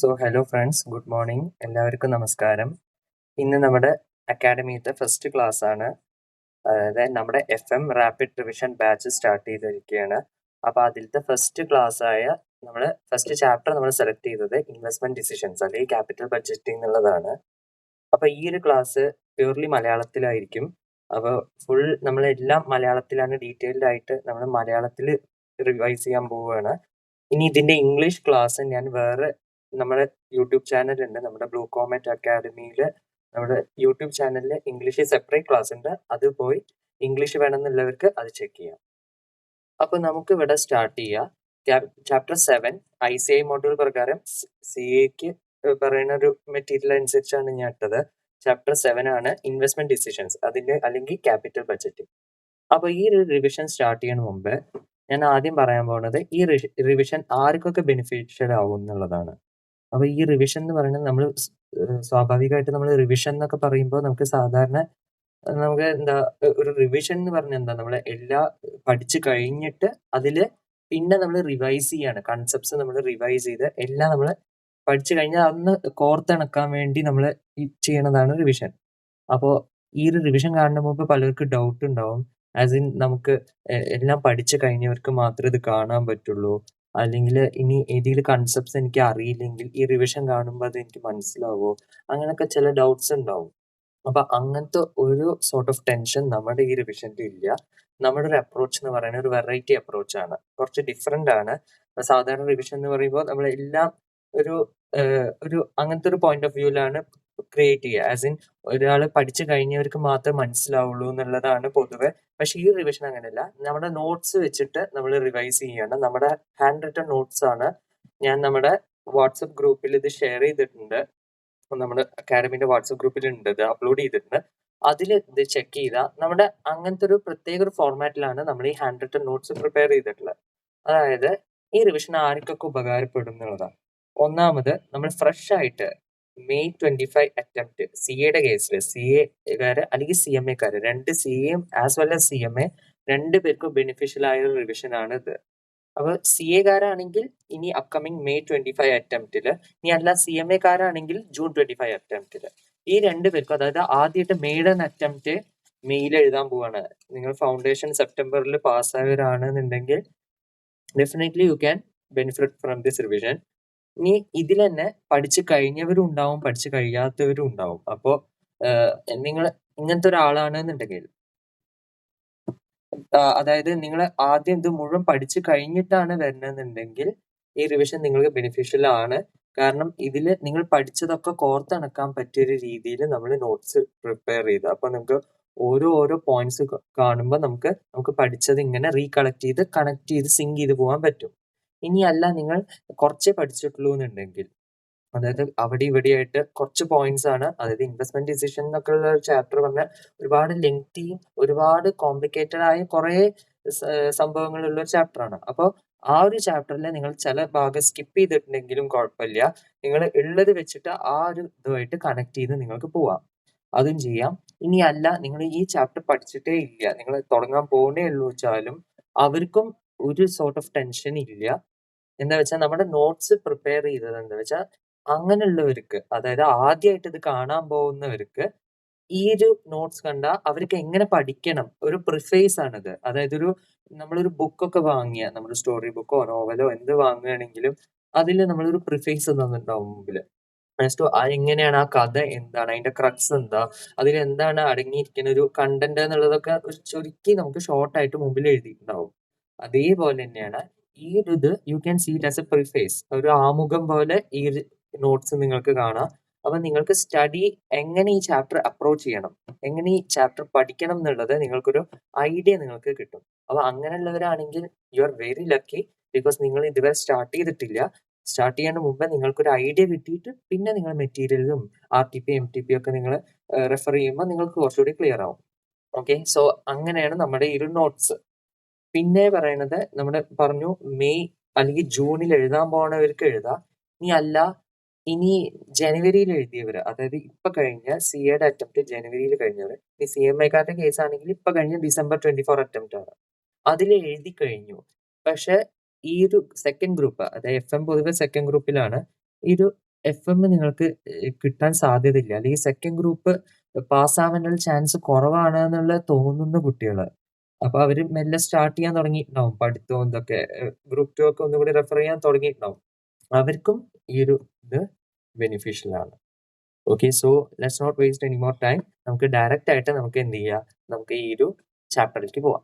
Hello friends, good morning. എല്ലാവർക്കും നമസ്കാരം. ഇന്ന് നമ്മുടെ അക്കാഡമിയിലത്തെ ഫസ്റ്റ് ക്ലാസ് ആണ്. അതായത് നമ്മുടെ FM rapid revision batch start ചെയ്തിരിക്കുകയാണ്. അപ്പോൾ അതിലത്തെ ഫസ്റ്റ് ക്ലാസ് ആയ ഫസ്റ്റ് ചാപ്റ്റർ നമ്മൾ സെലക്ട് ചെയ്തത് ഇൻവെസ്റ്റ്മെന്റ് ഡിസിഷൻസ് അല്ലെങ്കിൽ ക്യാപിറ്റൽ ബഡ്ജറ്റിംഗ് എന്നുള്ളതാണ്. അപ്പോൾ ഈ ഒരു ക്ലാസ് പ്യൂർലി മലയാളത്തിലായിരിക്കും. അപ്പോൾ ഫുൾ നമ്മളെല്ലാം മലയാളത്തിലാണ്, ഡീറ്റെയിൽഡ് ആയിട്ട് നമ്മൾ മലയാളത്തിൽ റിവൈസ് ചെയ്യാൻ പോവുകയാണ്. ഇനി ഇതിന്റെ ഇംഗ്ലീഷ് ക്ലാസ് ഞാൻ വേറെ നമ്മുടെ യൂട്യൂബ് ചാനലുണ്ട്, നമ്മുടെ ബ്ലൂ കോമറ്റ് അക്കാഡമിയിൽ നമ്മുടെ യൂട്യൂബ് ചാനലിൽ ഇംഗ്ലീഷ് സെപ്പറേറ്റ് ക്ലാസ് ഉണ്ട്. അത് പോയി ഇംഗ്ലീഷ് വേണമെന്നുള്ളവർക്ക് അത് ചെക്ക് ചെയ്യാം. അപ്പൊ നമുക്ക് ഇവിടെ സ്റ്റാർട്ട് ചെയ്യാം. ചാപ്റ്റർ 7 ICI മോഡ്യൂൾ പ്രകാരം CAക്ക് പറയുന്ന ഒരു മെറ്റീരിയൽ അനുസരിച്ചാണ് ഞാൻ ഇട്ടത്. ചാപ്റ്റർ 7 ആണ് ഇൻവെസ്റ്റ്മെന്റ് ഡിസിഷൻസ്, അതിന്റെ അല്ലെങ്കിൽ ക്യാപിറ്റൽ ബഡ്ജറ്റിംഗ്. അപ്പൊ ഈ ഒരു റിവിഷൻ സ്റ്റാർട്ട് ചെയ്യുന്ന മുമ്പ് ഞാൻ ആദ്യം പറയാൻ പോകുന്നത് ഈ റിവിഷൻ ആർക്കൊക്കെ ബെനിഫിഷ്യൽ ആവും എന്നുള്ളതാണ്. അപ്പൊ ഈ റിവിഷൻ എന്ന് പറയുന്നത് നമ്മൾ സ്വാഭാവികമായിട്ട് നമ്മൾ റിവിഷൻ എന്നൊക്കെ പറയുമ്പോൾ നമുക്ക് സാധാരണ നമുക്ക് ഒരു റിവിഷൻ എന്ന് പറഞ്ഞാൽ നമ്മൾ എല്ലാം പഠിച്ചു കഴിഞ്ഞിട്ട് അതില് പിന്നെ നമ്മൾ റിവൈസ് ചെയ്യാണ്. കൺസെപ്റ്റ്സ് നമ്മൾ റിവൈസ് ചെയ്ത് എല്ലാം നമ്മൾ പഠിച്ചു കഴിഞ്ഞാൽ അന്ന് കോർത്തിണക്കാൻ വേണ്ടി നമ്മൾ ചെയ്യണതാണ് റിവിഷൻ. അപ്പോൾ ഈ ഒരു റിവിഷൻ കാണുന്ന മുമ്പ് പലർക്കും ഡൗട്ട് ഉണ്ടാവും. ആസ് ഇൻ നമുക്ക് എല്ലാം പഠിച്ചു കഴിഞ്ഞവർക്ക് മാത്രമേ ഇത് കാണാൻ പറ്റുള്ളൂ, അല്ലെങ്കിൽ ഇനി ഏതെങ്കിലും കൺസെപ്റ്റ്സ് എനിക്ക് അറിയില്ലെങ്കിൽ ഈ റിവിഷൻ കാണുമ്പോൾ അത് എനിക്ക് മനസ്സിലാവോ, അങ്ങനെയൊക്കെ ചില ഡൗട്ട്സ് ഉണ്ടാവും. അപ്പൊ അങ്ങനത്തെ ഒരു സോർട്ട് ഓഫ് ടെൻഷൻ നമ്മുടെ ഈ റിവിഷനിൽ ഇല്ല. നമ്മുടെ ഒരു അപ്രോച്ച് എന്ന് പറയുന്നത് ഒരു വെറൈറ്റി അപ്രോച്ച് ആണ്, കുറച്ച് ഡിഫറെന്റ് ആണ്. സാധാരണ റിവിഷൻ എന്ന് പറയുമ്പോൾ നമ്മൾ എല്ലാം ഒരു അങ്ങനത്തെ ഒരു പോയിന്റ് ഓഫ് വ്യൂവിലാണ് ക്രിയേറ്റ് ചെയ്യുക. ആസ് ഇൻ ഒരാൾ പഠിച്ചു കഴിഞ്ഞവർക്ക് മാത്രമേ മനസ്സിലാവുള്ളൂ എന്നുള്ളതാണ് പൊതുവെ. പക്ഷെ ഈ റിവിഷൻ അങ്ങനെയല്ല. നമ്മുടെ നോട്ട്സ് വെച്ചിട്ട് നമ്മൾ റിവൈസ് ചെയ്യാണ്. നമ്മുടെ ഹാൻഡ് റിട്ടൺ നോട്ട്സ് ആണ്. ഞാൻ നമ്മുടെ വാട്സപ്പ് ഗ്രൂപ്പിൽ ഇത് ഷെയർ ചെയ്തിട്ടുണ്ട്. നമ്മുടെ അക്കാഡമിന്റെ വാട്സപ്പ് ഗ്രൂപ്പിൽ ഉണ്ട്, ഇത് അപ്ലോഡ് ചെയ്തിട്ടുണ്ട്. അതിൽ ഇത് ചെക്ക് ചെയ്താൽ നമ്മുടെ അങ്ങനത്തെ ഒരു പ്രത്യേക ഒരു ഫോർമാറ്റിലാണ് നമ്മൾ ഈ ഹാൻഡ് റിട്ടൺ നോട്ട്സ് പ്രിപ്പയർ ചെയ്തിട്ടുള്ളത്. അതായത് ഈ റിവിഷൻ ആർക്കൊക്കെ ഉപകാരപ്പെടും എന്നുള്ളതാണ്. ഒന്നാമത്, നമ്മൾ ഫ്രഷ് ആയിട്ട് May 25 അറ്റംപ്റ്റ് CAയുടെ കേസിൽ CAക്കാര് അല്ലെങ്കിൽ CMAക്കാര്, രണ്ട് CAയും ആസ് വെൽ ആസ് CMA രണ്ടുപേർക്കും ബെനിഫിഷ്യൽ ആയ ഒരു റിവിഷൻ ആണ് ഇത്. അപ്പൊ CAക്കാരാണെങ്കിൽ ഇനി അപ്കമിങ് May 25 അറ്റംപ്റ്റില്, ഇനി അല്ല CMAക്കാരാണെങ്കിൽ June 25 അറ്റംപ്റ്റില്, ഈ രണ്ടുപേർക്കും, അതായത് ആദ്യമായിട്ട് മെയ്ഡൻ അറ്റംപ്റ്റ് മെയിൽ എഴുതാൻ പോവാണ്. നിങ്ങൾ ഫൗണ്ടേഷൻ സെപ്റ്റംബറിൽ പാസ്സായവരാണെന്നുണ്ടെങ്കിൽ definitely you can benefit from this revision. ഇനി ഇതിൽ തന്നെ പഠിച്ചു കഴിഞ്ഞവരും ഉണ്ടാവും, പഠിച്ചു കഴിയാത്തവരും ഉണ്ടാവും. അപ്പോ നിങ്ങൾ ഇങ്ങനത്തെ ഒരാളാണെന്നുണ്ടെങ്കിൽ, അതായത് നിങ്ങൾ ആദ്യം ഇത് മുഴുവൻ പഠിച്ചു കഴിഞ്ഞിട്ടാണ് വരുന്നതെന്നുണ്ടെങ്കിൽ ഈ റിവിഷൻ നിങ്ങൾക്ക് ബെനിഫിഷ്യൽ ആണ്. കാരണം ഇതിൽ നിങ്ങൾ പഠിച്ചതൊക്കെ കോർത്തിണക്കാൻ പറ്റിയൊരു രീതിയിൽ നമ്മൾ നോട്ട്സ് പ്രിപ്പയർ ചെയ്തു. അപ്പൊ നിങ്ങൾക്ക് ഓരോ പോയിന്റ്സ് കാണുമ്പോൾ നമുക്ക് പഠിച്ചത് ഇങ്ങനെ റീകളക്ട് ചെയ്ത് കണക്ട് ചെയ്ത് സിങ്ക് ചെയ്ത് പോകാൻ പറ്റും. ഇനിയല്ല നിങ്ങൾ കുറച്ചേ പഠിച്ചിട്ടുള്ളൂ എന്നുണ്ടെങ്കിൽ, അതായത് അവിടെ ഇവിടെയായിട്ട് കുറച്ച് പോയിന്റ്സ് ആണ്, അതായത് ഇൻവെസ്റ്റ്മെന്റ് ഡിസിഷൻ എന്നൊക്കെ ഉള്ള ഒരു ചാപ്റ്റർ പറഞ്ഞാൽ ഒരുപാട് ലെങ്തിയും ഒരുപാട് കോംപ്ലിക്കേറ്റഡ് ആയ കുറെ സംഭവങ്ങളുള്ള ഒരു ചാപ്റ്റർ ആണ്. അപ്പോൾ ആ ഒരു ചാപ്റ്ററിൽ നിങ്ങൾ ചില ഭാഗം സ്കിപ്പ് ചെയ്തിട്ടുണ്ടെങ്കിലും കുഴപ്പമില്ല, നിങ്ങൾ ഉള്ളത് വെച്ചിട്ട് ആ ഒരു ഇതുമായിട്ട് കണക്ട് ചെയ്ത് നിങ്ങൾക്ക് പോവാം, അതും ചെയ്യാം. ഇനി അല്ല നിങ്ങൾ ഈ ചാപ്റ്റർ പഠിച്ചിട്ടേ ഇല്ല, നിങ്ങൾ തുടങ്ങാൻ പോകുന്നേ ഉള്ളൂ വെച്ചാലും അവർക്കും ഒരു സോർട്ട് ഓഫ് ടെൻഷൻ ഇല്ല. എന്താ വെച്ചാൽ നമ്മുടെ നോട്ട്സ് പ്രിപ്പയർ ചെയ്തത് എന്താ വെച്ചാൽ അങ്ങനെയുള്ളവർക്ക്, അതായത് ആദ്യമായിട്ട് ഇത് കാണാൻ പോകുന്നവർക്ക് ഈ ഒരു നോട്ട്സ് കണ്ടാൽ അവർക്ക് എങ്ങനെ പഠിക്കണം, ഒരു പ്രിഫേസ് ആണിത്. അതായത് നമ്മളൊരു ബുക്കൊക്കെ വാങ്ങിയ, നമ്മുടെ സ്റ്റോറി ബുക്കോ നോവലോ എന്ത് വാങ്ങുകയാണെങ്കിലും അതിൽ നമ്മളൊരു പ്രിഫേസ് തന്നിട്ടുണ്ടാവും മുമ്പില്. എങ്ങനെയാണ് ആ കഥ, എന്താണ് അതിന്റെ ക്രക്സ്, എന്താ അതിൽ എന്താണ് അടങ്ങിയിരിക്കുന്ന ഒരു കണ്ടന്റ് എന്നുള്ളതൊക്കെ ഒരു ചുരുക്കി നമുക്ക് ഷോർട്ട് ആയിട്ട് മുമ്പിൽ എഴുതിയിട്ടുണ്ടാവും. അതേപോലെ തന്നെയാണ് ഈ ഒരു ഇത് you can see it as a preface, ഒരു ആമുഖം പോലെ ഈ ഒരു നോട്ട്സ് നിങ്ങൾക്ക് കാണാം. അപ്പൊ നിങ്ങൾക്ക് സ്റ്റഡി എങ്ങനെ ഈ ചാപ്റ്റർ അപ്രോച്ച് ചെയ്യണം, എങ്ങനെ ഈ ചാപ്റ്റർ പഠിക്കണം എന്നുള്ളത് നിങ്ങൾക്കൊരു ഐഡിയ നിങ്ങൾക്ക് കിട്ടും. അപ്പൊ അങ്ങനെയുള്ളവരാണെങ്കിൽ you are very lucky, because നിങ്ങൾ ഇതുവരെ സ്റ്റാർട്ട് ചെയ്തിട്ടില്ല. സ്റ്റാർട്ട് ചെയ്യുന്നതിന് മുമ്പ് നിങ്ങൾക്കൊരു ഐഡിയ കിട്ടിയിട്ട് പിന്നെ നിങ്ങൾ മെറ്റീരിയലും RTP MTP ഒക്കെ നിങ്ങൾ റെഫർ ചെയ്യുമ്പോൾ നിങ്ങൾക്ക് കുറച്ചുകൂടി ക്ലിയർ ആവും. ഓക്കെ, സോ അങ്ങനെയാണ് നമ്മുടെ ഈ ഒരു നോട്ട്സ്. പിന്നെ പറയണത്, നമ്മുടെ പറഞ്ഞു മെയ് അല്ലെങ്കിൽ ജൂണിൽ എഴുതാൻ പോണവർക്ക് എഴുതാം. ഇനി ജനുവരിയിൽ എഴുതിയവര്, അതായത് ഇപ്പൊ കഴിഞ്ഞ CAയുടെ അറ്റംപ്റ്റ് ജനുവരിയിൽ കഴിഞ്ഞവര്, ഈ CMAക്കാരുടെ കേസ് ആണെങ്കിൽ ഇപ്പൊ കഴിഞ്ഞ December 24 അറ്റംപ്റ്റ് ആണ്, അതിൽ എഴുതി കഴിഞ്ഞു. പക്ഷെ ഈ ഒരു സെക്കൻഡ് ഗ്രൂപ്പ്, അതായത് FM പൊതുവെ സെക്കൻഡ് ഗ്രൂപ്പിലാണ്. ഈ ഒരു FM നിങ്ങൾക്ക് കിട്ടാൻ സാധ്യതയില്ല. അല്ലെങ്കിൽ സെക്കൻഡ് ഗ്രൂപ്പ് പാസ്സാവാനുള്ള ചാൻസ് കുറവാണ് എന്നുള്ളത് തോന്നുന്ന കുട്ടികള്. അപ്പൊ അവര് മെല്ലെ സ്റ്റാർട്ട് ചെയ്യാൻ തുടങ്ങിയിട്ടുണ്ടാവും. പഠിത്തവും ഇതൊക്കെ. ഗ്രൂപ്പ് 2 ഒക്കെ ഒന്നുകൂടി റെഫർ ചെയ്യാൻ തുടങ്ങിയിട്ടുണ്ടാവും. അവർക്കും ഈ ഒരു ഇത് ബെനിഫിഷ്യൽ ആണ്. Okay. So let's not waste any more time. നമുക്ക് ഡയറക്റ്റ് ആയിട്ട് നമുക്ക് എന്ത് ചെയ്യാം? നമുക്ക് ഈ ഒരു ചാപ്റ്ററിലേക്ക് പോവാം.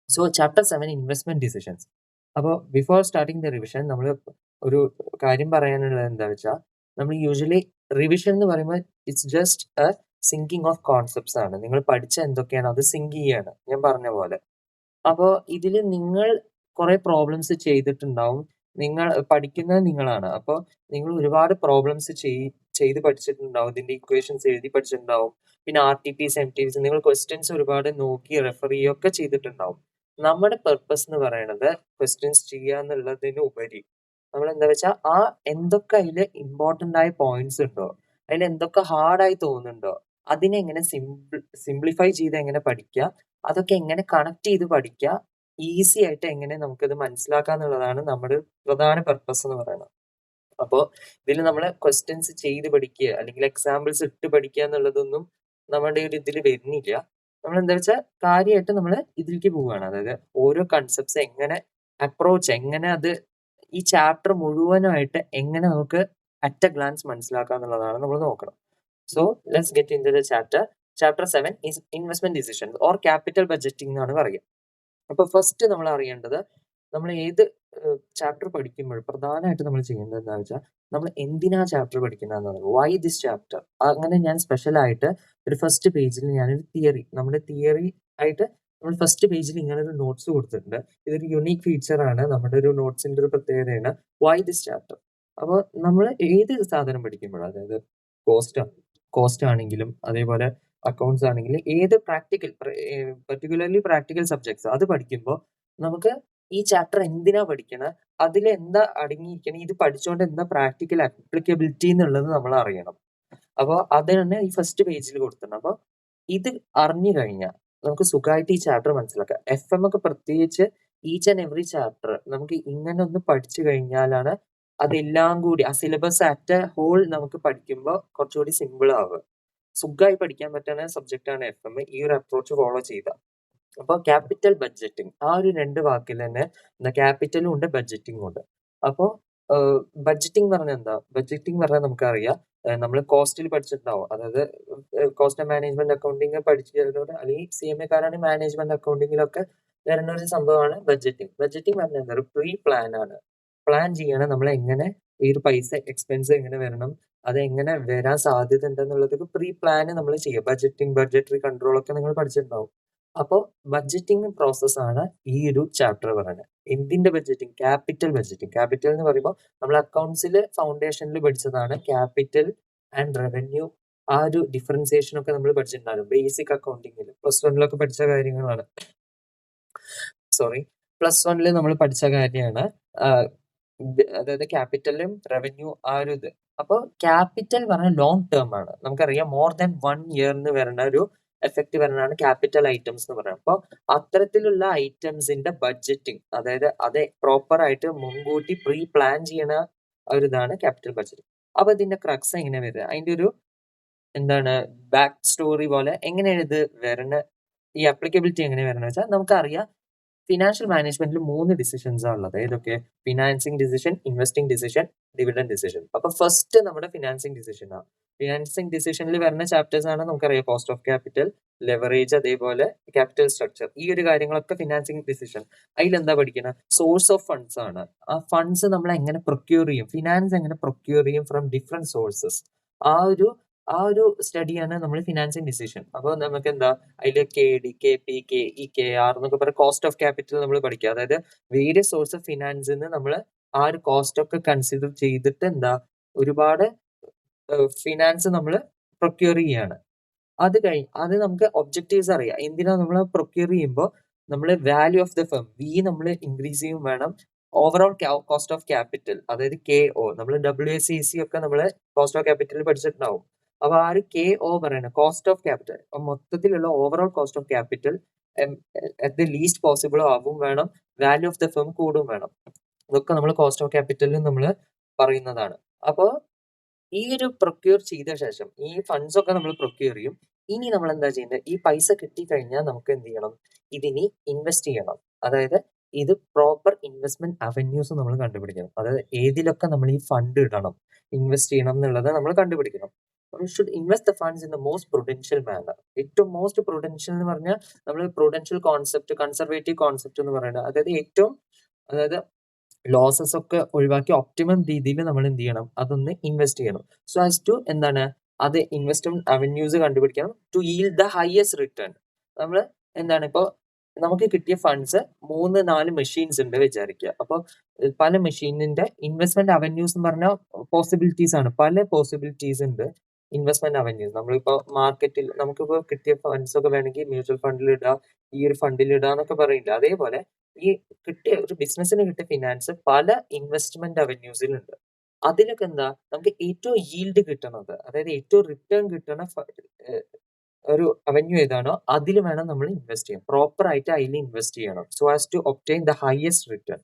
So chapter 7 investment decisions. അപ്പോൾ ബിഫോർ സ്റ്റാർട്ടിങ് ദ റിവിഷൻ നമ്മൾ ഒരു കാര്യം പറയാനുള്ളത് എന്താ വെച്ചാൽ, നമ്മൾ യൂഷ്വലി റിവിഷൻ എന്ന് പറയുമ്പോൾ it's just A sinking of concepts ആണ്. നിങ്ങൾ പഠിച്ച എന്തൊക്കെയാണ് അത് സിങ്ക് ചെയ്യാണ്, ഞാൻ പറഞ്ഞ പോലെ. അപ്പോൾ ഇതിൽ നിങ്ങൾ കുറെ പ്രോബ്ലംസ് ചെയ്തിട്ടുണ്ടാവും. നിങ്ങൾ പഠിക്കുന്നത് നിങ്ങളാണ്. അപ്പോൾ നിങ്ങൾ ഒരുപാട് പ്രോബ്ലംസ് ചെയ്ത് പഠിച്ചിട്ടുണ്ടാവും. ഇതിന്റെ ഇക്വേഷൻസ് എഴുതി പഠിച്ചിട്ടുണ്ടാവും. പിന്നെ RTPs, MTPs നിങ്ങൾ ക്വസ്റ്റ്യൻസ് ഒരുപാട് നോക്കി റെഫർ ചെയ്യുകയൊക്കെ ചെയ്തിട്ടുണ്ടാവും. നമ്മുടെ പർപ്പസ് എന്ന് പറയുന്നത് ക്വസ്റ്റ്യൻസ് ചെയ്യുക എന്നുള്ളതിന് ഉപരി നമ്മൾ എന്താ വെച്ചാൽ എന്തൊക്കെ അതിൽ ഇമ്പോർട്ടന്റ് ആയ പോയിന്റ്സ് ഉണ്ടോ, അതിൽ എന്തൊക്കെ ഹാർഡായി തോന്നുന്നുണ്ടോ, അതിനെ എങ്ങനെ സിംപ്ലിഫൈ ചെയ്ത് എങ്ങനെ പഠിക്കുക, അതൊക്കെ എങ്ങനെ കണക്ട് ചെയ്ത് പഠിക്കുക, ഈസി ആയിട്ട് എങ്ങനെ നമുക്കത് മനസ്സിലാക്കുക എന്നുള്ളതാണ് നമ്മുടെ പ്രധാന പർപ്പസ് എന്ന് പറയുന്നത്. അപ്പോൾ ഇതിൽ നമ്മൾ ക്വസ്റ്റ്യൻസ് ചെയ്ത് പഠിക്കുക അല്ലെങ്കിൽ എക്സാമ്പിൾസ് ഇട്ട് പഠിക്കുക എന്നുള്ളതൊന്നും നമ്മുടെ ഒരു ഇതിൽ വരുന്നില്ല. നമ്മൾ എന്താ വെച്ചാൽ കാര്യമായിട്ട് നമ്മൾ ഇതിലേക്ക് പോവുകയാണ്. അതായത് ഓരോ കൺസെപ്റ്റ്സ് എങ്ങനെ അപ്രോച്ച്, എങ്ങനെ അത് ഈ ചാപ്റ്റർ മുഴുവനായിട്ട് എങ്ങനെ നമുക്ക് അറ്റ് എ ഗ്ലാൻസ് മനസ്സിലാക്കുക എന്നുള്ളതാണ് നമ്മൾ നോക്കണം. So let's get into the chapter. Chapter 7 is investment decisions or capital budgeting എന്നാണ് പറയുക. അപ്പൊ ഫസ്റ്റ് നമ്മൾ അറിയേണ്ടത്, നമ്മൾ ഏത് ചാപ്റ്റർ പഠിക്കുമ്പോൾ പ്രധാനമായിട്ട് നമ്മൾ ചെയ്യേണ്ടത് എന്താ വെച്ചാൽ, നമ്മൾ എന്തിനാ ചാപ്റ്റർ പഠിക്കുന്നതെന്നാണ്. Why this chapter. അങ്ങനെ ഞാൻ സ്പെഷ്യൽ ആയിട്ട് ഒരു ഫസ്റ്റ് പേജിൽ ഞാനൊരു തിയറി, നമ്മുടെ തിയറി ആയിട്ട് നമ്മൾ ഫസ്റ്റ് പേജിൽ ഇങ്ങനെ ഒരു നോട്ട്സ് കൊടുത്തിട്ടുണ്ട്. ഇതൊരു യുണീക് ഫീച്ചർ ആണ്, നമ്മുടെ ഒരു നോട്ട്സിന്റെ ഒരു പ്രത്യേകതയാണ് വൈ ദിസ് ചാപ്റ്റർ. അപ്പോൾ നമ്മൾ ഏത് സാധനം പഠിക്കുമ്പോഴും, അതായത് കോസ്റ്റ് ആണെങ്കിലും അതേപോലെ അക്കൗണ്ട്സ് ആണെങ്കിലും ഏത് പർട്ടിക്കുലർലി പ്രാക്ടിക്കൽ സബ്ജക്ട്സ് അത് പഠിക്കുമ്പോൾ നമുക്ക് ഈ ചാപ്റ്റർ എന്തിനാ പഠിക്കണം, അതിൽ എന്താ അടങ്ങിയിരിക്കണം, ഇത് പഠിച്ചുകൊണ്ട് എന്താ പ്രാക്ടിക്കൽ ആപ്ലിക്കബിലിറ്റി എന്നുള്ളത് നമ്മൾ അറിയണം. അപ്പോൾ അതാണ് ഈ ഫസ്റ്റ് പേജിൽ കൊടുത്തിട്ടുണ്ട്. അപ്പോൾ ഇത് അറിഞ്ഞു കഴിഞ്ഞാൽ നമുക്ക് സുഖമായിട്ട് ഈ ചാപ്റ്റർ മനസ്സിലാക്കാം. FM ഒക്കെ പ്രത്യേകിച്ച് ഈച്ച് ആൻഡ് എവറി ചാപ്റ്റർ നമുക്ക് ഇങ്ങനെ ഒന്ന് പഠിച്ചു കഴിഞ്ഞാലാണ് അതെല്ലാം കൂടി ആ സിലബസ് അറ്റ് എ ഹോൾ നമുക്ക് പഠിക്കുമ്പോൾ കുറച്ചുകൂടി സിമ്പിൾ ആവുക. സുഖമായി പഠിക്കാൻ പറ്റുന്ന സബ്ജക്റ്റാണ് FM ഈ ഒരു അപ്രോച്ച് ഫോളോ ചെയ്ത. അപ്പോൾ ക്യാപിറ്റൽ ബഡ്ജറ്റിംഗ്, ആ ഒരു 2 വാക്കിൽ തന്നെ ക്യാപിറ്റലും ഉണ്ട് ബഡ്ജറ്റിംഗും ഉണ്ട്. അപ്പോൾ ബഡ്ജറ്റിംഗ് പറഞ്ഞാൽ എന്താ? ബഡ്ജറ്റിംഗ് പറഞ്ഞാൽ നമുക്കറിയാം, നമ്മൾ കോസ്റ്റിൽ പഠിച്ചിട്ടുണ്ടാവും. അതായത് കോസ്റ്റ് ആൻഡ് മാനേജ്മെന്റ് അക്കൗണ്ടിങ് പഠിച്ചവരോട് അല്ലെങ്കിൽ CMA കാരാണ് മാനേജ്മെന്റ് അക്കൗണ്ടിങ്ങിലൊക്കെ വരുന്ന ഒരു സംഭവമാണ് ബഡ്ജറ്റിംഗ്. ബഡ്ജറ്റിംഗ് പറഞ്ഞാൽ എന്താ? ഒരു പ്രീ പ്ലാൻ ആണ്. പ്ലാൻ ചെയ്യണം നമ്മൾ എങ്ങനെ ഈ ഒരു പൈസ എക്സ്പെൻസ് എങ്ങനെ വരണം, അത് എങ്ങനെ വരാൻ സാധ്യത ഉണ്ടെന്നുള്ളതൊക്കെ പ്രീ പ്ലാൻ നമ്മൾ ചെയ്യുക. ബഡ്ജറ്റിംഗ്, ബഡ്ജറ്ററി കൺട്രോൾ ഒക്കെ നിങ്ങൾ പഠിച്ചിട്ടുണ്ടാവും. അപ്പോൾ ബഡ്ജറ്റിംഗ് പ്രോസസ്സാണ് ഈ ഒരു ചാപ്റ്റർ പറയുന്നത്. എന്തിന്റെ ബഡ്ജറ്റിംഗ്? Capital budgeting. ക്യാപിറ്റൽ എന്ന് പറയുമ്പോൾ നമ്മൾ അക്കൗണ്ട്സിൽ ഫൗണ്ടേഷനിൽ പഠിച്ചതാണ് ക്യാപിറ്റൽ ആൻഡ് റവന്യൂ. ആ ഒരു ഡിഫറൻസിയേഷൻ ഒക്കെ നമ്മൾ പഠിച്ചിട്ടുണ്ടായിരുന്നു ബേസിക് അക്കൗണ്ടിങ്ങിൽ. +1 പഠിച്ച കാര്യങ്ങളാണ്. +1 നമ്മൾ പഠിച്ച കാര്യമാണ്. അതായത് ക്യാപിറ്റലും റവന്യൂ ആ ഒരു ഇത്. അപ്പോൾ ക്യാപിറ്റൽ പറഞ്ഞാൽ ലോങ് ടേം ആണ്. നമുക്കറിയാം മോർ ദാൻ 1 ഇയറിന് വരുന്ന ഒരു എഫക്റ്റ് വരുന്നതാണ് ക്യാപിറ്റൽ ഐറ്റംസ് എന്ന് പറയുന്നത്. അപ്പോൾ അത്തരത്തിലുള്ള ഐറ്റംസിന്റെ ബഡ്ജറ്റിംഗ്, അതായത് അത് പ്രോപ്പർ ആയിട്ട് മുൻകൂട്ടി പ്രീ പ്ലാൻ ചെയ്യണ ഒരു ഇതാണ് ക്യാപിറ്റൽ ബഡ്ജറ്റിംഗ്. അപ്പൊ ഇതിന്റെ ക്രക്സ് എങ്ങനെ വരിക, അതിന്റെ ഒരു ബാക്ക് സ്റ്റോറി പോലെ എങ്ങനെയാണ് ഇത് വരണ, ഈ അപ്ലിക്കബിലിറ്റി എങ്ങനെ വരണം വെച്ചാൽ നമുക്കറിയാം ഫിനാൻഷ്യൽ മാനേജ്മെന്റിൽ 3 ഡിസിഷൻസ് ഉള്ളത്. ഏതൊക്കെ? Financing decision, investing decision, dividend decision. അപ്പൊ ഫസ്റ്റ് നമ്മുടെ ഫിനാൻസിങ് ഡിസിഷൻ ആണ്. ഫിനാൻസിങ് ഡിസിഷനിൽ വരുന്ന ചാപ്റ്റേഴ്സ് ആണ് നമുക്കറിയാം കോസ്റ്റ് ഓഫ് ക്യാപിറ്റൽ, ലെവറേജ്, അതേപോലെ ക്യാപിറ്റൽ സ്ട്രക്ചർ. ഈ ഒരു കാര്യങ്ങളൊക്കെ ഫിനാൻസിങ് ഡിസിഷൻ. അതിലെന്താ പഠിക്കണം? സോഴ്സ് ഓഫ് ഫണ്ട്സ് ആണ്. ആ ഫണ്ട്സ് നമ്മൾ എങ്ങനെ പ്രൊക്യൂർ ചെയ്യും, ഫിനാൻസ് എങ്ങനെ പ്രൊക്യൂർ ചെയ്യും ഫ്രം ഡിഫറെന്റ് സോഴ്സസ്. ആ ഒരു സ്റ്റഡിയാണ് നമ്മൾ ഫിനാൻസിങ് ഡിസിഷൻ. അപ്പോൾ നമുക്ക് എന്താ അതിൽ KD, KP, KE, KR എന്നൊക്കെ പറഞ്ഞ കോസ്റ്റ് ഓഫ് ക്യാപിറ്റൽ നമ്മൾ പഠിക്കുക. അതായത് വേരിയസ് സോഴ്സ് ഓഫ് ഫിനാൻസിന് നമ്മൾ ആ ഒരു കോസ്റ്റ് ഒക്കെ കൺസിഡർ ചെയ്തിട്ട് ഒരുപാട് ഫിനാൻസ് നമ്മൾ പ്രൊക്യൂർ ചെയ്യാണ്. അത് നമുക്ക് ഒബ്ജക്റ്റീവ്സ് അറിയാം. എന്തിനാ നമ്മൾ പ്രൊക്യൂർ ചെയ്യുമ്പോൾ നമ്മൾ വാല്യൂ ഓഫ് ദ ഫേം നമ്മൾ ഇൻക്രീസ് ചെയ്യും വേണം. ഓവറോൾ കോസ്റ്റ് ഓഫ് ക്യാപിറ്റൽ, അതായത് KO, നമ്മൾ WACC ഒക്കെ നമ്മൾ കോസ്റ്റ് ഓഫ് ക്യാപിറ്റൽ പഠിച്ചിട്ടുണ്ടാവും. അപ്പൊ ആ ഒരു KO പറയുന്നത് കോസ്റ്റ് ഓഫ് ക്യാപിറ്റൽ, മൊത്തത്തിലുള്ള overall cost of capital at the least possible ആവും വേണം. വാല്യൂ ഓഫ് ദ ഫേം കൂടും വേണം. ഇതൊക്കെ നമ്മൾ കോസ്റ്റ് ഓഫ് ക്യാപിറ്റലിൽ നമ്മൾ പറയുന്നതാണ്. അപ്പോൾ ഈ ഒരു പ്രൊക്യൂർ ചെയ്ത ശേഷം ഈ ഫണ്ട്സ് ഒക്കെ നമ്മൾ പ്രൊക്യൂർ ചെയ്യും. ഇനി നമ്മൾ എന്താ ചെയ്യേണ്ടത്? ഈ പൈസ കിട്ടിക്കഴിഞ്ഞാൽ നമുക്ക് എന്ത് ചെയ്യണം? ഇതിനി ഇൻവെസ്റ്റ് ചെയ്യണം. അതായത് ഇത് പ്രോപ്പർ ഇൻവെസ്റ്റ്മെന്റ് അവന്യൂസ് നമ്മൾ കണ്ടുപിടിക്കണം. അതായത് ഏതിലൊക്കെ നമ്മൾ ഈ ഫണ്ട് ഇടണം, ഇൻവെസ്റ്റ് ചെയ്യണം എന്നുള്ളത് നമ്മൾ കണ്ടുപിടിക്കണം. Should invest the funds in the most prudential manner. ഏറ്റവും മോസ്റ്റ് പ്രൊഡൻഷ്യൽ എന്ന് പറഞ്ഞാൽ നമ്മൾ പ്രൊഡൻഷ്യൽ കോൺസെപ്റ്റ്, കൺസർവേറ്റീവ് കോൺസെപ്റ്റ് എന്ന് പറയുന്നത് അതായത് ലോസസ് ഒക്കെ ഒഴിവാക്കി ഒപ്റ്റിമം രീതിയിൽ നമ്മൾ എന്ത് ചെയ്യണം? അതൊന്ന് ഇൻവെസ്റ്റ് ചെയ്യണം. സോ ആസ് ടു എന്താണ് അത് ഇൻവെസ്റ്റ്മെന്റ് അവന്യൂസ് കണ്ടുപിടിക്കണം to yield the highest return. നമ്മൾ എന്താണ് ഇപ്പോൾ നമുക്ക് കിട്ടിയ ഫണ്ട്സ് 3-4 മെഷീൻസ് ഉണ്ട് വിചാരിക്കുക. അപ്പോൾ പല മെഷീനിന്റെ ഇൻവെസ്റ്റ്മെന്റ് അവന്യൂസ് എന്ന് പറഞ്ഞാൽ പോസിബിലിറ്റീസ് ആണ്. പല പോസിബിലിറ്റീസ് ഉണ്ട് ഇൻവെസ്റ്റ്മെന്റ് അവന്യൂസ്. നമ്മളിപ്പോ മാർക്കറ്റിൽ നമുക്കിപ്പോ കിട്ടിയ ഫണ്ട്സ് ഒക്കെ വേണമെങ്കിൽ മ്യൂച്വൽ ഫണ്ടിൽ ഇടുക, ഈ ഒരു ഫണ്ടിൽ ഇടുക എന്നൊക്കെ പറയില്ല. അതേപോലെ ഈ കിട്ടിയ ഒരു ബിസിനസ്സിന് കിട്ടിയ ഫിനാൻസ് പല ഇൻവെസ്റ്റ്മെന്റ് അവന്യൂസിലുണ്ട്. അതിലൊക്കെ എന്താ നമുക്ക് ഏറ്റവും ഈൽഡ് കിട്ടണത്, അതായത് ഏറ്റവും റിട്ടേൺ കിട്ടണ ഒരു അവന്യൂ ഏതാണോ അതിൽ വേണം നമ്മൾ ഇൻവെസ്റ്റ് ചെയ്യാൻ. പ്രോപ്പർ ആയിട്ട് അതിൽ ഇൻവെസ്റ്റ് ചെയ്യണം. So as to obtain the highest return.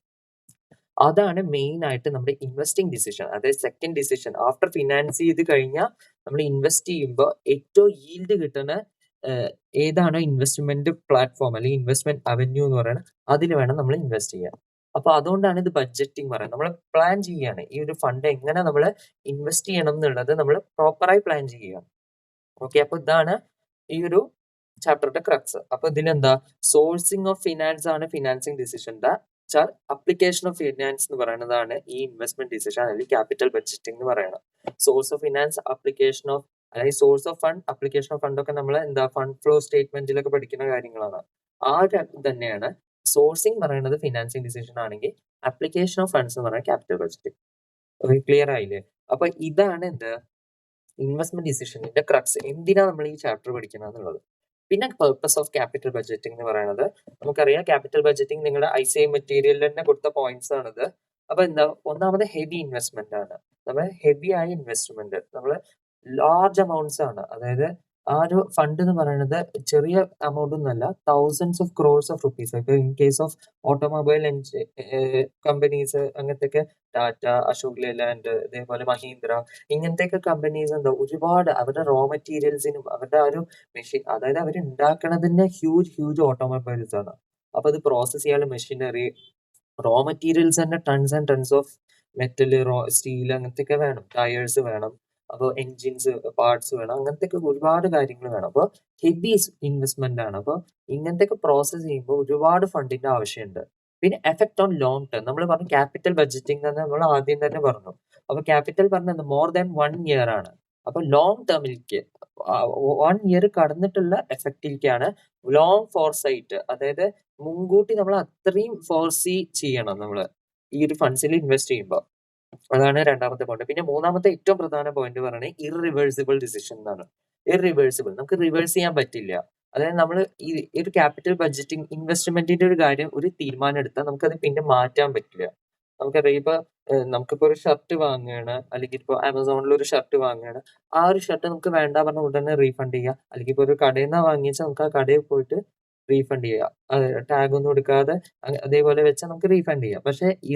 അതാണ് മെയിൻ ആയിട്ട് നമ്മുടെ ഇൻവെസ്റ്റിംഗ് ഡിസിഷൻ. അതായത് സെക്കൻഡ് ഡിസിഷൻ ആഫ്റ്റർ ഫിനാൻസ് ചെയ്ത് കഴിഞ്ഞാൽ നമ്മൾ ഇൻവെസ്റ്റ് ചെയ്യുമ്പോൾ ഏറ്റവും ഈൽഡ് കിട്ടുന്ന ഏതാണോ ഇൻവെസ്റ്റ്മെന്റ് പ്ലാറ്റ്ഫോം അല്ലെങ്കിൽ ഇൻവെസ്റ്റ്മെന്റ് അവന്യൂ എന്ന് പറയുന്നത് അതിൽ വേണം നമ്മൾ ഇൻവെസ്റ്റ് ചെയ്യാൻ. അപ്പൊ അതുകൊണ്ടാണ് ഇത് ബഡ്ജറ്റിംഗ് പറയുന്നത്. നമ്മൾ പ്ലാൻ ചെയ്യാണ് ഈ ഒരു ഫണ്ട് എങ്ങനെ നമ്മൾ ഇൻവെസ്റ്റ് ചെയ്യണം എന്നുള്ളത് നമ്മൾ പ്രോപ്പറായി പ്ലാൻ ചെയ്യുകയാണ്. ഓക്കെ, അപ്പൊ ഇതാണ് ഈ ഒരു ചാപ്റ്ററിന്റെ ക്രക്സ്. അപ്പൊ ഇതിലെന്താ സോഴ്സിംഗ് ഓഫ് ഫിനാൻസ് ആണ് ഫിനാൻസിങ് ഡിസിഷന്റെ അപ്ലിക്കേഷൻ ഓഫ് ഫിനാൻസ് എന്ന് പറയുന്നതാണ് ഈ ഇൻവെസ്റ്റ്മെന്റ് ഡിസിഷൻ അല്ലെങ്കിൽ ക്യാപിറ്റൽ ബഡ്ജറ്റിംഗ് എന്ന് പറയുന്നത്. Source of finance, application of അല്ലെങ്കിൽ source of fund, application of fund ഒക്കെ നമ്മൾ ഫണ്ട് ഫ്ലോ സ്റ്റേറ്റ്മെന്റിലൊക്കെ പഠിക്കുന്ന കാര്യങ്ങളാണ്. ആ തന്നെയാണ് സോഴ്സിംഗ് പറയുന്നത് ഫിനാൻസിങ് ഡിസിഷൻ ആണെങ്കിൽ അപ്ലിക്കേഷൻ ഓഫ് ഫണ്ട്സ് എന്ന് പറയുന്നത് ക്യാപിറ്റൽ ബഡ്ജറ്റിംഗ്. ക്ലിയർ ആയില്ലേ? അപ്പൊ ഇതാണ് ഇൻവെസ്റ്റ്മെന്റ് ഡിസിഷനിന്റെ ക്രക്സ്. എന്തിനാ നമ്മൾ ഈ ചാപ്റ്റർ പഠിക്കുന്നത് എന്നുള്ളത്. പിന്നെ പർപ്പസ് ഓഫ് ക്യാപിറ്റൽ ബഡ്ജറ്റിംഗ് എന്ന് പറയുന്നത് നമുക്കറിയാം. ക്യാപിറ്റൽ ബഡ്ജറ്റിംഗ് നിങ്ങളുടെ ICI മെറ്റീരിയലിൽ തന്നെ കൊടുത്ത പോയിന്റ്സ് ആണിത്. അപ്പൊ ഒന്നാമത് ഹെവി ഇൻവെസ്റ്റ്മെന്റ് ആണ്. നമ്മൾ ഹെവി ആയ ഇൻവെസ്റ്റ്മെന്റ്, നമ്മൾ ലാർജ് അമൗണ്ട്സ് ആണ്. അതായത് ആ ഒരു ഫണ്ട് എന്ന് പറയുന്നത് ചെറിയ എമൗണ്ട് ഒന്നല്ല, thousands of crores of rupees. ഇപ്പൊ in case of automobile companies അങ്ങനത്തെ ടാറ്റ, അശോക് ലേലാൻഡ്, അതേപോലെ മഹീന്ദ്ര, ഇങ്ങനത്തെ കമ്പനീസ് ഒരുപാട് അവരുടെ റോ മെറ്റീരിയൽസിനും അവരുടെ ആ ഒരു മെഷീൻ, അതായത് അവർ ഉണ്ടാക്കണതിന്റെ ഹ്യൂജ് ഓട്ടോമൊബൈൽസ് ആണ്. അപ്പൊ അത് പ്രോസസ് ചെയ്യാനുള്ള മെഷീനറി, റോ മെറ്റീരിയൽസ് തന്നെ tons and tons of metal, steel അങ്ങനത്തെ വേണം, ടയേഴ്സ് വേണം, അപ്പോൾ എൻജിൻസ് പാർട്സ് വേണം, അങ്ങനത്തെ ഒരുപാട് കാര്യങ്ങൾ വേണം. അപ്പോൾ ഹെവി ഇൻവെസ്റ്റ്മെന്റ് ആണ്. അപ്പോൾ ഇങ്ങനത്തെ പ്രോസസ് ചെയ്യുമ്പോൾ ഒരുപാട് ഫണ്ടിന്റെ ആവശ്യമുണ്ട്. പിന്നെ എഫക്ട് ഓൺ ലോങ് ടേം നമ്മൾ പറഞ്ഞു. ക്യാപിറ്റൽ ബഡ്ജറ്റിംഗ് തന്നെ നമ്മൾ ആദ്യം തന്നെ പറഞ്ഞു. അപ്പൊ ക്യാപിറ്റൽ പറഞ്ഞത് മോർ ദാൻ 1 ഇയർ ആണ്. അപ്പൊ ലോങ് ടേമിലേക്ക് 1 ഇയർ കടന്നിട്ടുള്ള എഫക്റ്റിലേക്കാണ് ലോങ് ഫോർസൈറ്റ്. അതായത് മുൻകൂട്ടി നമ്മൾ അത്രയും ഫോർസീ ചെയ്യണം നമ്മൾ ഈ ഒരു ഫണ്ട്സിൽ ഇൻവെസ്റ്റ് ചെയ്യുമ്പോൾ. അതാണ് രണ്ടാമത്തെ പോയിന്റ്. പിന്നെ മൂന്നാമത്തെ ഏറ്റവും പ്രധാന പോയിന്റ് പറയുന്നത് ഇറിവേഴ്സിബിൾ ഡിസിഷൻ എന്നാണ്. ഇറിവേഴ്സിബിൾ, നമുക്ക് റിവേഴ്സ് ചെയ്യാൻ പറ്റില്ല. അതായത് നമ്മൾ ഈ ഒരു ക്യാപിറ്റൽ ബഡ്ജറ്റിംഗ് ഇൻവെസ്റ്റ്മെന്റിന്റെ ഒരു കാര്യം ഒരു തീരുമാനം എടുത്താൽ നമുക്കത് പിന്നെ മാറ്റാൻ പറ്റില്ല. നമുക്കറിയാം, നമുക്കിപ്പോ ഒരു ഷർട്ട് വാങ്ങുകയാണ്, അല്ലെങ്കിൽ ഇപ്പോൾ ആമസോണിൽ ഒരു ഷർട്ട് വാങ്ങുകയാണ്. ആ ഒരു ഷർട്ട് നമുക്ക് വേണ്ട പറഞ്ഞ ഉടനെ റീഫണ്ട് ചെയ്യാം. അല്ലെങ്കിൽ ഇപ്പോൾ ഒരു കടയിൽ നിന്നാണ് വാങ്ങിച്ചാൽ നമുക്ക് ആ കടയിൽ പോയിട്ട് റീഫണ്ട് ചെയ്യാം. ടാഗ് ഒന്നും എടുക്കാതെ അതേപോലെ വെച്ചാൽ നമുക്ക് റീഫണ്ട് ചെയ്യാം. പക്ഷെ ഈ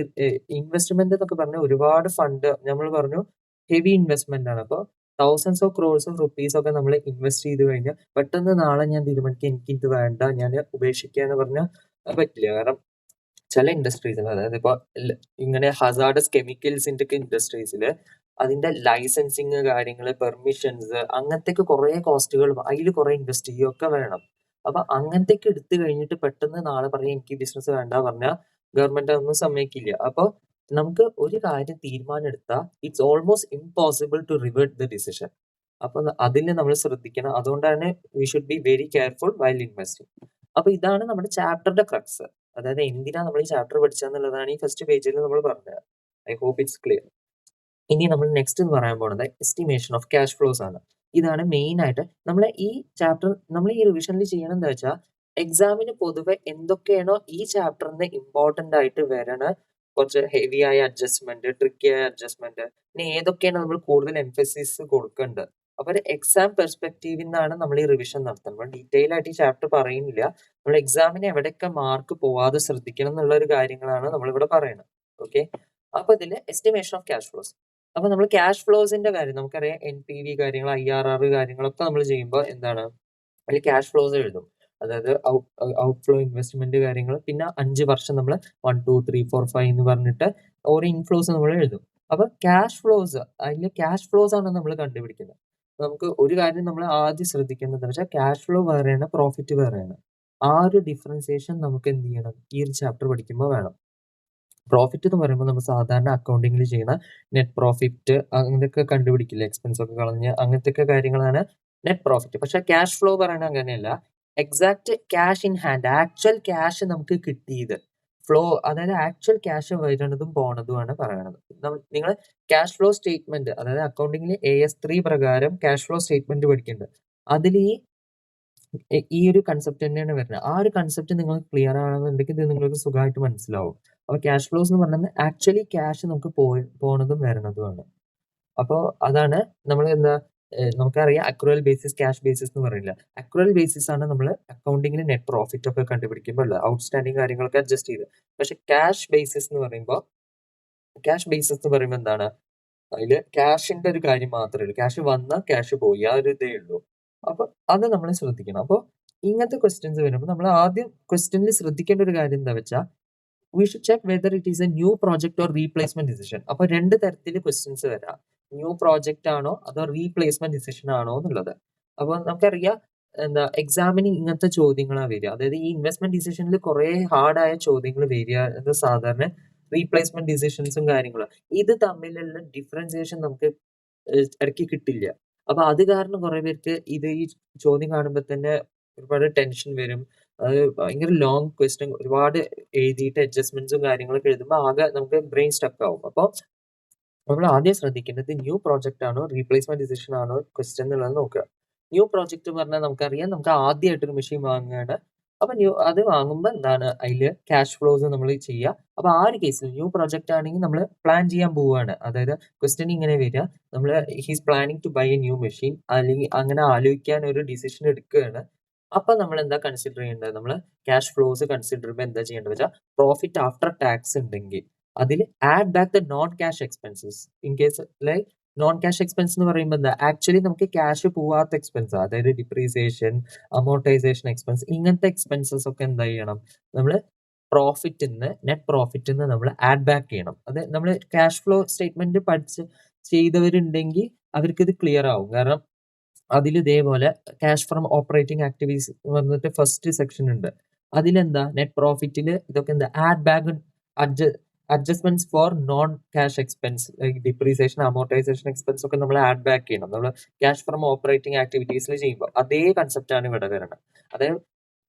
ഇൻവെസ്റ്റ്മെന്റ് എന്നൊക്കെ പറഞ്ഞാൽ ഒരുപാട് ഫണ്ട് നമ്മൾ പറഞ്ഞു ഹെവി ഇൻവെസ്റ്റ്മെന്റ് ആണ്. അപ്പോൾ thousands of crores of rupees ഒക്കെ നമ്മൾ ഇൻവെസ്റ്റ് ചെയ്ത് കഴിഞ്ഞാൽ പെട്ടെന്ന് നാളെ ഞാൻ തീരുമാനിക്കുക എനിക്കിത് വേണ്ട, ഞാൻ ഉപേക്ഷിക്കുക എന്ന് പറഞ്ഞാൽ പറ്റില്ല. കാരണം ചില ഇൻഡസ്ട്രീസിൽ, അതായത് ഇപ്പൊ ഇങ്ങനെ ഹസാർഡസ് കെമിക്കൽസിന്റെ ഒക്കെ ഇൻഡസ്ട്രീസിൽ അതിന്റെ ലൈസൻസിങ് കാര്യങ്ങൾ, പെർമിഷൻസ്, അങ്ങനത്തെ കുറെ കോസ്റ്റുകൾ, അതിൽ കുറെ ഇൻവെസ്റ്റ് ചെയ്യുകയൊക്കെ വേണം. അപ്പൊ അങ്ങനത്തെ എടുത്തു കഴിഞ്ഞിട്ട് പെട്ടെന്ന് നാളെ പറയാം എനിക്ക് ബിസിനസ് വേണ്ട പറഞ്ഞാൽ ഗവൺമെന്റ് അതൊന്നും സമ്മതിക്കില്ല. അപ്പൊ നമുക്ക് ഒരു കാര്യം തീരുമാനം എടുത്താൽ it's almost impossible to revert the decision. അപ്പൊ അതിൽ നമ്മൾ ശ്രദ്ധിക്കണം. അതുകൊണ്ടാണ് we should be very careful while investing. അപ്പൊ ഇതാണ് നമ്മുടെ ചാപ്റ്ററിന്റെ ക്രക്സ്. അതായത് എന്തിനാ നമ്മൾ ഈ ചാപ്റ്റർ പഠിച്ചെന്നുള്ളതാണ് ഈ ഫസ്റ്റ് പേജിൽ നമ്മൾ പറഞ്ഞത്. I hope it's clear. ഇനി നമ്മൾ നെക്സ്റ്റ് എന്ന് പറയാൻ പോകുന്നത് എസ്റ്റിമേഷൻ ഓഫ് ക്യാഷ് ഫ്ലോസ് ആണ്. ഇതാണ് മെയിൻ ആയിട്ട് നമ്മൾ ഈ ചാപ്റ്റർ നമ്മൾ ഈ റിവിഷനിൽ ചെയ്യണം. എന്താ വെച്ചാൽ എക്സാമിന് പൊതുവെ എന്തൊക്കെയാണോ ഈ ചാപ്റ്ററിന് ഇമ്പോർട്ടന്റ് ആയിട്ട് വരണ കുറച്ച് ഹെവി ആയ അഡ്ജസ്റ്റ്മെന്റ്, ട്രിക്കി ആയ അഡ്ജസ്റ്റ്മെന്റ്, പിന്നെ ഏതൊക്കെയാണ് നമ്മൾ കൂടുതൽ എംഫസിസ് കൊടുക്കേണ്ടത്. അപ്പൊ ഒരു എക്സാം പെർസ്പെക്റ്റീവിൽ നിന്നാണ് നമ്മൾ ഈ റിവിഷൻ നടത്തുന്നത്. ഡീറ്റെയിൽ ആയിട്ട് ഈ ചാപ്റ്റർ പറയുന്നില്ല. നമ്മൾ എക്സാമിന് എവിടെയൊക്കെ മാർക്ക് പോവാതെ ശ്രദ്ധിക്കണം എന്നുള്ള ഒരു കാര്യങ്ങളാണ് നമ്മളിവിടെ പറയുന്നത്. ഓക്കെ, അപ്പൊ ഇതില് എസ്റ്റിമേഷൻ ഓഫ് ക്യാഷ് ഫ്ലോസ്. അപ്പൊ നമ്മൾ ക്യാഷ് ഫ്ലോസിന്റെ കാര്യം നമുക്കറിയാം, NPV കാര്യങ്ങൾ, IRR കാര്യങ്ങളൊക്കെ നമ്മൾ ചെയ്യുമ്പോൾ എന്താണ് അതിൽ ക്യാഷ് ഫ്ലോസ് എഴുതും. അതായത് ഔട്ട് ഫ്ലോ ഇൻവെസ്റ്റ്മെന്റ് കാര്യങ്ങൾ, പിന്നെ 5 വർഷം നമ്മൾ 1 2 3 4 5 എന്ന് പറഞ്ഞിട്ട് ഓരോ ഇൻഫ്ലോസ് നമ്മൾ എഴുതും. അപ്പൊ ക്യാഷ് ഫ്ലോസ്, അതിൽ ക്യാഷ് ഫ്ലോസ് ആണ് നമ്മൾ കണ്ടുപിടിക്കുന്നത്. നമുക്ക് ഒരു കാര്യം നമ്മൾ ആദ്യം ശ്രദ്ധിക്കേണ്ടത് വെച്ചാൽ ക്യാഷ് ഫ്ലോ വേറെയാണ്, പ്രോഫിറ്റ് വേറെയാണ്. ആ ഒരു ഡിഫറൻസിയേഷൻ നമുക്ക് എന്ത് ചെയ്യണം, ഈ ഒരു ചാപ്റ്റർ പഠിക്കുമ്പോൾ വേണം. പ്രോഫിറ്റ് എന്ന് പറയുമ്പോൾ നമ്മൾ സാധാരണ അക്കൗണ്ടിങ്ങിൽ ചെയ്യുന്ന നെറ്റ് പ്രോഫിറ്റ് അങ്ങനെയൊക്കെ കണ്ടുപിടിക്കില്ല, എക്സ്പെൻസ് ഒക്കെ കളഞ്ഞ് അങ്ങനത്തെ ഒക്കെ കാര്യങ്ങളാണ് നെറ്റ് പ്രോഫിറ്റ്. പക്ഷെ ക്യാഷ് ഫ്ലോ പറയുന്നത് അങ്ങനെയല്ല. Exact cash in hand, actual cash നമുക്ക് കിട്ടിയത് ഫ്ലോ, അതായത് ആക്ച്വൽ ക്യാഷ് വരുന്നതും പോണതുമാണ് പറയണത്. നിങ്ങൾ ക്യാഷ് ഫ്ലോ സ്റ്റേറ്റ്മെന്റ്, അതായത് അക്കൗണ്ടിങ്ങിൽ AS3 പ്രകാരം ക്യാഷ് ഫ്ലോ സ്റ്റേറ്റ്മെന്റ് പഠിക്കുന്നുണ്ട്. അതിൽ ഈ ഒരു കൺസെപ്റ്റ് തന്നെയാണ് വരുന്നത്. ആ ഒരു കൺസെപ്റ്റ് നിങ്ങൾക്ക് ക്ലിയർ ആണെന്നുണ്ടെങ്കിൽ ഇത് നിങ്ങൾക്ക് സുഖമായിട്ട് മനസ്സിലാവും. അപ്പൊ ക്യാഷ് ഫ്ലോസ് എന്ന് പറയുന്നത് ആക്ച്വലി ക്യാഷ് നമുക്ക് പോണതും വരണതുമാണ്. അപ്പോൾ അതാണ് നമ്മൾ എന്താ നമുക്കറിയാം അക്രൂവൽ ബേസിസ്, ക്യാഷ് ബേസിസ് എന്ന് പറയില്ല. അക്രൂവൽ ബേസിസ് ആണ് നമ്മൾ അക്കൗണ്ടിങ്ങിൽ നെറ്റ് പ്രോഫിറ്റ് ഒക്കെ കണ്ടുപിടിക്കുമ്പോൾ ഔട്ട്സ്റ്റാൻഡിങ് കാര്യങ്ങളൊക്കെ അഡ്ജസ്റ്റ് ചെയ്ത്. പക്ഷെ ക്യാഷ് ബേസിസ് എന്ന് പറയുമ്പോൾ എന്താണ്, അതിൽ ക്യാഷിന്റെ ഒരു കാര്യം മാത്രമേ ഉള്ളൂ. ക്യാഷ് വന്നാൽ ക്യാഷ് പോയി, ആ ഒരു ഇതേ ഉള്ളൂ. അപ്പൊ അത് നമ്മൾ ശ്രദ്ധിക്കണം. അപ്പോൾ ഇങ്ങനത്തെ ക്വസ്റ്റ്യൻസ് വരുമ്പോൾ നമ്മൾ ആദ്യം ക്വസ്റ്റ്യനിൽ ശ്രദ്ധിക്കേണ്ട ഒരു കാര്യം എന്താ വെച്ചാൽ, we should check whether it is A new project or replacement decision. അപ്പൊ 2 തരത്തിൽ ക്വസ്റ്റ്യൻസ് വരാം. ന്യൂ പ്രോജക്റ്റ് ആണോ അതോ റീപ്ലേസ്മെന്റ് ഡിസിഷൻ ആണോ എന്നുള്ളത്. അപ്പൊ നമുക്കറിയാം എന്താ എക്സാമിന് ഇങ്ങനത്തെ ചോദ്യങ്ങളാണ് വരിക. അതായത് ഈ ഇൻവെസ്റ്റ്മെന്റ് ഡിസിഷനിൽ കുറെ ഹാർഡായ ചോദ്യങ്ങൾ വരിക എന്ന് സാധാരണ റീപ്ലേസ്മെന്റ് ഡിസിഷൻസും കാര്യങ്ങളും. ഇത് തമ്മിലുള്ള ഡിഫറൻസിയേഷൻ നമുക്ക് ഇടയ്ക്ക് കിട്ടില്ല. അപ്പൊ അത് കാരണം കുറെ പേർക്ക് ഈ ചോദ്യം കാണുമ്പോൾ തന്നെ ഒരുപാട് ടെൻഷൻ വരും. അത് ഭയങ്കര ലോങ് ക്വസ്റ്റ്യൻ, ഒരുപാട് എഴുതിയിട്ട് അഡ്ജസ്റ്റ്മെന്റ്സും കാര്യങ്ങളൊക്കെ എഴുതുമ്പോൾ ആകെ നമുക്ക് ബ്രെയിൻ സ്റ്റക്ക് ആവും. അപ്പോൾ നമ്മൾ ആദ്യം ശ്രദ്ധിക്കേണ്ടത് ന്യൂ പ്രോജക്റ്റ് ആണോ റീപ്ലേസ്മെന്റ് ഡിസിഷൻ ആണോ ക്വസ്റ്റ്യൻ എന്നുള്ളത് നോക്കുക. ന്യൂ പ്രോജക്റ്റ് പറഞ്ഞാൽ നമുക്കറിയാം, നമുക്ക് ആദ്യമായിട്ടൊരു മെഷീൻ വാങ്ങുകയാണ്. അപ്പൊ അത് വാങ്ങുമ്പോൾ എന്താണ് അതിൽ ക്യാഷ് ഫ്ലോസ് നമ്മൾ ചെയ്യുക. അപ്പൊ ആ ഒരു കേസിൽ ന്യൂ പ്രോജക്റ്റ് ആണെങ്കിൽ നമ്മൾ പ്ലാൻ ചെയ്യാൻ പോവുകയാണ്. അതായത് ക്വസ്റ്റ്യൻ ഇങ്ങനെ വരിക, നമ്മൾ he's planning to buy a new machine, അല്ലെങ്കിൽ അങ്ങനെ ആലോചിക്കാൻ ഒരു ഡിസിഷൻ എടുക്കുകയാണ്. അപ്പൊ നമ്മൾ എന്താ കൺസിഡർ ചെയ്യേണ്ടത്, നമ്മൾ ക്യാഷ് ഫ്ലോസ് കൺസിഡർ ചെയ്യുമ്പോൾ എന്താ ചെയ്യേണ്ടത് വെച്ചാൽ, പ്രോഫിറ്റ് ആഫ്റ്റർ ടാക്സ് ഉണ്ടെങ്കിൽ അതിൽ add back the non cash expenses. In case like non cash expense എന്ന് പറയുമ്പോൾ എന്താ, ആക്ച്വലി നമുക്ക് ക്യാഷ് പോവാത്ത എക്സ്പെൻസ്, അതായത് ഡിപ്രീസിയേഷൻ, അമോർട്ടൈസേഷൻ എക്സ്പെൻസ്, ഇങ്ങനത്തെ എക്സ്പെൻസസ് ഒക്കെ എന്താ ചെയ്യണം, നമ്മൾ നെറ്റ് പ്രോഫിറ്റിൽ നിന്ന് നമ്മൾ ആഡ് ബാക്ക് ചെയ്യണം. അത് നമ്മൾ ക്യാഷ് ഫ്ലോ സ്റ്റേറ്റ്മെന്റ് ചെയ്തവരുണ്ടെങ്കിൽ അവർക്ക് ഇത് ക്ലിയർ ആവും. കാരണം അതിൽ ഇതേപോലെ ക്യാഷ് ഫ്രം ഓപ്പറേറ്റിംഗ് ആക്ടിവിറ്റീസ് വന്നിട്ട് ഫസ്റ്റ് സെക്ഷൻ ഉണ്ട്. അതിലെന്താ നെറ്റ് പ്രോഫിറ്റിൽ ഇതൊക്കെ എന്താ add back adjustments for non cash expense, like depreciation, amortization expense ഒക്കെ നമ്മൾ ആഡ് ബാക്ക് ചെയ്യണം. നമ്മൾ ക്യാഷ് ഫ്രം ഓപ്പറേറ്റിംഗ് ആക്ടിവിറ്റീസിൽ ചെയ്യുമ്പോൾ അതേ കൺസെപ്റ്റ് ആണ് ഇവിടെ വരുന്നത്. അതായത്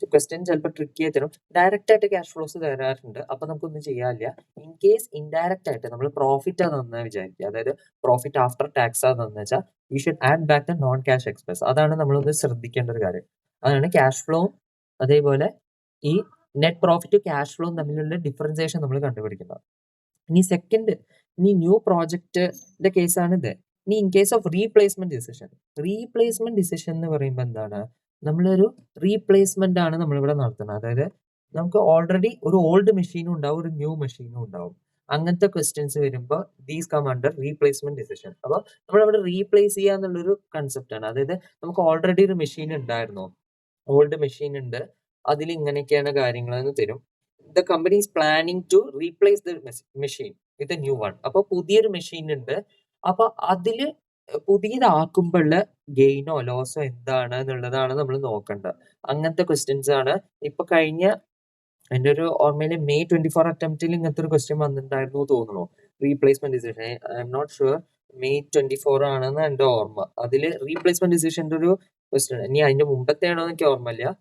ക്വസ്റ്റ്യൻ ചിലപ്പോൾ ട്രിക്കി ആയി തരും. ഡയറക്റ്റ് ആയിട്ട് ക്യാഷ് ഫ്ലോസ് തരാറുണ്ട്, അപ്പൊ നമുക്കൊന്നും ചെയ്യാനില്ല. ഇൻ കേസ് ഇൻഡയറക്റ്റ് ആയിട്ട് നമ്മൾ പ്രോഫിറ്റ് ആ തന്നാ വിചാരിക്കുക, അതായത് പ്രോഫിറ്റ് ആഫ്റ്റർ ടാക്സ് ആ തന്നു വെച്ചാൽ we should add back the non cash expense. അതാണ് നമ്മളൊന്ന് ശ്രദ്ധിക്കേണ്ട ഒരു കാര്യം. അതാണ് ക്യാഷ് ഫ്ലോയും അതേപോലെ ഈ നെറ്റ് പ്രോഫിറ്റ് ക്യാഷ് ഫ്ലോയും തമ്മിലുള്ള ഡിഫറൻസിയേഷൻ നമ്മൾ കണ്ടുപിടിക്കുന്നത്. ഇനി ന്യൂ പ്രോജക്റ്റിന്റെ കേസാണ് ഇത്. ഇനി in case of replacement decision എന്ന് പറയുമ്പോൾ എന്താണ്, നമ്മളൊരു റീപ്ലേസ്മെന്റ് ആണ് നമ്മളിവിടെ നടത്തുന്നത്. അതായത് നമുക്ക് ഓൾറെഡി ഒരു ഓൾഡ് മെഷീനും ഉണ്ടാവും, ഒരു ന്യൂ മെഷീനും ഉണ്ടാവും. അങ്ങനത്തെ ക്വസ്റ്റ്യൻസ് വരുമ്പോൾ these come under replacement decision. അപ്പോൾ നമ്മളവിടെ റീപ്ലേസ് ചെയ്യുക എന്നുള്ളൊരു കൺസെപ്റ്റ് ആണ്. അതായത് നമുക്ക് ഓൾറെഡി ഒരു മെഷീൻ ഉണ്ടായിരുന്നു, ഓൾഡ് മെഷീൻ ഉണ്ട്, അതിൽ ഇങ്ങനെയൊക്കെയാണ് കാര്യങ്ങളെന്ന് തരും. The company is planning to replace the machine with a new one. അപ്പോൾ പുതിയൊരു മെഷീൻ ഉണ്ട്, അപ്പൊ അതില് പുതിയതാക്കുമ്പോഴുള്ള ഗെയിനോ ലോസോ എന്താണ് എന്നുള്ളതാണ് നമ്മൾ നോക്കേണ്ടത്. അങ്ങനത്തെ ക്വസ്റ്റ്യൻസ് ആണ്. ഇപ്പൊ കഴിഞ്ഞ എൻ്റെ ഒരു ഓർമ്മയിൽ May 24 അറ്റംപ്റ്റിൽ ഇങ്ങനത്തെ ഒരു ക്വസ്റ്റ്യൻ വന്നിട്ടുണ്ടായിരുന്നു തോന്നുന്നു, replacement decision. I'm not sure, May 24 ആണെന്ന് എൻ്റെ ഓർമ്മ. അതിൽ റീപ്ലേസ്മെന്റ് ഡിസിഷന്റെ ഒരു ക്വസ്റ്റ്യൻ, ഇനി അതിന്റെ മുമ്പത്തെ ആണോ എനിക്ക് ഓർമ്മയില്ല.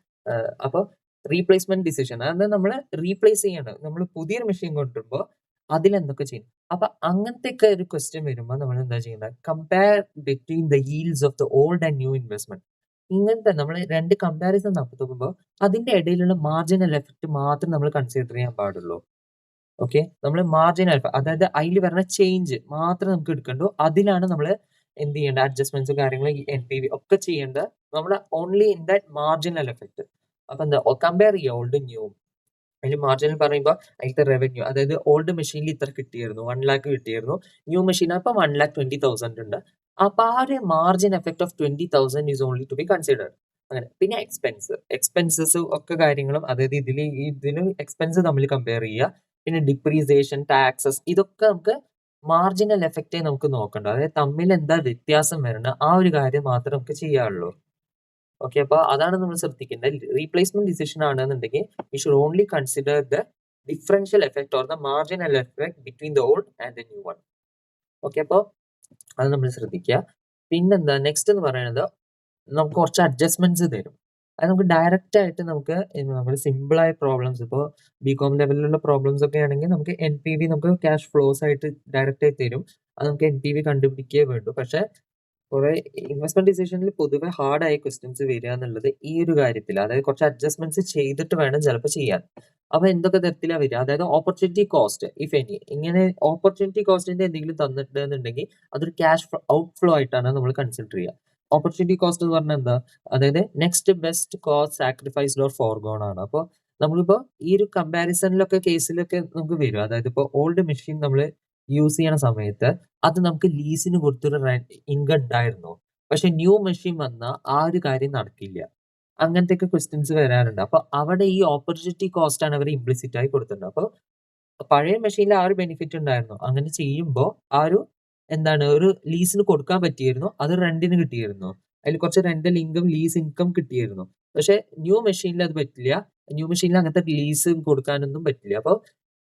അപ്പൊ റീപ്ലേസ്മെന്റ് ഡിസിഷൻ അത് നമ്മൾ റീപ്ലേസ് ചെയ്യാണ്, നമ്മൾ പുതിയൊരു മെഷീൻ കൊണ്ടുവരുമ്പോൾ അതിലെന്തൊക്കെ ചെയ്യും. അപ്പൊ അങ്ങനത്തെ ഒക്കെ ഒരു ക്വസ്റ്റ്യൻ വരുമ്പോൾ നമ്മൾ എന്താ ചെയ്യേണ്ടത്, compare between the yields of the old and new investment. ഇങ്ങനത്തെ നമ്മൾ രണ്ട് കമ്പാരിസൺ നടത്തുമ്പോൾ അതിന്റെ ഇടയിലുള്ള മാർജിനൽ എഫക്ട് മാത്രം നമ്മൾ കൺസിഡർ ചെയ്യാൻ പാടുള്ളൂ. ഓക്കെ, നമ്മൾ മാർജിനൽ, അതായത് അതിൽ വരുന്ന ചേഞ്ച് മാത്രം നമുക്ക് എടുക്കണ്ടു. അതിലാണ് നമ്മൾ എന്ത് ചെയ്യേണ്ട, അഡ്ജസ്റ്റ്മെന്റ്സും കാര്യങ്ങളും NPV ഒക്കെ ചെയ്യേണ്ടത് നമ്മൾ only in that marginal effect. അപ്പൊ എന്താ കമ്പയർ ചെയ്യുക ഓൾഡ് ന്യൂ. അതിൽ മാർജിനൽ പറയുമ്പോൾ അതിലത്തെ റവന്യൂ, അതായത് ഓൾഡ് മെഷീനിൽ ഇത്ര കിട്ടിയിരുന്നു, 1 lakh കിട്ടിയിരുന്നു, ന്യൂ മെഷീൻ അപ്പോൾ 1,20,000 ഉണ്ട്. അപ്പൊ ആ ഒരു margin effect of 20,000 is only to be considered. അങ്ങനെ പിന്നെ എക്സ്പെൻസസ് ഒക്കെ കാര്യങ്ങളും, അതായത് ഇതില് എക്സ്പെൻസ് തമ്മിൽ കമ്പയർ ചെയ്യുക. പിന്നെ ഡിപ്രീസിയേഷൻ, ടാക്സസ്, ഇതൊക്കെ നമുക്ക് മാർജിനൽ എഫക്റ്റേ നമുക്ക് നോക്കണ്ട, അതായത് തമ്മിൽ എന്താ വ്യത്യാസം വരണം ആ ഒരു കാര്യം മാത്രമേ നമുക്ക് ചെയ്യാറുള്ളൂ. ഓക്കെ, അപ്പൊ അതാണ് നമ്മൾ ശ്രദ്ധിക്കേണ്ടത്. റീപ്ലേസ്മെന്റ് ഡിസിഷൻ ആണെന്നുണ്ടെങ്കിൽ we should only consider the differential effect or the marginal effect between the old and the new one. Okay, അപ്പോൾ അത് നമ്മൾ ശ്രദ്ധിക്കുക. പിന്നെന്താ നെക്സ്റ്റ് എന്ന് പറയുന്നത്, നമുക്ക് കുറച്ച് അഡ്ജസ്റ്റ്മെന്റ്സ് തരും. അത് നമുക്ക് ഡയറക്റ്റ് ആയിട്ട് നമുക്ക് നമ്മുടെ സിമ്പിൾ ആയ പ്രോബ്ലംസ്, ഇപ്പോൾ ബികോം ലെവലിലുള്ള പ്രോബ്ലംസ് ഒക്കെ ആണെങ്കിൽ നമുക്ക് NPV നമുക്ക് ക്യാഷ് ഫ്ലോസ് ആയിട്ട് ഡയറക്റ്റ് ആയി തരും. അത് നമുക്ക് NPV കണ്ടുപിടിക്കേ വേണ്ടു. പക്ഷെ കുറെ ഇൻവെസ്റ്റ്മെന്റ് ഡിസിഷനിൽ പൊതുവെ ഹാർഡ് ആയ ക്വസ്റ്റ്യൻസ് വരിക എന്നുള്ളത് ഈ ഒരു കാര്യത്തിൽ, അതായത് കുറച്ച് അഡ്ജസ്റ്റ്മെന്റ്സ് ചെയ്തിട്ട് വേണം ചിലപ്പോൾ ചെയ്യാൻ. അപ്പൊ എന്തൊക്കെ തരത്തിലാണ് വരിക, അതായത് ഓപ്പർച്യൂണിറ്റി കോസ്റ്റ്, ഇഫ് എനി, ഇങ്ങനെ ഓപ്പർച്യൂണിറ്റി കോസ്റ്റിന്റെ എന്തെങ്കിലും തന്നിട്ടുണ്ടെന്നുണ്ടെങ്കിൽ അതൊരു ക്യാഷ് ഔട്ട് ഫ്ലോ ആയിട്ടാണ് നമ്മൾ കൺസിഡർ ചെയ്യുക. ഓപ്പർച്യൂണിറ്റി കോസ്റ്റ് എന്ന് പറഞ്ഞാൽ എന്താ, അതായത് next best cost sacrificed or forgone ആണ്. അപ്പോൾ നമ്മളിപ്പോ ഈ ഒരു കമ്പാരിസണിലൊക്കെ കേസിലൊക്കെ നമുക്ക് വരും, അതായത് ഇപ്പോൾ ഓൾഡ് മെഷീൻ നമ്മൾ യൂസ് ചെയ്യണ സമയത്ത് അത് നമുക്ക് ലീസിന് കൊടുത്തൊരു ഇൻകം ഉണ്ടായിരുന്നു, പക്ഷെ ന്യൂ മെഷീൻ വന്നാൽ ആ ഒരു കാര്യം നടക്കില്ല. അങ്ങനത്തെയൊക്കെ ക്വസ്റ്റ്യൻസ് വരാറുണ്ട്. അപ്പൊ അവിടെ ഈ ഓപ്പർച്യൂണിറ്റി കോസ്റ്റ് ആണ് അവർ ഇംപ്ലിസിറ്റ് ആയി കൊടുത്തിട്ടുണ്ട്. അപ്പൊ പഴയ മെഷീനിൽ ആ ഒരു ബെനിഫിറ്റ് ഉണ്ടായിരുന്നു. അങ്ങനെ ചെയ്യുമ്പോൾ ആ ഒരു എന്താണ് ഒരു ലീസിന് കൊടുക്കാൻ പറ്റിയിരുന്നു, അത് റെന്റിന് കിട്ടിയിരുന്നു, അതിൽ കുറച്ച് റെന്റൽ ഇൻകം, ലീസ് ഇൻകം കിട്ടിയിരുന്നു. പക്ഷെ ന്യൂ മെഷീനിൽ അത് പറ്റില്ല. ന്യൂ മെഷീനിൽ അങ്ങനത്തെ ലീസ് കൊടുക്കാനൊന്നും പറ്റില്ല. അപ്പൊ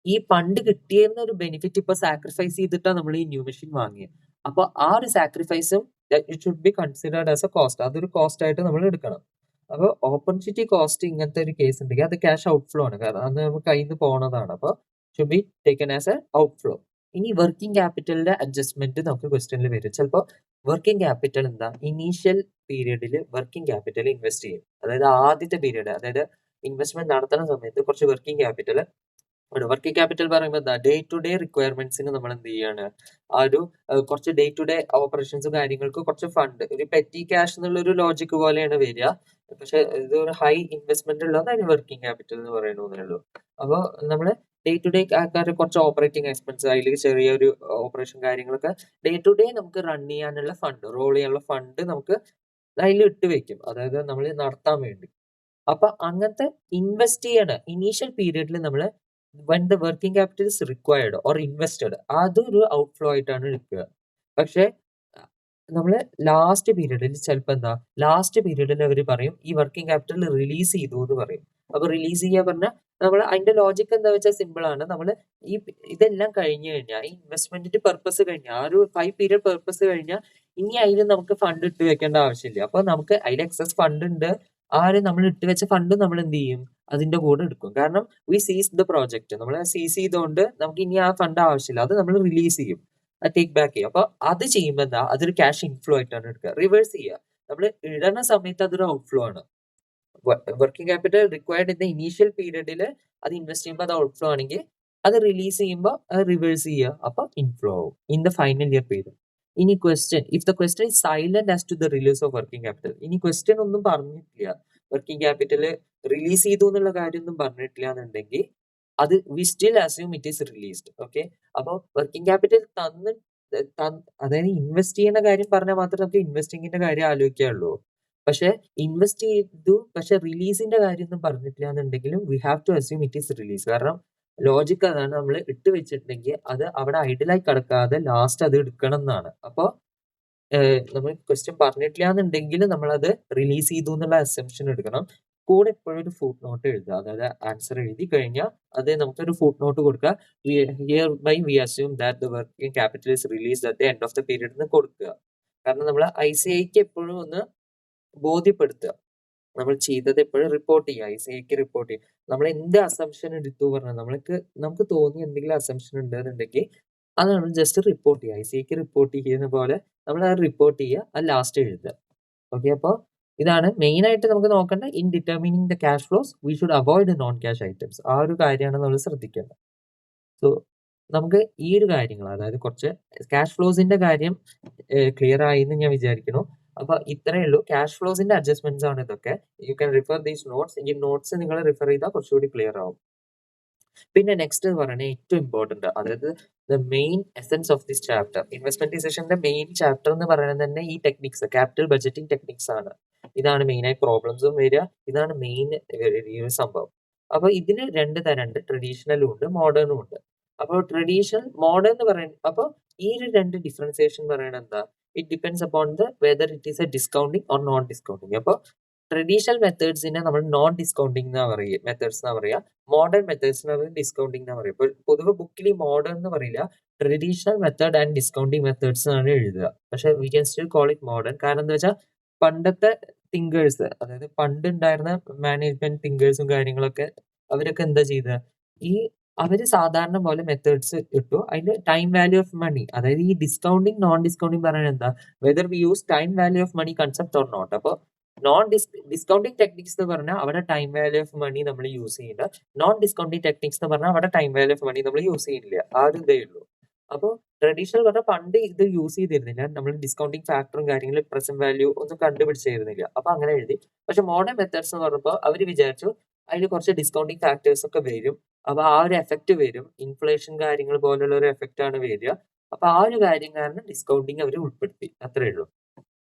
ഈ പണ്ട് കിട്ടിയിരുന്ന ഒരു ബെനിഫിറ്റ് ഇപ്പൊ സാക്രിഫൈസ് ചെയ്തിട്ടാണ് നമ്മൾ ഈ ന്യൂ മെഷീൻ വാങ്ങിയത്. അപ്പൊ ആ ഒരു സാക്രിഫൈസും it should be considered as a cost, അതൊരു കോസ്റ്റ് ആയിട്ട് നമ്മൾ എടുക്കണം. അപ്പൊ ഓപ്പർച്യൂണിറ്റി കോസ്റ്റ് ഇങ്ങനത്തെ ഒരു കേസ് ഉണ്ടെങ്കിൽ അത് ക്യാഷ് ഔട്ട് ഫ്ലോ ആണ്, കാരണം അത് നമുക്ക് കയ്യിൽ നിന്ന് പോണതാണ്. അപ്പൊ should be taken as A out flow. ഇനി വർക്കിംഗ് ക്യാപിറ്റലിന്റെ അഡ്ജസ്റ്റ്മെന്റ് നമുക്ക് ക്വസ്റ്റ്യനിൽ വരും. ചിലപ്പോൾ വർക്കിംഗ് ക്യാപിറ്റൽ എന്താ, ഇനീഷ്യൽ പീരീഡിൽ വർക്കിംഗ് ക്യാപിറ്റൽ ഇൻവെസ്റ്റ് ചെയ്യും, അതായത് ആദ്യത്തെ പീരീഡ്, അതായത് ഇൻവെസ്റ്റ്മെന്റ് നടത്തുന്ന സമയത്ത് കുറച്ച് വർക്കിംഗ് ക്യാപിറ്റൽ. വർക്കിംഗ് ക്യാപിറ്റൽ പറയുമ്പോൾ എന്താ, ഡേ ടു ഡേ റിക്വയർമെന്റ്സിന് നമ്മൾ എന്ത് ചെയ്യാണ്, ആ ഒരു കുറച്ച് ഡേ ടു ഡേ ഓപ്പറേഷൻസും കാര്യങ്ങൾക്ക് കുറച്ച് ഫണ്ട്, ഒരു പെറ്റി ക്യാഷ് എന്നുള്ള ഒരു ലോജിക് പോലെയാണ് വരിക. പക്ഷെ ഇത് ഒരു ഹൈ ഇൻവെസ്റ്റ്മെന്റ് ഉള്ളതാണ് വർക്കിംഗ് ക്യാപിറ്റൽ എന്ന് പറയുന്നതേ ഉള്ളൂ. അപ്പോൾ നമ്മള് ഡേ ടു ഡേ ആൾക്കാർ കുറച്ച് ഓപ്പറേറ്റിംഗ് എക്സ്പെൻസ്, അതിൽ ചെറിയൊരു ഓപ്പറേഷൻ കാര്യങ്ങളൊക്കെ ഡേ ടു ഡേ നമുക്ക് റൺ ചെയ്യാനുള്ള ഫണ്ട്, റോൾ ചെയ്യാനുള്ള ഫണ്ട് നമുക്ക് അതിൽ ഇട്ട് വെക്കും, അതായത് നമ്മൾ നടത്താൻ വേണ്ടി. അപ്പൊ അങ്ങനത്തെ ഇൻവെസ്റ്റ് ചെയ്യണ ഇനീഷ്യൽ പീരീഡിൽ നമ്മൾ when the working capital is required or invested, അതൊരു ഔട്ട് ഫ്ലോ ആയിട്ടാണ് എടുക്കുക. പക്ഷെ നമ്മള് ലാസ്റ്റ് പീരീഡിൽ ചിലപ്പോൾ എന്താ, ലാസ്റ്റ് പീരീഡിൽ അവർ പറയും ഈ വർക്കിംഗ് ക്യാപിറ്റൽ റിലീസ് ചെയ്തു എന്ന് പറയും. അപ്പൊ റിലീസ് ചെയ്യാൻ പറഞ്ഞാൽ നമ്മൾ അതിന്റെ ലോജിക് എന്താ വെച്ചാൽ സിമ്പിൾ ആണ്. നമ്മൾ ഈ ഇതെല്ലാം കഴിഞ്ഞു കഴിഞ്ഞാൽ, ഈ ഇൻവെസ്റ്റ്മെന്റിന്റെ പർപ്പസ് കഴിഞ്ഞാൽ, ആ ഒരു 5 പീരീഡ് പർപ്പസ് കഴിഞ്ഞാൽ ഇനി അതിൽ നമുക്ക് ഫണ്ട് ഇട്ട് വെക്കേണ്ട ആവശ്യമില്ല. അപ്പൊ നമുക്ക് അതിൽ എക്സസ് ഫണ്ട് ഉണ്ട്, ആ ഒരു നമ്മൾ ഇട്ട് വെച്ച ഫണ്ട് നമ്മൾ എന്ത് ചെയ്യും, അതിന്റെ കൂടെ എടുക്കും. കാരണം വി സീസ് ദ പ്രോജക്റ്റ്, നമ്മൾ സീസ് ചെയ്തുകൊണ്ട് നമുക്ക് ഇനി ആ ഫണ്ട് ആവശ്യമില്ല, അത് നമ്മൾ റിലീസ് ചെയ്യും, ടേക്ക് ബാക്ക് ചെയ്യും. അപ്പൊ അത് ചെയ്യുമ്പോൾ എന്താ, അതൊരു ക്യാഷ് ഇൻഫ്ലോ ആയിട്ടാണ് എടുക്കുക. റിവേഴ്സ് ചെയ്യുക, നമ്മൾ ഇടുന്ന സമയത്ത് അതൊരു ഔട്ട് ഫ്ലോ ആണ്. Working capital required in the initial പീരീഡിൽ അത് ഇൻവെസ്റ്റ് ചെയ്യുമ്പോൾ അത് ഔട്ട് ഫ്ലോ ആണെങ്കിൽ അത് റിലീസ് ചെയ്യുമ്പോൾ അത് റിവേഴ്സ് ചെയ്യുക, അപ്പൊ ഇൻഫ്ലോ ആവും in the final year period. ഇനി question, if the question is silent as to the release of working capital, ഇനി ക്വസ്റ്റ്യൻ ഒന്നും പറഞ്ഞിട്ടില്ല, വർക്കിംഗ് ക്യാപിറ്റൽ റിലീസ് ചെയ്തു എന്നുള്ള കാര്യം ഒന്നും പറഞ്ഞിട്ടില്ല എന്നുണ്ടെങ്കിൽ അത് we still assume it is released. Okay, അപ്പോൾ വർക്കിംഗ് ക്യാപിറ്റൽ അതായത് ഇൻവെസ്റ്റ് ചെയ്യുന്ന കാര്യം പറഞ്ഞാൽ മാത്രമേ നമുക്ക് ഇൻവെസ്റ്റിംഗിന്റെ കാര്യം ആലോചിക്കാനുള്ളൂ. പക്ഷെ ഇൻവെസ്റ്റ് ചെയ്തു, പക്ഷെ റിലീസിന്റെ കാര്യം ഒന്നും പറഞ്ഞിട്ടില്ല എന്നുണ്ടെങ്കിലും we have to assume it is release. കാരണം ലോജിക് അതാണ്, നമ്മൾ ഇട്ട് വെച്ചിട്ടുണ്ടെങ്കിൽ അത് അവിടെ ഐഡിലായി കിടക്കാതെ ലാസ്റ്റ് അത് എടുക്കണം എന്നാണ്. അപ്പോൾ നമ്മൾ ക്വസ്റ്റ്യൻ പറഞ്ഞിട്ടില്ല എന്നുണ്ടെങ്കിൽ നമ്മളത് റിലീസ് ചെയ്തു എന്നുള്ള അസംപ്ഷൻ എടുക്കണം. കൂടെ എപ്പോഴും ഒരു ഫുട് നോട്ട് എഴുതുക, അതായത് ആൻസർ എഴുതി കഴിഞ്ഞാൽ അത് നമുക്കൊരു ഫുട് നോട്ട് കൊടുക്കുക. Hereby we assume that the working capital is released at the end of the period എന്ന് കൊടുക്കുക. കാരണം നമ്മൾ ICAIക്ക് എപ്പോഴും ഒന്ന് ബോധ്യപ്പെടുത്തുക, നമ്മൾ ചെയ്തത് എപ്പോഴും റിപ്പോർട്ട് ചെയ്യുക, ICAIക്ക് റിപ്പോർട്ട് ചെയ്യുക. നമ്മൾ എന്ത് അസംപ്ഷൻ എടുത്തു പറഞ്ഞാൽ നമുക്ക് തോന്നി എന്തെങ്കിലും അസംപ്ഷൻ ഉണ്ടെന്നുണ്ടെങ്കിൽ അത് നമ്മൾ ജസ്റ്റ് റിപ്പോർട്ട് ചെയ്യുക, ICAIക്ക് റിപ്പോർട്ട് ചെയ്യുന്ന പോലെ നമ്മൾ അത് റിപ്പോർട്ട് ചെയ്യുക, അത് ലാസ്റ്റ് എഴുതുക. ഓക്കെ, അപ്പോൾ ഇതാണ് മെയിൻ ആയിട്ട് നമുക്ക് നോക്കേണ്ട. In determining the cash flows we should avoid non cash items, ആ ഒരു കാര്യമാണ് നമ്മൾ ശ്രദ്ധിക്കേണ്ടത്. സോ നമുക്ക് ഈ ഒരു കാര്യങ്ങൾ, അതായത് കുറച്ച് ക്യാഷ് ഫ്ലോസിന്റെ കാര്യം ക്ലിയർ ആയി എന്ന് ഞാൻ വിചാരിക്കുന്നു. അപ്പൊ ഇത്രയേ ഉള്ളൂ, ക്യാഷ് ഫ്ലോസിന്റെ അഡ്ജസ്റ്റ്മെന്റ്സ് ആണ് ഇതൊക്കെ. You can refer these notes. ഈ നോട്ട്സ് നിങ്ങൾ റിഫർ ചെയ്താൽ കുറച്ചുകൂടി ക്ലിയർ ആവും. പിന്നെ നെക്സ്റ്റ് എന്ന് പറയുന്നത് ഏറ്റവും ഇമ്പോർട്ടന്റ്, അതായത് the main essence of this chapter, investment ഡിസിഷന്റെ മെയിൻ ചാപ്റ്റർ എന്ന് പറയുന്നത് തന്നെ ഈ ടെക്നിക്സ്, ക്യാപിറ്റൽ ബഡ്ജറ്റിംഗ് ടെക്നിക്സ് ആണ്. ഇതാണ് മെയിനായി പ്രോബ്ലംസും വരിക, ഇതാണ് മെയിൻ ഈ ഒരു സംഭവം. അപ്പൊ ഇതിന് രണ്ട് തരമുണ്ട്, ട്രഡീഷണലും ഉണ്ട് മോഡേണും ഉണ്ട്. അപ്പോൾ ട്രഡീഷണൽ മോഡേൺ എന്ന് പറയുന്നത്, അപ്പോൾ ഈ ഒരു രണ്ട് ഡിഫറൻസിയേഷൻ പറയുന്നത് എന്താ, it depends upon the weather it is A discounting or non discounting. അപ്പോൾ ട്രഡീഷണൽ മെത്തേഡ്സിനെ നമ്മൾ നോൺ ഡിസ്കൗണ്ടിങ് എന്നാ പറയുക, മെത്തേഡ്സ് എന്നാ പറയുക. മോഡേൺ മെത്തേഡ്സിനെ ഡിസ്കൗണ്ടിങ് എന്നാ പറയുക. ഇപ്പോൾ പൊതുവെ ബുക്കിൽ മോഡേൺ എന്ന് പറയില്ല, traditional method and discounting methods എന്നാണ് എഴുതുക. പക്ഷെ we can still call it modern. കാരണം എന്താ വെച്ചാൽ പണ്ടത്തെ തിങ്കേഴ്സ്, അതായത് പണ്ട് ഉണ്ടായിരുന്ന മാനേജ്മെന്റ് തിങ്കേഴ്സും കാര്യങ്ങളൊക്കെ, അവരൊക്കെ എന്താ ചെയ്തത്, ഈ അവര് സാധാരണ പോലെ മെത്തേഡ്സ് ഇട്ടു. അതിന്റെ ടൈം വാല്യൂ ഓഫ് മണി, അതായത് ഈ ഡിസ്കൗണ്ടിങ് നോൺ ഡിസ്കൗണ്ടിങ് പറയുന്നത് എന്താ, whether we use time value of money concept or not. അപ്പോൾ ഡിസ്കൗണ്ടിങ് ടെക്നിക്സ് എന്ന് പറഞ്ഞാൽ അവിടെ ടൈം വാല്യൂ ഓഫ് മണി നമ്മൾ യൂസ് ചെയ്യില്ല. നോൺ ഡിസ്കൗണ്ടിങ് ടെക്നിക്സ് എന്ന് പറഞ്ഞാൽ അവിടെ ടൈം വാല്യൂ ഓഫ് മണി നമ്മൾ യൂസ് ചെയ്യില്ല. ആ ഒരു ഇതേ ഉള്ളൂ. അപ്പോൾ ട്രഡീഷണൽ പറഞ്ഞാൽ പണ്ട് ഇത് യൂസ് ചെയ്തിരുന്നില്ല, നമ്മൾ ഡിസ്കൗണ്ടിങ് ഫാക്ടറും കാര്യങ്ങളും പ്രസന്റ് വാല്യൂ ഒന്നും കണ്ടുപിടിച്ചിരുന്നില്ല. അപ്പൊ അങ്ങനെ എഴുതി. പക്ഷെ മോഡേൺ മെത്തേഡ്സ് എന്ന് പറഞ്ഞപ്പോൾ അവർ വിചാരിച്ചു അതിൽ കുറച്ച് ഡിസ്കൗണ്ടിങ് ഫാക്ടേഴ്സ് ഒക്കെ വരും. അപ്പൊ ആ ഒരു എഫക്ട് വരും, ഇൻഫ്ലേഷൻ കാര്യങ്ങൾ പോലുള്ള ഒരു എഫക്റ്റ് ആണ് വരിക. അപ്പൊ ആ ഒരു കാര്യം കാരണം ഡിസ്കൗണ്ടിങ് അവർ ഉൾപ്പെടുത്തി, അത്രേ ഉള്ളൂ.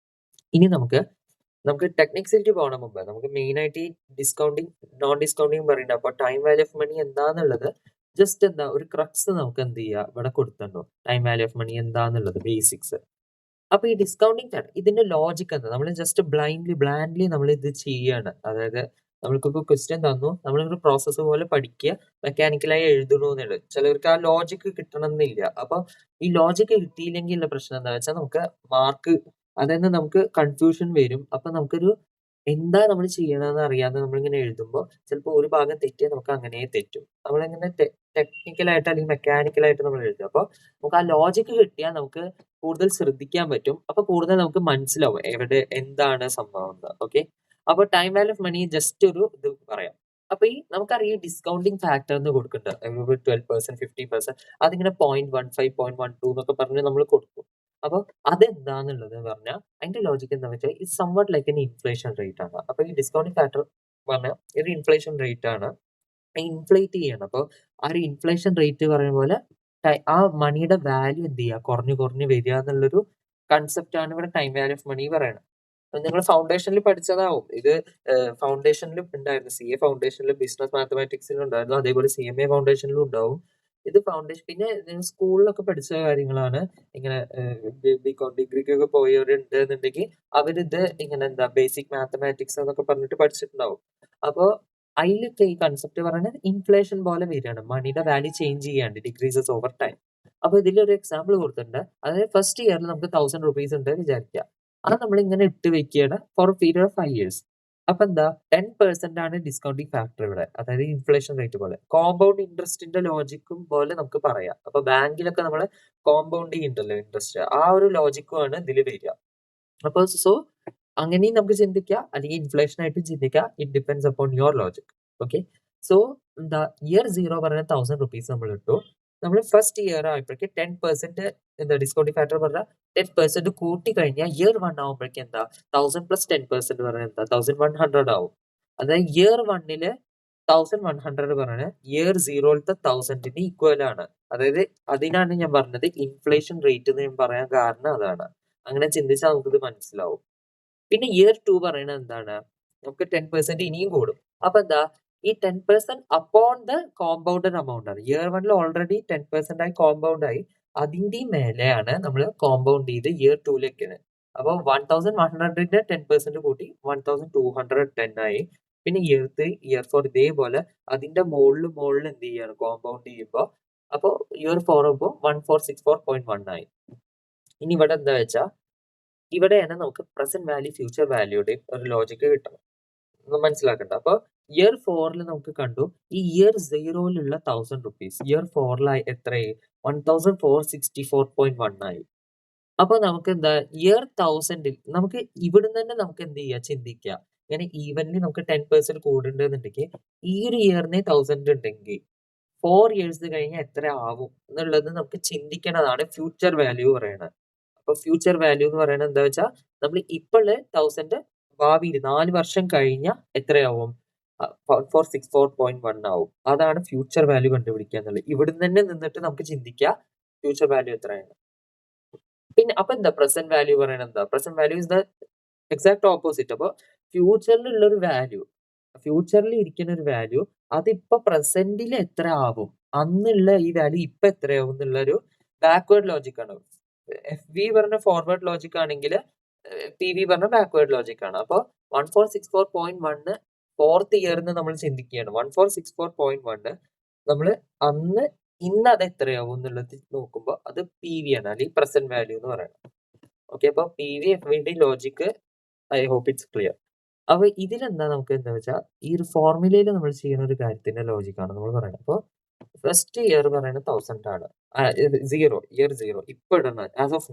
ഇനി നമുക്ക് ടെക്നിക്സിലേക്ക് പോകണ മുമ്പ് നമുക്ക് മെയിൻ ആയിട്ട് ഈ ഡിസ്കൗണ്ടിങ് നോൺ ഡിസ്കൗണ്ടിങ് പറയുന്നത്, അപ്പൊ ടൈം വാല്യൂ ഓഫ് മണി എന്താന്നുള്ളത് ജസ്റ്റ് എന്താ ഒരു ക്രക്സ് നമുക്ക് എന്ത് ചെയ്യുക ഇവിടെ കൊടുത്തിട്ടുണ്ടോ, ടൈം വാല്യൂ ഓഫ് മണി എന്താന്നുള്ളത് ബേസിക്സ്. അപ്പൊ ഈ ഡിസ്കൗണ്ടിങ് ഇതിന്റെ ലോജിക് എന്താ, നമ്മൾ ജസ്റ്റ് ബ്ലാൻഡ്ലി നമ്മൾ ഇത് ചെയ്യാണ്. അതായത് നമ്മൾക്കിപ്പോ ക്വസ്റ്റ്യൻ തന്നു, നമ്മളൊരു പ്രോസസ്സ് പോലെ പഠിക്കുക, മെക്കാനിക്കലായി എഴുതണമെന്നുള്ളത്. ചിലർക്ക് ആ ലോജിക്ക് കിട്ടണം എന്നില്ല. അപ്പൊ ഈ ലോജിക്ക് കിട്ടിയില്ലെങ്കിൽ ഉള്ള പ്രശ്നം എന്താ വെച്ചാൽ നമുക്ക് മാർക്ക്, അതായത് നമുക്ക് കൺഫ്യൂഷൻ വരും. അപ്പൊ നമുക്കൊരു എന്താ നമ്മൾ ചെയ്യണമെന്ന് അറിയാതെ നമ്മളിങ്ങനെ എഴുതുമ്പോൾ ചിലപ്പോൾ ഒരു ഭാഗം തെറ്റിയാൽ നമുക്ക് അങ്ങനെ തെറ്റും. നമ്മളിങ്ങനെ ടെക്നിക്കലായിട്ട് അല്ലെങ്കിൽ മെക്കാനിക്കലായിട്ട് നമ്മൾ എഴുതും. അപ്പോൾ നമുക്ക് ആ ലോജിക്ക് കിട്ടിയാൽ നമുക്ക് കൂടുതൽ ശ്രദ്ധിക്കാൻ പറ്റും. അപ്പൊ കൂടുതൽ നമുക്ക് മനസ്സിലാവും എവിടെ എന്താണ് സംഭവം. ഓക്കെ, അപ്പൊ time value of money just ഒരു ഇത് പറയാം. അപ്പൊ ഈ നമുക്കറിയാം ഡിസ്കൗണ്ടിങ് ഫാക്ടർ എന്ന് കൊടുക്കുന്നുണ്ട്, 12%, 50%, അതിങ്ങനെ 0.15, 0.12 എന്നൊക്കെ പറഞ്ഞ് നമ്മൾ കൊടുക്കും. അപ്പൊ അതെന്താന്നുള്ളത് പറഞ്ഞാൽ അതിന്റെ ലോജിക്ക് എന്താ വെച്ചാൽ ഇത് somewhat like an inflation rate ആണ്. അപ്പൊ ഈ ഡിസ്കൗണ്ടിങ് ഫാക്ടർ പറഞ്ഞാൽ ഒരു ഇൻഫ്ലേഷൻ റേറ്റ് ആണ്, ഇൻഫ്ലേറ്റ് ചെയ്യണം. അപ്പോൾ ആ ഒരു ഇൻഫ്ലേഷൻ റേറ്റ് പറയുന്ന പോലെ ആ മണിയുടെ വാല്യൂ എന്ത് ചെയ്യുക, കുറഞ്ഞു വരിക എന്നുള്ളൊരു കൺസെപ്റ്റ് ആണ് ഇവിടെ ടൈം വാല്യൂ ഓഫ് മണി പറയുന്നത്. നിങ്ങൾ ഫൗണ്ടേഷനിൽ പഠിച്ചതാവും ഇത്. ഫൗണ്ടേഷനിലും ഉണ്ടായിരുന്നു, CA ഫൗണ്ടേഷനിലും ബിസിനസ് മാത്തമാറ്റിക്സിലും ഉണ്ടായിരുന്നു, അതേപോലെ CMA ഫൗണ്ടേഷനിലും ഉണ്ടാവും ഇത് ഫൗണ്ടേഷൻ. പിന്നെ സ്കൂളിലൊക്കെ പഠിച്ച കാര്യങ്ങളാണ്. ഇങ്ങനെ ഡിഗ്രിക്കൊക്കെ പോയവരുണ്ട് എന്നുണ്ടെങ്കിൽ അവരിത് ഇങ്ങനെ എന്താ ബേസിക് മാത്തമാറ്റിക്സ് എന്നൊക്കെ പറഞ്ഞിട്ട് പഠിച്ചിട്ടുണ്ടാവും. അപ്പോൾ അതിലൊക്കെ ഈ കൺസെപ്റ്റ് പറയുന്നത് ഇൻഫ്ലേഷൻ പോലെ വരികയാണ്, മണിയുടെ വാല്യൂ ചേഞ്ച് ചെയ്യാണ്ട്, ഡിക്രീസസ് ഓവർ ടൈം. അപ്പൊ ഇതിലൊരു എക്സാമ്പിൾ കൊടുത്തിട്ടുണ്ട്. അതായത് ഫസ്റ്റ് ഇയറിൽ നമുക്ക് 1000 rupees ഉണ്ട് വിചാരിക്കുക. അത് നമ്മൾ ഇങ്ങനെ ഇട്ട് വെക്കുകയാണ് for a period of 5 years. അപ്പൊ എന്താ 10% ആണ് ഡിസ്കൗണ്ടിങ് ഫാക്ടർ ഇവിടെ, അതായത് ഇൻഫ്ലേഷൻ റേറ്റ് പോലെ. കോമ്പൗണ്ട് ഇൻട്രസ്റ്റിന്റെ ലോജിക്കും പോലെ നമുക്ക് പറയാം. അപ്പൊ ബാങ്കിലൊക്കെ നമ്മൾ കോമ്പൗണ്ട് ചെയ്യുന്നുണ്ടല്ലോ ഇൻട്രസ്റ്റ്, ആ ഒരു ലോജിക്കുമാണ് ഇതിൽ വരിക. അപ്പൊ അങ്ങനെയും നമുക്ക് ചിന്തിക്കാം, അല്ലെങ്കിൽ ഇൻഫ്ലേഷൻ ആയിട്ടും ചിന്തിക്കാം. It depends upon your logic. Okay, so എന്താ ഇയർ 0 പറഞ്ഞ 1000 rupees നമ്മൾ ഇട്ടു. നമ്മൾ ഫസ്റ്റ് ഇയർ ആയപ്പോഴേക്ക് 10% എന്താ ഡിസ്കൗണ്ടിങ് ഫാക്ടർ പറഞ്ഞാൽ 10% കൂട്ടി കഴിഞ്ഞാൽ ഇയർ 1 ആവുമ്പോഴേക്കും എന്താ 1000 + 10% പറഞ്ഞാൽ എന്താ 1100 ആവും. അതായത് ഇയർ 1 1100 പറഞ്ഞാൽ ഇയർ 0 1000 ഈക്വൽ ആണ്. അതായത് അതിനാണ് ഞാൻ പറഞ്ഞത് ഇൻഫ്ലേഷൻ റേറ്റ് എന്ന് ഞാൻ പറയാൻ കാരണം അതാണ്. അങ്ങനെ ചിന്തിച്ചാൽ നമുക്കിത് മനസ്സിലാവും. പിന്നെ ഇയർ 2 പറയുന്നത് എന്താണ്, നമുക്ക് 10% ഇനിയും കൂടും. അപ്പൊ എന്താ ഈ 10% അപ്പോൺ ദ കോമ്പൗണ്ടഡ് എമൗണ്ട് ആണ്. ഇയർ 1 ഓൾറെഡി 10% ആയി കോമ്പൗണ്ട് ആയി, അതിന്റെ മേലെയാണ് നമ്മൾ കോമ്പൗണ്ട് ചെയ്ത് ഇയർ 2 അപ്പൊ 1100ന്റെ 10% കൂട്ടി 1210 ആയി. പിന്നെ ഇയർ 3, ഇയർ 4 ഇതേപോലെ അതിന്റെ മുകളിൽ എന്ത് ചെയ്യാണ് കോമ്പൗണ്ട് ചെയ്യുമ്പോൾ. അപ്പൊ ഇയർ 4 ആകുമ്പോൾ 1464.1 ആയി. ഇനി ഇവിടെ എന്താ വെച്ചാ ഇവിടെയാണ് നമുക്ക് പ്രസന്റ് വാല്യൂ ഫ്യൂച്ചർ വാല്യൂയുടെയും ഒരു ലോജിക്ക് കിട്ടണം, മനസ്സിലാക്കണ്ട. അപ്പൊ ഇയർ 4 നമുക്ക് കണ്ടു ഈ ഇയർ 0 1000 rupees ഇയർ 4 എത്രയായി 1464.1 ആയി. അപ്പൊ നമുക്ക് എന്താ ഇയർ 1000 നമുക്ക് ഇവിടുന്ന് തന്നെ നമുക്ക് എന്ത് ചെയ്യാ ചിന്തിക്കാം. ഇങ്ങനെ ഈവൻലി നമുക്ക് 10% കൂടുന്നുണ്ടെന്നുണ്ടെങ്കിൽ ഈ ഒരു ഇയറിന് 1000 ഉണ്ടെങ്കിൽ 4 years കഴിഞ്ഞാൽ എത്ര ആവും എന്നുള്ളത് നമുക്ക് ചിന്തിക്കേണ്ടതാണ് ഫ്യൂച്ചർ വാല്യൂ പറയുന്നത്. അപ്പൊ ഫ്യൂച്ചർ വാല്യൂ എന്ന് പറയുന്നത് എന്താ വെച്ചാൽ നമ്മൾ ഇപ്പോൾ 1000 ഭാവിയിൽ 4 വർഷം കഴിഞ്ഞാൽ എത്രയാവും 1464.1 ആവും. അതാണ് ഫ്യൂച്ചർ വാല്യൂ കണ്ടുപിടിക്കുക എന്നുള്ളത്. ഇവിടുന്ന് തന്നെ നിന്നിട്ട് നമുക്ക് ചിന്തിക്കാം ഫ്യൂച്ചർ വാല്യൂ എത്രയാണ്. പിന്നെ അപ്പൊ എന്താ പ്രസന്റ് വാല്യൂ പറയണത്? എന്താ present value is the exact opposite. അപ്പൊ ഫ്യൂച്ചറിലുള്ള ഒരു വാല്യൂ, ഫ്യൂച്ചറിൽ ഇരിക്കുന്ന ഒരു വാല്യൂ അതിപ്പോ പ്രസന്റിൽ എത്ര ആവും, അന്നുള്ള ഈ വാല്യൂ ഇപ്പൊ എത്രയാവും എന്നുള്ള ഒരു ബാക്ക്വേർഡ് ലോജിക് ആണ്. എഫ് വി പറഞ്ഞ ഫോർവേഡ് ലോജിക് ആണെങ്കിൽ പി വി പറഞ്ഞ ബാക്ക്വേർഡ് ലോജിക് ആണ്. അപ്പൊ 1464.1 ഫോർത്ത് ഇയറിന് നമ്മൾ ചിന്തിക്കുകയാണ്. 1464.1 നമ്മൾ അന്ന് ഇന്ന് അത് എത്രയാവും എന്നുള്ളത് നോക്കുമ്പോൾ അത് പി വി ആണ്, അല്ലെങ്കിൽ പ്രസന്റ് വാല്യൂ എന്ന് പറയുന്നത്. ഓക്കെ, അപ്പൊ പി വി എഫ് വിയുടെ logic I hope it's clear. അപ്പൊ ഇതിലെന്താ നമുക്ക് എന്താ വെച്ചാൽ ഈ ഒരു ഫോർമുലയിൽ നമ്മൾ ചെയ്യുന്ന ഒരു കാര്യത്തിന്റെ ലോജിക്കാണ് നമ്മൾ പറയുന്നത്. അപ്പോൾ ഫസ്റ്റ് ഇയർ പറയുന്നത് 1000 ആണ്, ഇയർ 0 ഇപ്പൊ ഇടുന്ന ആസ് ഓഫ്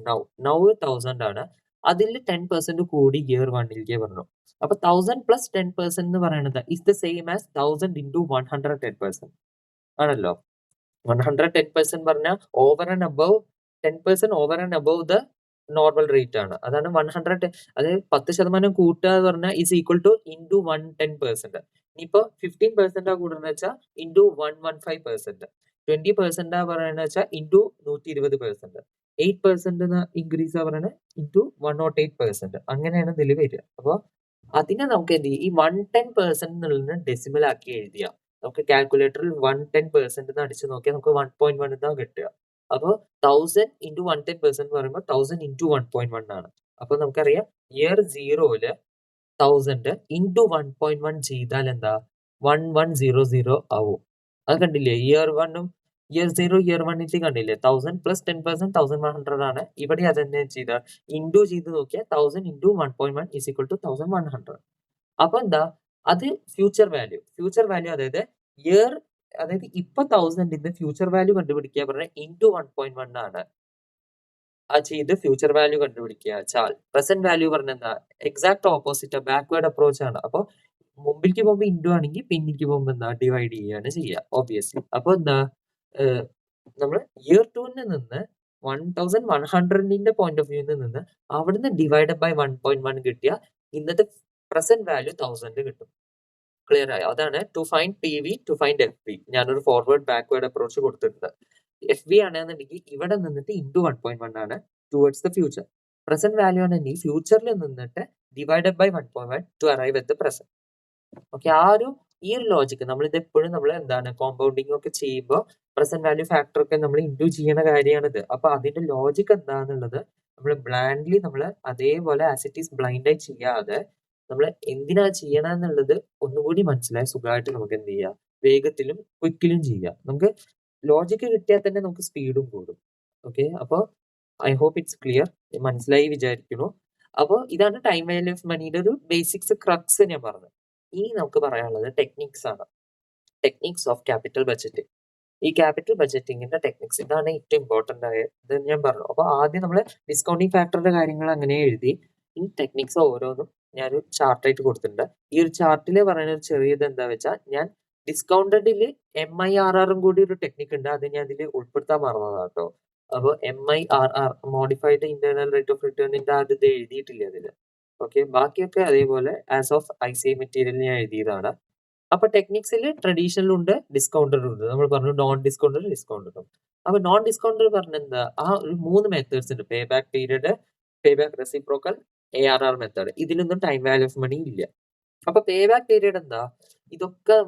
നൗ 1000 ആണ്. അതിൽ 10% കൂടി ഇയർ 1ലേക്ക് പറഞ്ഞു. അപ്പൊ 1000 പ്ലസ് 10% എന്ന് പറയുന്നത് is the same as 1000 into 110% ആണല്ലോ. 110% പറഞ്ഞാൽ over and above 10% over and above the normal rate ആണ്. അതാണ് 100. അതായത് 10% കൂട്ടുക എന്ന് പറഞ്ഞാൽ ഈസ് ഈക്വൽ ടു ഇൻറ്റു 110%. ഇനിയിപ്പോ 15% കൂടുന്ന വെച്ചാൽ ഇൻറ്റു 115%, 20% പറയണെന്ന് വെച്ചാൽ ഇൻറ്റു 120%, 8% ഇൻക്രീസ് പറയണത് ഇൻറ്റു 108%. അങ്ങനെയാണ് ഇതിൽ വരിക. അപ്പോൾ അതിനെ നമുക്ക് എന്ത് ചെയ്യും, ഈ 110% എന്നുള്ളതിന് ഡെസിമൽ ആക്കി എഴുതിയ നമുക്ക് കാൽക്കുലേറ്ററിൽ 110% അടിച്ചു നോക്കിയാൽ നമുക്ക് 1.1 എന്നാ കിട്ടുക. അപ്പോൾ 1000 ഇൻറ്റു 110% പറയുമ്പോൾ 1000 ഇൻറ്റു 1.1 ആണ്. അപ്പൊ നമുക്കറിയാം ഇയർ 0-ല് 1000 ഇൻറ്റു 1.1 ചെയ്താൽ എന്താ 1100 ആവും. അത് കണ്ടില്ലേ, ഇയർ 1ഉം ഇയർ 0 ഇയർ 1 കണ്ടില്ലേ, 1000 പ്ലസ് 10% 1100 ആണ്. ഇവിടെ അത് തന്നെ ചെയ്ത ഇൻറ്റു ചെയ്ത് നോക്കിയാൽ 1000 ഇൻറ്റു 1.1 ഈസ് ഈക്വൽ ടു 1100. അപ്പൊ എന്താ അത് ഫ്യൂച്ചർ വാല്യൂ അതായത് ഇയർ, അതായത് ഇപ്പൊ 1000 ഫ്യൂച്ചർ വാല്യൂ കണ്ടുപിടിക്കുക പറഞ്ഞാൽ ഇൻറ്റു 1.1 ആണ്. ആ ചെയ്ത് ഫ്യൂച്ചർ വാല്യൂ കണ്ടുപിടിക്കുക വെച്ചാൽ പ്രസന്റ് വാല്യൂ പറഞ്ഞ എന്താ എക്സാക്ട് ഓപ്പോസിറ്റ്, ബാക്ക്വേർഡ് അപ്രോച്ച് ആണ്. അപ്പൊ മുമ്പിലേക്ക് പോകുമ്പോൾ ഇൻറ്റു ആണെങ്കിൽ പിന്നിലേക്ക് പോകുമ്പോൾ എന്താ ഡിവൈഡ് ചെയ്യുകയാണ് ചെയ്യുക ഓബിയസ്ലി. അപ്പൊ എന്താ നമ്മൾ ഇയർ 2-ന് നിന്ന് 1100 പോയിന്റ് ഓഫ് വ്യൂവിൽ നിന്ന് അവിടുന്ന് ഡിവൈഡ് ബൈ 1.1 കിട്ടിയ ഇന്നത്തെ പ്രസന്റ് വാല്യൂ 1000 കിട്ടും. ക്ലിയർ ആയോ? അതാണ് to find P V, to find F V. ഞാനൊരു ഫോർവേഡ് ബാക്ക്വേർഡ് അപ്രോച്ച് കൊടുത്തിട്ടുണ്ട്. എഫ് വി ആണെന്നുണ്ടെങ്കിൽ ഇവിടെ നിന്നിട്ട് ഇൻറ്റു 1.1 ആണ് towards the future. Present value ആണെങ്കിൽ ഫ്യൂച്ചറിൽ നിന്നിട്ട് divided by 1.1 to arrive at the present. Okay, ഈ ഒരു ലോജിക്ക് നമ്മൾ ഇത് എപ്പോഴും നമ്മൾ എന്താണ് കോമ്പൗണ്ടിങ് ഒക്കെ ചെയ്യുമ്പോൾ പ്രസന്റ് വാല്യൂ ഫാക്ടർ ഒക്കെ നമ്മൾ ഇൻറ്റു ചെയ്യണ കാര്യമാണിത്. അപ്പൊ അതിന്റെ ലോജിക്ക് എന്താന്നുള്ളത് നമ്മൾ ബ്ലാൻഡ്ലി നമ്മൾ അതേപോലെ ആസ് ഇറ്റ് ഈസ് ബ്ലൈൻഡായി ചെയ്യാതെ നമ്മൾ എന്തിനാ ചെയ്യണമെന്നുള്ളത് ഒന്നുകൂടി മനസ്സിലായി സുഖമായിട്ട് നമുക്ക് എന്ത് ചെയ്യാം, വേഗത്തിലും ക്വിക്കിലും ചെയ്യാം. നമുക്ക് ലോജിക്ക് കിട്ടിയാൽ തന്നെ നമുക്ക് സ്പീഡും കൂടും. ഓക്കെ, അപ്പോൾ ഐ ഹോപ്പ് ഇറ്റ്സ് ക്ലിയർ, മനസ്സിലായി വിചാരിക്കുന്നു. അപ്പോൾ ഇതാണ് ടൈം വാല്യൂ ഓഫ് മണിയുടെ ഒരു ബേസിക്സ് ക്രക്സ് ഞാൻ പറഞ്ഞത്. ഇനി നമുക്ക് പറയാനുള്ളത് ടെക്നിക്സ് ആണ്, ടെക്നിക്സ് ഓഫ് ക്യാപിറ്റൽ ബഡ്ജറ്റിംഗ്. ഈ ക്യാപിറ്റൽ ബഡ്ജറ്റിംഗിന്റെ ടെക്നിക്സ് ഇതാണ് ഏറ്റവും ഇമ്പോർട്ടന്റ് ആയത് ഞാൻ പറഞ്ഞു. അപ്പോൾ ആദ്യം നമ്മൾ ഡിസ്കൗണ്ടിങ് ഫാക്ടറിന്റെ കാര്യങ്ങൾ അങ്ങനെ എഴുതി. ഈ ടെക്നിക്സ് ഓരോന്നും ഞാനൊരു ചാർട്ടായിട്ട് കൊടുത്തിട്ടുണ്ട്. ഈ ഒരു ചാർട്ടിൽ പറയുന്ന ഒരു ചെറിയത് എന്താ വെച്ചാൽ ഞാൻ ഡിസ്കൗണ്ടഡിൽ MIRR കൂടി ഒരു ടെക്നിക് ഉണ്ട്, അത് ഞാൻ ഇതിൽ ഉൾപ്പെടുത്താൻ മറന്നതാണ് കേട്ടോ. അപ്പോൾ MIRR modified internal rate of റിട്ടേണിന്റെ അത് ഇത് എഴുതിയിട്ടില്ല അതില്. ഓക്കെ, ബാക്കിയൊക്കെ അതേപോലെ ആസ് ഓഫ് ICI മെറ്റീരിയൽ ഞാൻ എഴുതിയതാണ്. അപ്പൊ ടെക്നിക്സിൽ ട്രഡീഷണൽ ഉണ്ട്, ഡിസ്കൗണ്ടഡ് ഉണ്ട്. നമ്മൾ പറഞ്ഞു നോൺ ഡിസ്കൗണ്ടഡ്, ഡിസ്കൗണ്ടഡ്. അപ്പൊ നോൺ ഡിസ്കൗണ്ടഡ് പറഞ്ഞ എന്താ, ആ ഒരു 3 മെത്തേഡ്സ് ഉണ്ട്: pay back period, pay back reciprocal, ARR method. ഇതിലൊന്നും ടൈം വാല്യൂ ഓഫ് മണി ഇല്ല. അപ്പൊ പേ ബാക്ക് പീരിയഡ് എന്താ, ഇതൊക്കെ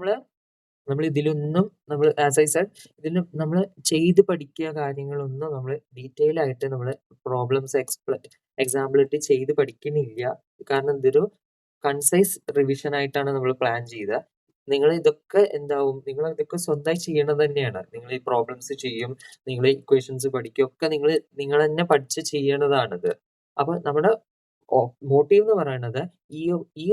നമ്മൾ ഇതിലൊന്നും നമ്മൾ ആസ് ഐ സെഡ് ഇതിൽ നമ്മൾ ചെയ്ത് പഠിക്കുക കാര്യങ്ങളൊന്നും നമ്മൾ ഡീറ്റെയിൽ ആയിട്ട് നമ്മൾ പ്രോബ്ലംസ് എക്സാമ്പിൾ ഇട്ട് ചെയ്ത് പഠിക്കുന്നില്ല. കാരണം ഇതൊരു കൺസൈസ് റിവിഷൻ ആയിട്ടാണ് നമ്മൾ പ്ലാൻ ചെയ്തത്. നിങ്ങൾ ഇതൊക്കെ എന്താവും, നിങ്ങൾ ഇതൊക്കെ സ്വന്തമായി ചെയ്യണത് തന്നെയാണ്. നിങ്ങൾ ഈ പ്രോബ്ലംസ് ചെയ്യും, നിങ്ങൾ ഇക്വേഷൻസ് പഠിക്കും, ഒക്കെ നിങ്ങൾ തന്നെ പഠിച്ച് ചെയ്യണതാണിത്. അപ്പൊ നമ്മുടെ മോട്ടീവ് എന്ന് പറയുന്നത് ഈ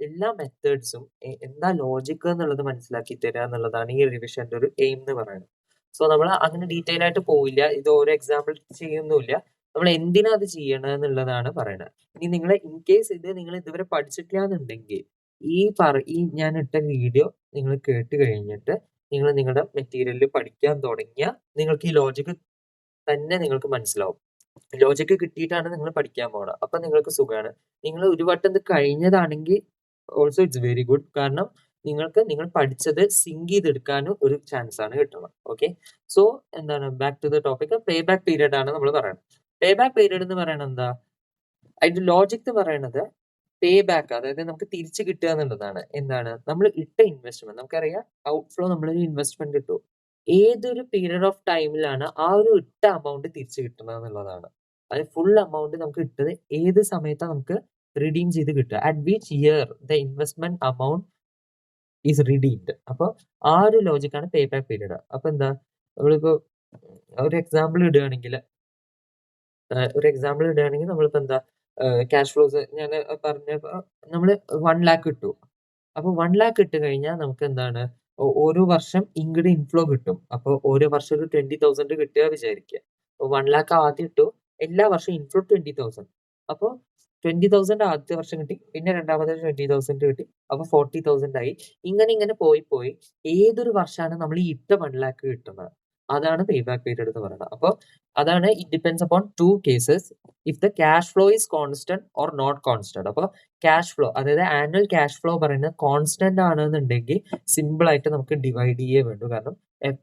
എല്ലാ മെത്തേഡ്സും എന്താ ലോജിക്ക് എന്നുള്ളത് മനസ്സിലാക്കി തരിക എന്നുള്ളതാണ് ഈ റിവിഷന്റെ ഒരു എയിം എന്ന് പറയുന്നത്. സോ നമ്മൾ അങ്ങനെ ഡീറ്റെയിൽ ആയിട്ട് പോവില്ല, ഇത് ഓരോ എക്സാമ്പിൾ ചെയ്യുന്നില്ല, നമ്മൾ എന്തിനാ അത് ചെയ്യണം എന്നുള്ളതാണ് പറയുന്നത്. ഇനി നിങ്ങൾ ഇൻ കേസ് ഇത് നിങ്ങൾ ഇതുവരെ പഠിച്ചിട്ടില്ല എന്നുണ്ടെങ്കിൽ ഈ ഞാൻ ഇട്ട വീഡിയോ നിങ്ങൾ കേട്ട് കഴിഞ്ഞിട്ട് നിങ്ങൾ നിങ്ങളുടെ മെറ്റീരിയലിൽ പഠിക്കാൻ തുടങ്ങിയാൽ നിങ്ങൾക്ക് ഈ ലോജിക്ക് തന്നെ നിങ്ങൾക്ക് മനസ്സിലാവും. ലോജിക്ക് കിട്ടിയിട്ടാണ് നിങ്ങൾ പഠിക്കാൻ പോകണം. അപ്പൊ നിങ്ങൾക്ക് സുഖമാണ്. നിങ്ങൾ ഒരു വട്ടം ഇത് കഴിഞ്ഞതാണെങ്കിൽ ഓൾസോ ഇറ്റ്സ് വെരി ഗുഡ്. കാരണം നിങ്ങൾ പഠിച്ചത് സിങ്ക് ചെയ്തെടുക്കാനും ഒരു ചാൻസ് ആണ് കിട്ടുന്നത്. ഓക്കെ, സോ എന്താണ് back to the topic, pay back period ആണ് നമ്മൾ പറയുന്നത്. പേ ബാക്ക് പീരീഡ് എന്ന് പറയുന്നത് എന്താ, അതിന്റെ ലോജിക് പറയണത് പേ ബാക്ക്, അതായത് നമുക്ക് തിരിച്ചു കിട്ടുക എന്നുള്ളതാണ്. എന്താണ്, നമ്മൾ ഇട്ട ഇൻവെസ്റ്റ്മെന്റ്, നമുക്കറിയാം ഔട്ട്ഫ്ലോ നമ്മളൊരു ഇൻവെസ്റ്റ്മെന്റ് ഇട്ടു, ഏതൊരു പീരീഡ് ഓഫ് ടൈമിലാണ് ആ ഒരു ഇട്ട അമൗണ്ട് തിരിച്ചു കിട്ടുന്നത് എന്നുള്ളതാണ്. അത് ഫുൾ അമൗണ്ട് നമുക്ക് ഇട്ടത് ഏത് സമയത്താണ് നമുക്ക് റിഡീം ചെയ്ത് കിട്ടുക, at which year the investment amount is redeemed. അപ്പോൾ ആ ഒരു ലോജിക്കാണ് പേ ബാക്ക് പീരീഡ്. അപ്പൊ എന്താ, നമ്മളിപ്പോ ഒരു എക്സാമ്പിൾ ഇടുകയാണെങ്കിൽ നമ്മളിപ്പോ എന്താ ക്യാഷ് ഫ്ലോസ് ഞാൻ പറഞ്ഞപ്പോ നമ്മൾ 1 lakh ഇട്ടു. അപ്പൊ 1 lakh ഇട്ട് കഴിഞ്ഞാൽ നമുക്ക് എന്താണ് ഓരോ വർഷം ഇങ്ങോട്ട് ഇൻഫ്ലോ കിട്ടും. അപ്പൊ ഓരോ വർഷം ഒരു 20,000 കിട്ടുക വിചാരിക്കുക. അപ്പൊ 1 lakh ആദ്യം ഇട്ടു, എല്ലാ വർഷവും ഇൻഫ്ലോ 20,000. അപ്പൊ 20,000 ആദ്യത്തെ വർഷം കിട്ടി, പിന്നെ രണ്ടാമത്തെ 20,000 കിട്ടി, അപ്പൊ 40,000 ആയി. ഇങ്ങനെ പോയി ഏതൊരു വർഷമാണ് നമ്മൾ ഈ ഇട്ട 1 lakh കിട്ടുന്നത്, അതാണ് പേ ബാക്ക് പീരീഡ് എന്ന് പറയുന്നത്. അപ്പോൾ അതാണ് it depends upon 2 cases, if the cash flow is constant or not constant. അപ്പോൾ ക്യാഷ് ഫ്ലോ, അതായത് ആനുവൽ ക്യാഷ് ഫ്ലോ പറയുന്നത് കോൺസ്റ്റന്റ് ആണെന്നുണ്ടെങ്കിൽ സിമ്പിൾ ആയിട്ട് നമുക്ക് ഡിവൈഡ് ചെയ്യേ വേണ്ടു. കാരണം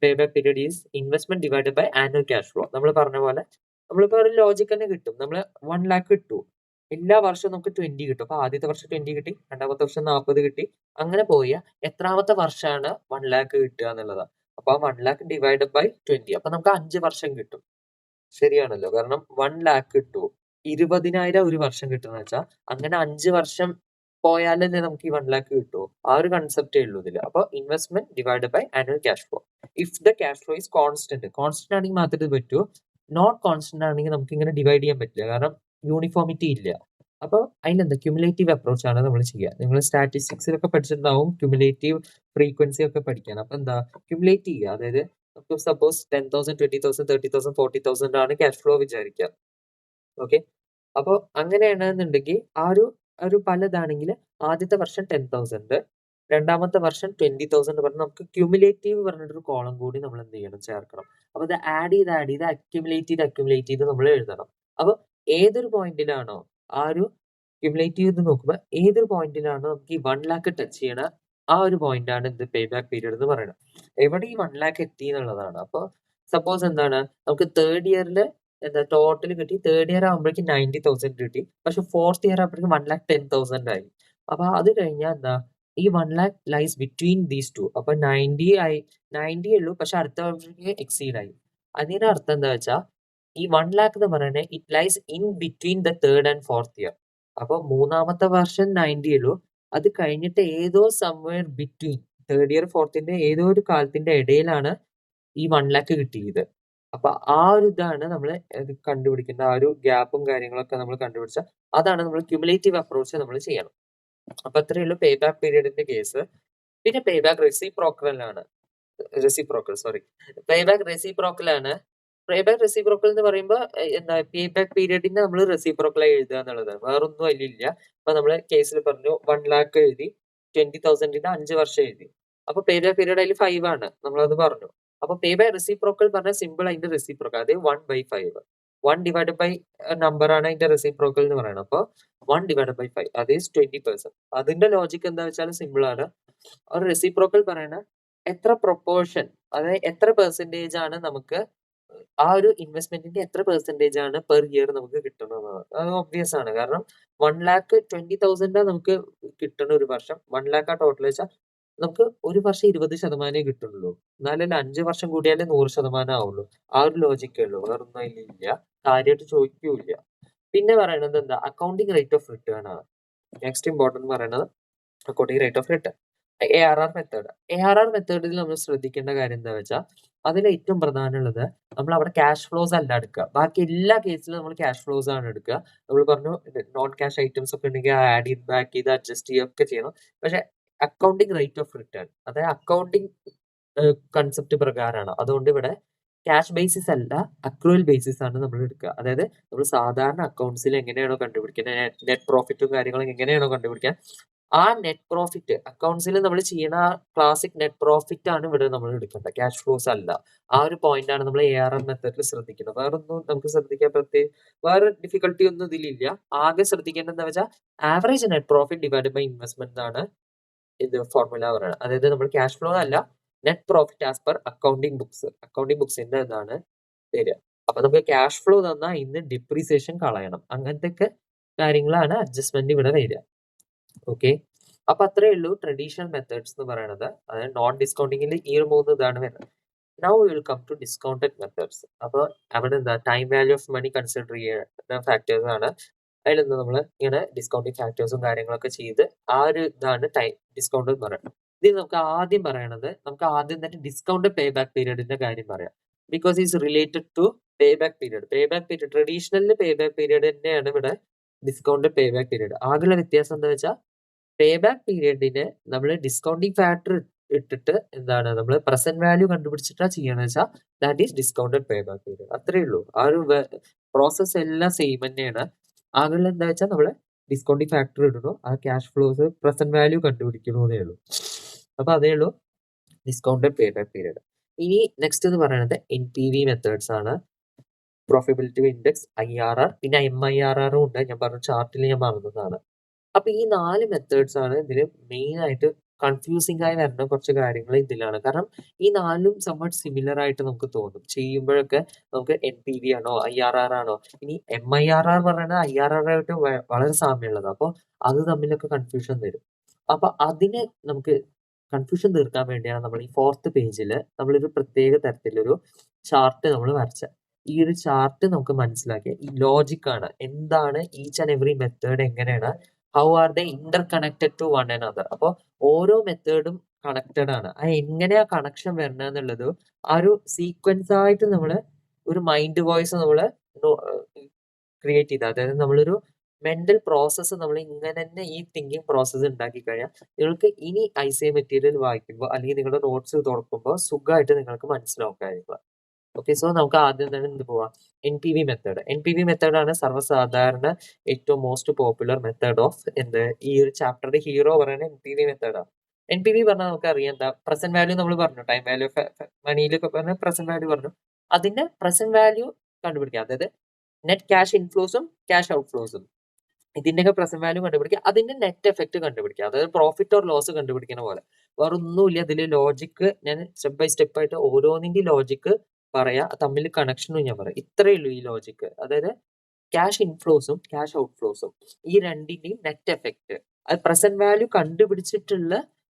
pay back period is investment divided by annual cash flow. നമ്മൾ പറഞ്ഞ പോലെ നമ്മളിപ്പോ ഒരു ലോജിക് തന്നെ കിട്ടും. നമ്മൾ 1 lakh ഇട്ടു, എല്ലാ വർഷവും നമുക്ക് 20 കിട്ടും. അപ്പൊ ആദ്യത്തെ വർഷം 20 കിട്ടി, രണ്ടാമത്തെ വർഷം 40 കിട്ടി, അങ്ങനെ പോയ എത്രാമത്തെ വർഷമാണ് 1 lakh കിട്ടുക എന്നുള്ളതാണ്. അപ്പൊ ആ 1 lakh ഡിവൈഡ് ബൈ 20, അപ്പൊ നമുക്ക് 5 വർഷം കിട്ടും. ശരിയാണല്ലോ, കാരണം 1 lakh കിട്ടു, 20,000 ഒരു വർഷം കിട്ടുന്ന വെച്ചാൽ അങ്ങനെ 5 വർഷം പോയാലല്ലേ നമുക്ക് ഈ 1 lakh കിട്ടുമോ, ആ ഒരു കൺസെപ്റ്റേ ഉള്ളൂ ഇതിൽ. അപ്പൊ investment divide by annual cash flow. If the cash flow is constant ആണെങ്കിൽ മാത്രമേ ഇത് പറ്റൂ. നോട്ട് കോൺസ്റ്റന്റ് ആണെങ്കിൽ നമുക്ക് ഇങ്ങനെ ഡിവൈഡ് ചെയ്യാൻ പറ്റില്ല, കാരണം യൂണിഫോമിറ്റി ഇല്ല. അപ്പോൾ അതിനെന്താ ക്യുമുലേറ്റീവ് അപ്രോച്ച് ആണ് നമ്മൾ ചെയ്യുക. നിങ്ങൾ സ്റ്റാറ്റിസ്റ്റിക്സിലൊക്കെ പഠിച്ചിട്ടുണ്ടാവും ക്യുമുലേറ്റീവ് ഫ്രീക്വൻസി ഒക്കെ പഠിക്കാൻ. അപ്പൊ എന്താ ക്യുമുലേറ്റ് ചെയ്യുക, അതായത് നമുക്ക് സപ്പോസ് 10,000 20,000 30,000 40,000 ആണ് ക്യാഷ് ഫ്ലോ വിചാരിക്കുക. ഓക്കെ, അപ്പോൾ അങ്ങനെയാണെന്നുണ്ടെങ്കിൽ ആ ഒരു പലതാണെങ്കിൽ ആദ്യത്തെ വർഷം 10,000, രണ്ടാമത്തെ വർഷം 20,000 പറഞ്ഞ് നമുക്ക് ക്യുമുലേറ്റീവ് പറഞ്ഞിട്ടൊരു കോളം കൂടി നമ്മൾ എന്ത് ചെയ്യണം, ചേർക്കണം. അപ്പൊ ഇത് ആഡ് ചെയ്ത് അക്യുമുലേറ്റ് ചെയ്ത് നമ്മൾ എഴുതണം. അപ്പൊ ഏതൊരു പോയിന്റിലാണോ ആ ഒരു ക്യുമുലേറ്റീവ് എന്ന് നോക്കുമ്പോൾ ഏതൊരു പോയിന്റിലാണോ നമുക്ക് ഈ 1 lakh ടച്ച് ചെയ്യണ, ആ ഒരു പോയിന്റ് ആണ് ഇത് പേ ബാക്ക് പീരീഡ് എന്ന് പറയുന്നത്. എവിടെ ഈ 1 lakh എത്തി എന്നുള്ളതാണ്. അപ്പൊ സപ്പോസ് എന്താണ്, നമുക്ക് തേർഡ് ഇയറിൽ എന്താ ടോട്ടൽ കിട്ടി, തേർഡ് ഇയർ ആകുമ്പോഴേക്കും 90,000 കിട്ടി, പക്ഷെ ഫോർത്ത് ഇയർ ആകുമ്പോഴേക്കും 1,10,000 ആയി. അപ്പൊ അത് കഴിഞ്ഞാൽ എന്താ, ഈ 1 lakh lies between these two. അപ്പൊ 90 ഉള്ളൂ, പക്ഷെ അടുത്ത വർഷത്തേക്ക് എക്സീഡ് ആയി. അതിന്റെ അർത്ഥം എന്താ വെച്ചാൽ ഈ 1 lakh എന്ന് പറയുന്നത് it lies in between the third and fourth year. അപ്പൊ മൂന്നാമത്തെ വർഷം 90 ഉള്ളൂ, അത് കഴിഞ്ഞിട്ട് ഏതോ സംവെയർ ബിറ്റ്വീൻ തേർഡ് ഇയർ ഫോർത്തിന്റെ ഏതോ ഒരു കാലത്തിന്റെ ഇടയിലാണ് ഈ 1 lakh കിട്ടിയത്. അപ്പൊ ആ ഒരു ഇതാണ് നമ്മൾ കണ്ടുപിടിക്കേണ്ട, ആ ഒരു ഗ്യാപ്പും കാര്യങ്ങളൊക്കെ നമ്മൾ കണ്ടുപിടിച്ച അതാണ് നമ്മൾ ക്യുമുലേറ്റീവ് അപ്രോച്ച് നമ്മൾ ചെയ്യണം. അപ്പൊ അത്രയേ ഉള്ളൂ പേ ബാക്ക് പീരീഡിന്റെ കേസ്. പിന്നെ പേ ബാക്ക് റെസിപ്രോക്കൽ ആണ്. പേ ബാക്ക് റെസിപ്രോക്കൽ ആണ്. പേ ബാക്ക് റെസിപ്രോക്കൽ എന്ന് പറയുമ്പോൾ എന്താ, പേ ബാക്ക് പീരീഡിനെ നമ്മൾ റെസിപ്രോക്കലായി എഴുതുക എന്നുള്ളതാണ്, വേറൊന്നും അതിലില്ല. അപ്പൊ നമ്മള് കേസിൽ പറഞ്ഞു 1 lakh എഴുതി, 20,000 5 വർഷം എഴുതി. അപ്പൊ പേ ബാക്ക് പീരീഡ് അതിൽ 5 ആണ്, നമ്മളത് പറഞ്ഞു. അപ്പൊ പേ ബാക്ക് റെസിപ്രോക്കൽ പറഞ്ഞാൽ സിമ്പിൾ അതിന്റെ റെസിപ്രോക്കൽ, അത് 1/5. 1 ഡിവൈഡ് ബൈ നമ്പർ ആണ് അതിന്റെ റെസിപ്രോക്കൽ എന്ന് പറയുന്നത്. അപ്പൊ 1 ഡിവൈഡ് ബൈ 5 അത് ഈസ് 20%. അതിന്റെ ലോജിക് എന്താ വെച്ചാൽ സിമ്പിൾ ആണ്. ഒരു റെസിപ്രോക്കൽ പറയണ എത്ര പ്രൊപ്പോർഷൻ, അതായത് എത്ര പെർസെന്റേജ് ആണ് നമുക്ക് ആ ഒരു ഇൻവെസ്റ്റ്മെന്റിന്റെ എത്ര പെർസെന്റേജ് ആണ് പെർ ഇയർ നമുക്ക് കിട്ടുന്നത്. അത് ഒബ്വിയസ് ആണ്, കാരണം 1 lakh 20,000 നമുക്ക് കിട്ടണ ഒരു വർഷം, 1 lakh ആ ടോട്ടൽ വെച്ചാൽ നമുക്ക് ഒരു വർഷം 20% കിട്ടുള്ളൂ. എന്നാലല്ലേ 5 വർഷം കൂടിയാലേ 100% ആവുള്ളൂ. ആ ഒരു ലോജിക്കേ ഉള്ളൂ, വേറൊന്നും അതിലില്ല, കാര്യമായിട്ട് ചോദിക്കൂല. പിന്നെ പറയണത് എന്താ, അക്കൗണ്ടിങ് റേറ്റ് ഓഫ് റിട്ടേൺ ആണ് നെക്സ്റ്റ് ഇമ്പോർട്ടന്റ് പറയുന്നത്. Accounting rate of return, ARR method. ARR മെത്തേഡിൽ നമ്മൾ ശ്രദ്ധിക്കേണ്ട കാര്യം എന്താ വെച്ചാൽ അതിൽ ഏറ്റവും പ്രധാനമുള്ളത് നമ്മൾ അവിടെ ക്യാഷ് ഫ്ലോസ് അല്ല എടുക്കുക. ബാക്കി എല്ലാ കേസിലും നമ്മൾ ക്യാഷ് ഫ്ലോസ് ആണ് എടുക്കുക. നമ്മൾ പറഞ്ഞു നോൺ ക്യാഷ് ഐറ്റംസ് ഒക്കെ ഉണ്ടെങ്കിൽ ആഡ് ചെയ്ത് ബാക്ക് ചെയ്ത് അഡ്ജസ്റ്റ് ചെയ്യുകയൊക്കെ ചെയ്യണം. പക്ഷെ അക്കൗണ്ടിങ് റേറ്റ് ഓഫ് റിട്ടേൺ, അതായത് അക്കൗണ്ടിങ് കൺസെപ്റ്റ് പ്രകാരമാണ്. അതുകൊണ്ട് ഇവിടെ ക്യാഷ് ബേസിസ് അല്ല, അക്രൂവൽ ബേസിസ് ആണ് നമ്മൾ എടുക്കുക. അതായത് നമ്മൾ സാധാരണ അക്കൗണ്ട്സിൽ എങ്ങനെയാണോ കണ്ടുപിടിക്കുന്നത്, നെറ്റ് പ്രോഫിറ്റും കാര്യങ്ങളും എങ്ങനെയാണോ കണ്ടുപിടിക്കുക, ആ നെറ്റ് പ്രോഫിറ്റ് അക്കൗണ്ട്സിൽ നമ്മൾ ചെയ്യുന്ന ക്ലാസിക് നെറ്റ് പ്രോഫിറ്റ് ആണ് ഇവിടെ നമ്മൾ എടുക്കേണ്ടത്, ക്യാഷ് ഫ്ലോസ് അല്ല. ആ ഒരു പോയിന്റ് ആണ് നമ്മൾ ARR മെത്തേഡിൽ ശ്രദ്ധിക്കുന്നത്. വേറൊന്നും നമുക്ക് ശ്രദ്ധിക്കാൻ വേറെ ഡിഫിക്കൽട്ടി ഒന്നും ഇതിലില്ല. ആകെ ശ്രദ്ധിക്കേണ്ടത് എന്താ വെച്ചാൽ average net profit divide by investment ആണ് ഇത് ഫോർമുല പറയണം. അതായത് നമ്മൾ ക്യാഷ് ഫ്ലോ അല്ല, net profit as per accounting ബുക്സിന്റെ ഇതാണ് തരിക. അപ്പൊ നമുക്ക് ക്യാഷ് ഫ്ലോ തന്നാൽ ഇന്ന് ഡിപ്രീസിയേഷൻ കളയണം. അങ്ങനത്തെ കാര്യങ്ങളാണ് അഡ്ജസ്റ്റ്മെന്റ് ഇവിടെ വരിക. ഓക്കെ, അപ്പൊ അത്രേ ഉള്ളൂ ട്രഡീഷണൽ മെത്തേഡ്സ് എന്ന് പറയുന്നത്. അതായത് നോൺ ഡിസ്കൗണ്ടിങ്ങിൽ ഈ ഒരു 3 ഇതാണ് വരുന്നത്. Now will come to discounted methods. അപ്പോൾ അവിടെ എന്താ time value of money consider ചെയ്യുന്ന ഫാക്ടേഴ്സ് ആണ്. അതിൽ നിന്ന് നമ്മൾ ഇങ്ങനെ ഡിസ്കൗണ്ടിങ് ഫാക്ടേഴ്സും കാര്യങ്ങളൊക്കെ ചെയ്ത് ആ ഒരു ഇതാണ് ഡിസ്കൗണ്ട് എന്ന് പറയുന്നത്. ഇതിൽ നമുക്ക് ആദ്യം തന്നെ ഡിസ്കൗണ്ട് പേ ബാക്ക് പീരീഡിന്റെ കാര്യം പറയാം. Because is related to pay back period. Traditional pay back period തന്നെയാണ് ഇവിടെ ഡിസ്കൗണ്ട് പേ ബാക്ക് പീരീഡ്. ആകെയുള്ള വ്യത്യാസം എന്താ വെച്ചാൽ പേ ബാക്ക് പീരീഡിന് നമ്മൾ ഡിസ്കൗണ്ടിങ് ഫാക്ടർ ഇട്ടിട്ട് എന്താണ് നമ്മൾ പ്രസന്റ് വാല്യൂ കണ്ടുപിടിച്ചിട്ടാ ചെയ്യണമെന്ന് വെച്ചാൽ that is discounted pay back period. അത്രേ ഉള്ളൂ. ആ ഒരു പ്രോസസ് എല്ലാം സെയിം തന്നെയാണ്. ആകെയുള്ള എന്താ വെച്ചാൽ നമ്മൾ ഡിസ്കൗണ്ടിങ് ഫാക്ടർ ഇടണോ, ആ ക്യാഷ് ഫ്ലോസ് പ്രസന്റ് വാല്യൂ കണ്ടുപിടിക്കണമെന്നേ ഉള്ളൂ. അപ്പൊ അതേ ഉള്ളൂ ഡിസ്കൗണ്ടഡ് പേ ബാക്ക് പീരീഡ്. ഇനി നെക്സ്റ്റ് എന്ന് പറയുന്നത് NPV മെത്തേഡ്സ് ആണ്. പ്രോഫിറ്റബിലിറ്റി ഇൻഡെക്സ്, IRR, പിന്നെ MIRR ഉണ്ട്. ഞാൻ പറഞ്ഞ ചാർട്ടിൽ ഞാൻ പറഞ്ഞതാണ്. അപ്പൊ ഈ 4 മെത്തേഡ്സ് ആണ് ഇതിൽ മെയിൻ ആയിട്ട് കൺഫ്യൂസിംഗ് ആയി വരുന്ന കുറച്ച് കാര്യങ്ങൾ ഇതിലാണ്. കാരണം ഈ 4ഉം സംവാട്ട് സിമിലർ ആയിട്ട് നമുക്ക് തോന്നും. ചെയ്യുമ്പോഴൊക്കെ നമുക്ക് NPV ആണോ IRR ആണോ, ഇനി MIRR പറയുന്നത് IRR ആയിട്ട് വളരെ സാമ്യമുള്ളത്. അപ്പോൾ അത് തമ്മിലൊക്കെ കൺഫ്യൂഷൻ വരും. അപ്പൊ അതിനെ നമുക്ക് കൺഫ്യൂഷൻ തീർക്കാൻ വേണ്ടിയാണ് നമ്മൾ ഈ 4th പേജിൽ നമ്മളൊരു പ്രത്യേക തരത്തിലൊരു ചാർട്ട് നമ്മൾ വരച്ച. ഈ ഒരു ചാർട്ട് നമുക്ക് മനസ്സിലാക്കിയ ഈ ലോജിക് ആണ്. എന്താണ് ഈച്ച് ആൻഡ് എവറി മെത്തേഡ്, എങ്ങനെയാണ്, how are they interconnected to one another. അപ്പോൾ ഓരോ മെത്തേഡും കണക്റ്റഡ് ആണ്. ആ എങ്ങനെയാ കണക്ഷൻ വരണം എന്നുള്ളത് ആ ഒരു സീക്വൻസ് ആയിട്ട് നമ്മൾ ഒരു മൈൻഡ് വോയിസ് നമ്മൾ ക്രിയേറ്റ് ചെയ്ത, അതായത് നമ്മളൊരു മെന്റൽ പ്രോസസ്സ് നമ്മൾ ഇങ്ങനെ തന്നെ ഈ തിങ്കിങ് പ്രോസസ്സ് ഉണ്ടാക്കി കഴിഞ്ഞാൽ നിങ്ങൾക്ക് ഇനി ICA മെറ്റീരിയൽ വായിക്കുമ്പോൾ അല്ലെങ്കിൽ നിങ്ങളുടെ നോട്ട്സ് തുറക്കുമ്പോൾ സുഖമായിട്ട് നിങ്ങൾക്ക് മനസ്സിലാവും കാര്യങ്ങൾ. ഓക്കെ, സോ നമുക്ക് ആദ്യം തന്നെ എന്ത് പോവാം, NPV മെത്തേഡ് ആണ് സർവ്വസാധാരണ ഏറ്റവും മോസ്റ്റ് പോപ്പുലർ മെത്തേഡ് ഓഫ് ഈ ഒരു ചാപ്റ്ററുടെ ഹീറോ പറയുന്നത് NPV മെത്തേഡാണ്. NPV പറഞ്ഞാൽ നമുക്ക് അറിയാം എന്താ, പ്രസന്റ് വാല്യൂ നമ്മൾ പറഞ്ഞു, ടൈം വാല്യൂ ഓഫ് മണിയിലൊക്കെ പറഞ്ഞ പ്രസന്റ് വാല്യൂ പറഞ്ഞു. അതിന്റെ പ്രസന്റ് വാല്യൂ കണ്ടുപിടിക്കുക, അതായത് നെറ്റ് ക്യാഷ് ഇൻഫ്ലോസും ക്യാഷ് ഔട്ട്ഫ്ലോസും ഇതിന്റെയൊക്കെ പ്രസന്റ് വാല്യൂ കണ്ടുപിടിക്കുക, അതിന്റെ നെറ്റ് എഫക്ട് കണ്ടുപിടിക്കുക, അതായത് പ്രോഫിറ്റ് ഓർ ലോസ് കണ്ടുപിടിക്കുന്ന പോലെ. വേറെ ഒന്നുമില്ല ഇതിൽ. ലോജിക്ക് ഞാൻ സ്റ്റെപ്പ് ബൈ സ്റ്റെപ്പ് ആയിട്ട് ഓരോന്നിന്റെ ലോജിക്ക് പറയാ, തമ്മിൽ കണക്ഷനും ഞാൻ പറയാം. ഇത്രയേ ഉള്ളൂ ഈ ലോജിക്ക്. അതായത് ക്യാഷ് ഇൻഫ്ലോസും ക്യാഷ് ഔട്ട്ഫ്ലോസും ഈ രണ്ടിന്റെയും നെറ്റ് എഫക്ട്, അത് പ്രസന്റ് വാല്യൂ കണ്ടുപിടിച്ചിട്ടുള്ള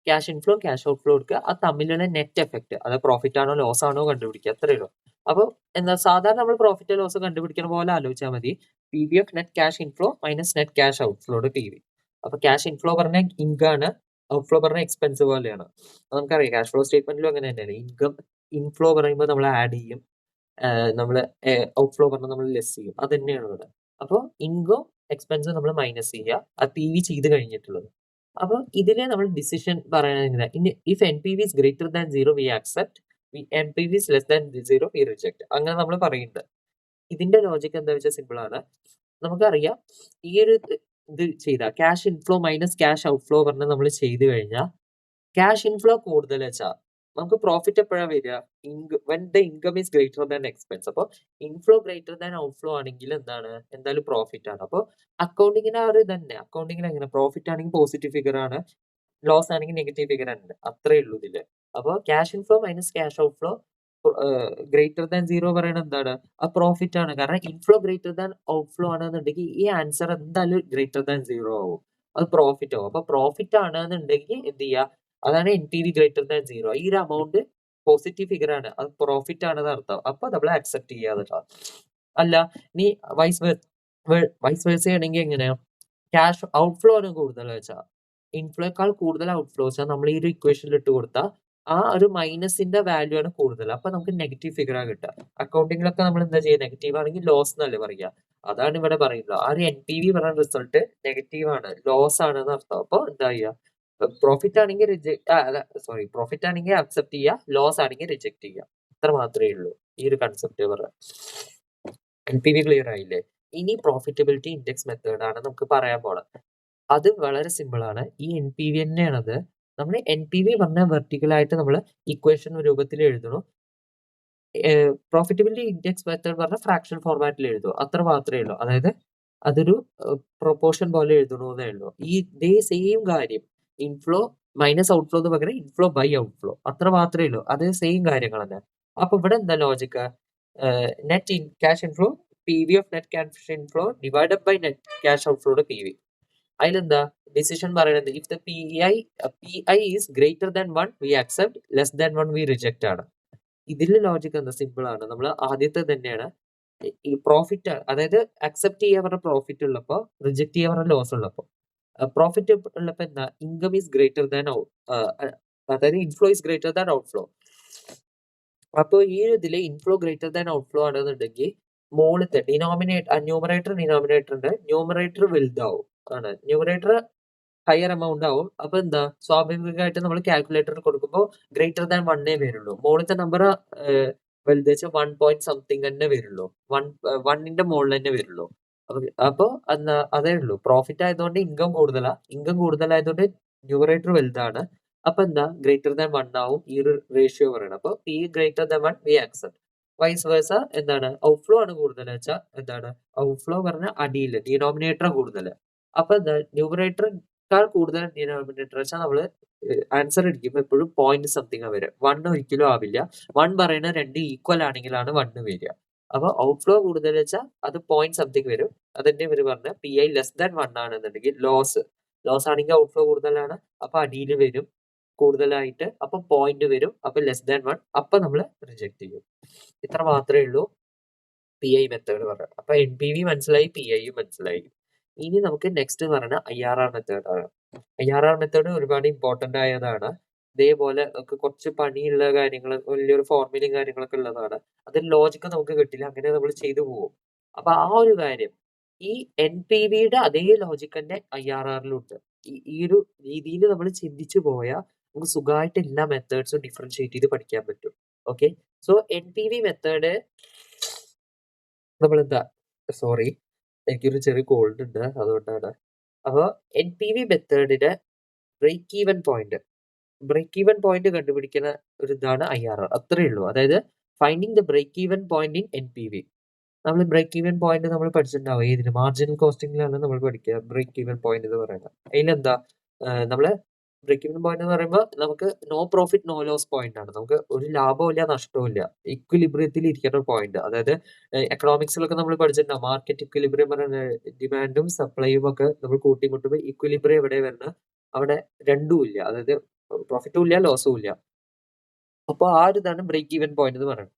ക്യാഷ് ഇൻഫ്ലോ ക്യാഷ് ഔട്ട്ഫ്ലോ എടുക്കുക, അത് തമ്മിലുള്ള നെറ്റ് എഫക്ട്, അത് പ്രോഫിറ്റ് ആണോ ലോസ് ആണോ കണ്ടുപിടിക്കുക. അത്രയേ ഉള്ളൂ. അപ്പോൾ എന്താ സാധാരണ നമ്മൾ പ്രോഫിറ്റ് ലോസ് കണ്ടുപിടിക്കുന്ന പോലെ ആലോചിച്ചാൽ മതി. PV of net cash inflow minus net cash ഔട്ട്ഫ്ലോയുടെ PV. അപ്പൊ ക്യാഷ് ഇൻഫ്ലോ പറഞ്ഞ ഇൻകാണ്, ഔട്ട്ഫ്ലോ പറഞ്ഞ എക്സ്പെൻസ് പോലെയാണ്. അത് നമുക്കറിയാം, ക്യാഷ് ഫ്ലോ സ്റ്റേറ്റ്മെന്റിലും അങ്ങനെ തന്നെയാണ്. ഇൻഫ്ലോ പറയുമ്പോൾ നമ്മൾ ആഡ് ചെയ്യും, നമ്മൾ ഔട്ട്ഫ്ലോ പറഞ്ഞാൽ നമ്മൾ ലെസ് ചെയ്യും. അത് തന്നെയാണ് ഇവിടെ. അപ്പോൾ ഇൻകം എക്സ്പെൻസ് നമ്മൾ മൈനസ് ചെയ്യുക, അത് PV ചെയ്ത് കഴിഞ്ഞിട്ടുള്ളത്. അപ്പോൾ ഇതിനെ നമ്മൾ ഡിസിഷൻ പറയുന്നത് if NPV is greater than 0 we accept, NPV is less than 0 we reject. അങ്ങനെ നമ്മൾ പറയുന്നുണ്ട്. ഇതിന്റെ ലോജിക് എന്താ വെച്ചാൽ സിമ്പിൾ ആണ്. നമുക്കറിയാം ഈ ഒരു ഇത് ചെയ്ത cash inflow minus cash outflow പറഞ്ഞ് നമ്മൾ ചെയ്തു കഴിഞ്ഞാൽ ക്യാഷ് ഇൻഫ്ലോ കൂടുതൽ വെച്ചാൽ നമുക്ക് പ്രോഫിറ്റ് എപ്പോഴാണ് വരിക, when the income is greater than expense. അപ്പോൾ ഇൻഫ്ലോ ഗ്രേറ്റർ ദാൻ ഔട്ട്ഫ്ലോ ആണെങ്കിൽ എന്താണ്, എന്തായാലും പ്രോഫിറ്റ് ആണ്. അപ്പോൾ അക്കൗണ്ടിങ്ങിന് ആ ഒരു തന്നെ, അക്കൗണ്ടിങ്ങിന് എങ്ങനെ പ്രോഫിറ്റ് ആണെങ്കിൽ പോസിറ്റീവ് ഫിഗർ ആണ്, ലോസ് ആണെങ്കിൽ നെഗറ്റീവ് ഫിഗർ ആണ്. അത്രേ ഉള്ളൂ ഇതില്. അപ്പോൾ cash inflow minus cash outflow greater than 0 പറയുന്നത് എന്താണ്, ആ പ്രോഫിറ്റ് ആണ്. കാരണം ഇൻഫ്ലോ ഗ്രേറ്റർ ദാൻ ഔട്ട്ഫ്ലോ ആണെന്നുണ്ടെങ്കിൽ ഈ ആൻസർ എന്തായാലും ഗ്രേറ്റർ ദാൻ 0 ആവും, അത് പ്രോഫിറ്റ് ആവും. അപ്പൊ പ്രോഫിറ്റ് ആണെന്നുണ്ടെങ്കിൽ എന്ത് ചെയ്യുക, അതാണ് NPV ഗ്രേറ്റർ ദാൻ 0. ഈ ഒരു അമൗണ്ട് പോസിറ്റീവ് ഫിഗർ ആണ്, അത് പ്രോഫിറ്റ് ആണെന്ന് അർത്ഥം. അപ്പൊ നമ്മൾ അക്സെപ്റ്റ് ചെയ്യാതെ. അല്ല നീ വൈസ് വേഴ്സ ആണെങ്കിൽ എങ്ങനെയാ, ക്യാഷ് ഔട്ട്ഫ്ലോ ആണ് കൂടുതൽ വെച്ചാൽ, ഇൻഫ്ലോയേക്കാൾ കൂടുതൽ ഔട്ട്ഫ്ലോ വെച്ചാൽ നമ്മൾ ഈ ഒരു ഇക്വേഷനിൽ ഇട്ട് കൊടുത്താൽ ആ ഒരു മൈനസിന്റെ വാല്യൂ ആണ് കൂടുതൽ. അപ്പൊ നമുക്ക് നെഗറ്റീവ് ഫിഗർ ആണ് കിട്ടുക. അക്കൗണ്ടിങ്ങിലൊക്കെ നമ്മൾ എന്താ ചെയ്യുക, നെഗറ്റീവ് ആണെങ്കിൽ ലോസ് എന്നല്ലേ പറയുക. അതാണ് ഇവിടെ പറയുന്നത്. ആ ഒരു NPV പറയുന്ന റിസൾട്ട് നെഗറ്റീവ് ആണ്, ലോസ് ആണ് എന്ന് അർത്ഥം. അപ്പൊ എന്താ ചെയ്യുക, പ്രോഫിറ്റ് ആണെങ്കിൽ പ്രോഫിറ്റ് ആണെങ്കിൽ അക്സെപ്റ്റ് ചെയ്യുക, ലോസ് ആണെങ്കിൽ റിജക്ട് ചെയ്യുക. അത്ര മാത്രമേ ഉള്ളൂ ഈ ഒരു കൺസെപ്റ്റ് പറയാം. NPV ക്ലിയർ ആയില്ലേ? ഇനി പ്രോഫിറ്റബിലിറ്റി ഇൻഡെക്സ് മെത്തേഡ് ആണ് നമുക്ക് പറയാൻ പോണത്. അത് വളരെ സിമ്പിൾ ആണ്. ഈ NPV തന്നെയാണത്. നമ്മൾ NPV പറഞ്ഞ വെർട്ടിക്കൽ ആയിട്ട് നമ്മൾ ഇക്വേഷൻ രൂപത്തിൽ എഴുതണം. പ്രോഫിറ്റബിലിറ്റി ഇൻഡെക്സ് മെത്തേഡ് പറഞ്ഞ ഫ്രാക്ഷൻ ഫോർമാറ്റിൽ എഴുതുക, അത്ര മാത്രമേ ഉള്ളൂ. അതായത് അതൊരു പ്രൊപ്പോർഷൻ പോലെ എഴുതണമെന്നേ ഉള്ളൂ. ഈ സെയിം കാര്യം ഇൻഫ്ലോ മൈനസ് ഔട്ട്ഫ്ലോ എന്ന് പകരം ഇൻഫ്ലോ ബൈ ഔട്ട്ഫ്ലോ, അത്ര മാത്രമേ ഉള്ളൂ. അത് സെയിം കാര്യങ്ങൾ തന്നെ. അപ്പൊ ഇവിടെ എന്താ logic? Net cash inflow P V of net cash inflow divided by net cash ഔട്ട്ഫ്ലോയുടെ പി വി. അതിലെന്താ ഡിസിഷൻ പറയുന്നത്? If the P I is greater than 1 we accept, less than 1 we reject ആണ്. ഇതിലെ ലോജിക് എന്താ? Simple ആണ്. നമ്മൾ ആദ്യത്തെ തന്നെയാണ് ഈ പ്രോഫിറ്റ്, അതായത് അക്സെപ്റ്റ് ചെയ്യാൻ പറഞ്ഞ പ്രോഫിറ്റ് ഉള്ളപ്പോ, റിജക്ട് ചെയ്യാൻ പറഞ്ഞ ലോസ് ഉള്ളപ്പോ. പ്രോഫിറ്റ് ഉള്ളപ്പോ എന്താ? ഇൻകം ഈസ് ഗ്രേറ്റർ ദാൻ അതായത് inflow is greater than outflow. അപ്പോൾ ഈ ഇതില് ഇൻഫ്ലോ ഗ്രേറ്റർ ദാൻ ഔട്ട്ഫ്ലോ ആണെന്നുണ്ടെങ്കിൽ മുകളിലത്തെ ന്യൂമറേറ്റർ ഡിനോമിനേറ്ററിന്റെ ന്യൂമറേറ്റർ വലുതാവും ആണ്, ന്യൂമറേറ്റർ ഹയർ എമൗണ്ട് ആവും. അപ്പൊ എന്താ? സ്വാഭാവികമായിട്ട് നമ്മൾ കാൽക്കുലേറ്ററിൽ കൊടുക്കുമ്പോൾ ഗ്രേറ്റർ ദാൻ 1 വരുള്ളൂ. മുകളിലത്തെ നമ്പർ വലുത് വെച്ചാൽ 1 പോയിന്റ് സംതിങ് തന്നെ വരുള്ളൂ, 1ന്റെ മുകളിൽ തന്നെ വരുള്ളൂ. അപ്പൊ എന്താ? അതേ ഉള്ളൂ. പ്രോഫിറ്റ് ആയതുകൊണ്ട് ഇൻകം കൂടുതലായതുകൊണ്ട് ന്യൂമറേറ്റർ വലുതാണ്. അപ്പൊ എന്താ? ഗ്രേറ്റർ ദാൻ 1 ആവും ഈ ഒരു റേഷ്യോ പറയണം. അപ്പൊ P greater than 1 V accept. Vice versa എന്താണ്? ഔട്ട്ഫ്ലോ ആണ് കൂടുതൽ വെച്ചാൽ എന്താണ്? ഔട്ട്ഫ്ലോ പറഞ്ഞ അടിയിൽ ഡിനോമിനേറ്റർ കൂടുതൽ. അപ്പൊ എന്താ? ന്യൂമറേറ്ററിനേക്കാൾ കൂടുതൽ ഡിനോമിനേറ്റർ വെച്ചാൽ നമ്മള് ആൻസർ അടിക്കുമ്പോൾ എപ്പോഴും പോയിന്റ് സംതിങ് വരും. 1 ഒരിക്കലും ആവില്ല. 1 പറയുന്ന 2 ഈക്വൽ ആണെങ്കിലാണ് 1 വരിക. അപ്പൊ ഔട്ട്ഫ്ലോ കൂടുതൽ വെച്ചാൽ അത് പോയിന്റ് സംതിങ് വരും. അതിന്റെ ഇവര് പറഞ്ഞ പി ഐ ലെസ് ദാൻ 1 ആണെന്നുണ്ടെങ്കിൽ ലോസ് ആണെങ്കിൽ ഔട്ട്ഫ്ലോ കൂടുതലാണ്, അപ്പൊ അടിയിൽ വരും കൂടുതലായിട്ട്, അപ്പൊ പോയിന്റ് വരും. അപ്പൊ ലെസ് ദാൻ 1, അപ്പൊ നമ്മൾ റിജക്ട് ചെയ്യും. ഇത്ര മാത്രമേ ഉള്ളൂ പി ഐ മെത്തേഡ് പറഞ്ഞത്. അപ്പൊ എൻ പി വി മനസ്സിലായി, പി ഐയും മനസ്സിലായി. ഇനി നമുക്ക് നെക്സ്റ്റ് പറഞ്ഞ IRR മെത്തേഡ് ആണ്. IRR മെത്തേഡ് ഒരുപാട് ഇമ്പോർട്ടന്റ് ആയതാണ്. ഇതേപോലെ നമുക്ക് കുറച്ച് പണിയുള്ള കാര്യങ്ങൾ, വലിയൊരു ഫോർമുലയും കാര്യങ്ങളൊക്കെ ഉള്ളതാണ്. അതിൽ ലോജിക്ക് നമുക്ക് കിട്ടില്ല, അങ്ങനെ നമ്മൾ ചെയ്തു പോകും. അപ്പൊ ആ ഒരു കാര്യം ഈ NPV-യുടെ അതേ ലോജിക്ക് തന്നെ IRR-ലുണ്ട്. ഈ ഒരു രീതിയിൽ നമ്മൾ ചിന്തിച്ചു പോയാൽ നമുക്ക് സുഖമായിട്ട് എല്ലാ മെത്തേഡ്സും ഡിഫറൻഷിയേറ്റ് ചെയ്ത് പഠിക്കാൻ പറ്റും. ഓക്കെ, സോ NPV മെത്തേഡ് നമ്മളെന്താ, സോറി എനിക്കൊരു ചെറിയ കോൾഡ് ഉണ്ട്, അതുകൊണ്ടാണ്. അപ്പോൾ NPV മെത്തേഡിന്റെ ബ്രേക്ക് ഈവൻ പോയിന്റ് കണ്ടുപിടിക്കുന്ന ഒരു ഇതാണ് IRR. അത്രയേ ഉള്ളൂ. അതായത് finding the break even point in NPV. നമ്മൾ ബ്രേക്ക് ഈവൻ പോയിന്റ് നമ്മൾ പഠിച്ചിട്ടുണ്ടാവും. ഏതിന്? മാർജിനൽ കോസ്റ്റിംഗിലാണ് നമ്മൾ പഠിക്കുക ബ്രേക്ക് ഈവൻ പോയിന്റ് എന്ന് പറയുന്നത്. അതിലെന്താ? നമ്മള് ബ്രേക്ക് ഈവൻ പോയിന്റ് എന്ന് പറയുമ്പോൾ നമുക്ക് no profit no loss point ആണ്. നമുക്ക് ഒരു ലാഭവും ഇല്ല നഷ്ടവും ഇല്ല, ഇക്വിലിബ്രിയത്തിൽ ഇരിക്കുന്ന പോയിന്റ്. അതായത് എക്കണോമിക്സിലൊക്കെ നമ്മൾ പഠിച്ചിട്ടുണ്ടാവും. മാർക്കറ്റ് ഇക്വിലിബ്രിയം പറയുന്നത് ഡിമാൻഡും സപ്ലൈയും ഒക്കെ നമ്മൾ കൂട്ടിമുട്ടുമ്പോൾ ഇക്വിലിബ്രിയം എവിടെ വരുന്നത്? അവിടെ രണ്ടും ഇല്ല, അതായത് പ്രോഫിറ്റും ഇല്ല ലോസും ഇല്ല. അപ്പോൾ ആ ഒരു ഇതാണ് ബ്രേക്ക് ഈവൻ പോയിന്റ് എന്ന് പറയുന്നത്.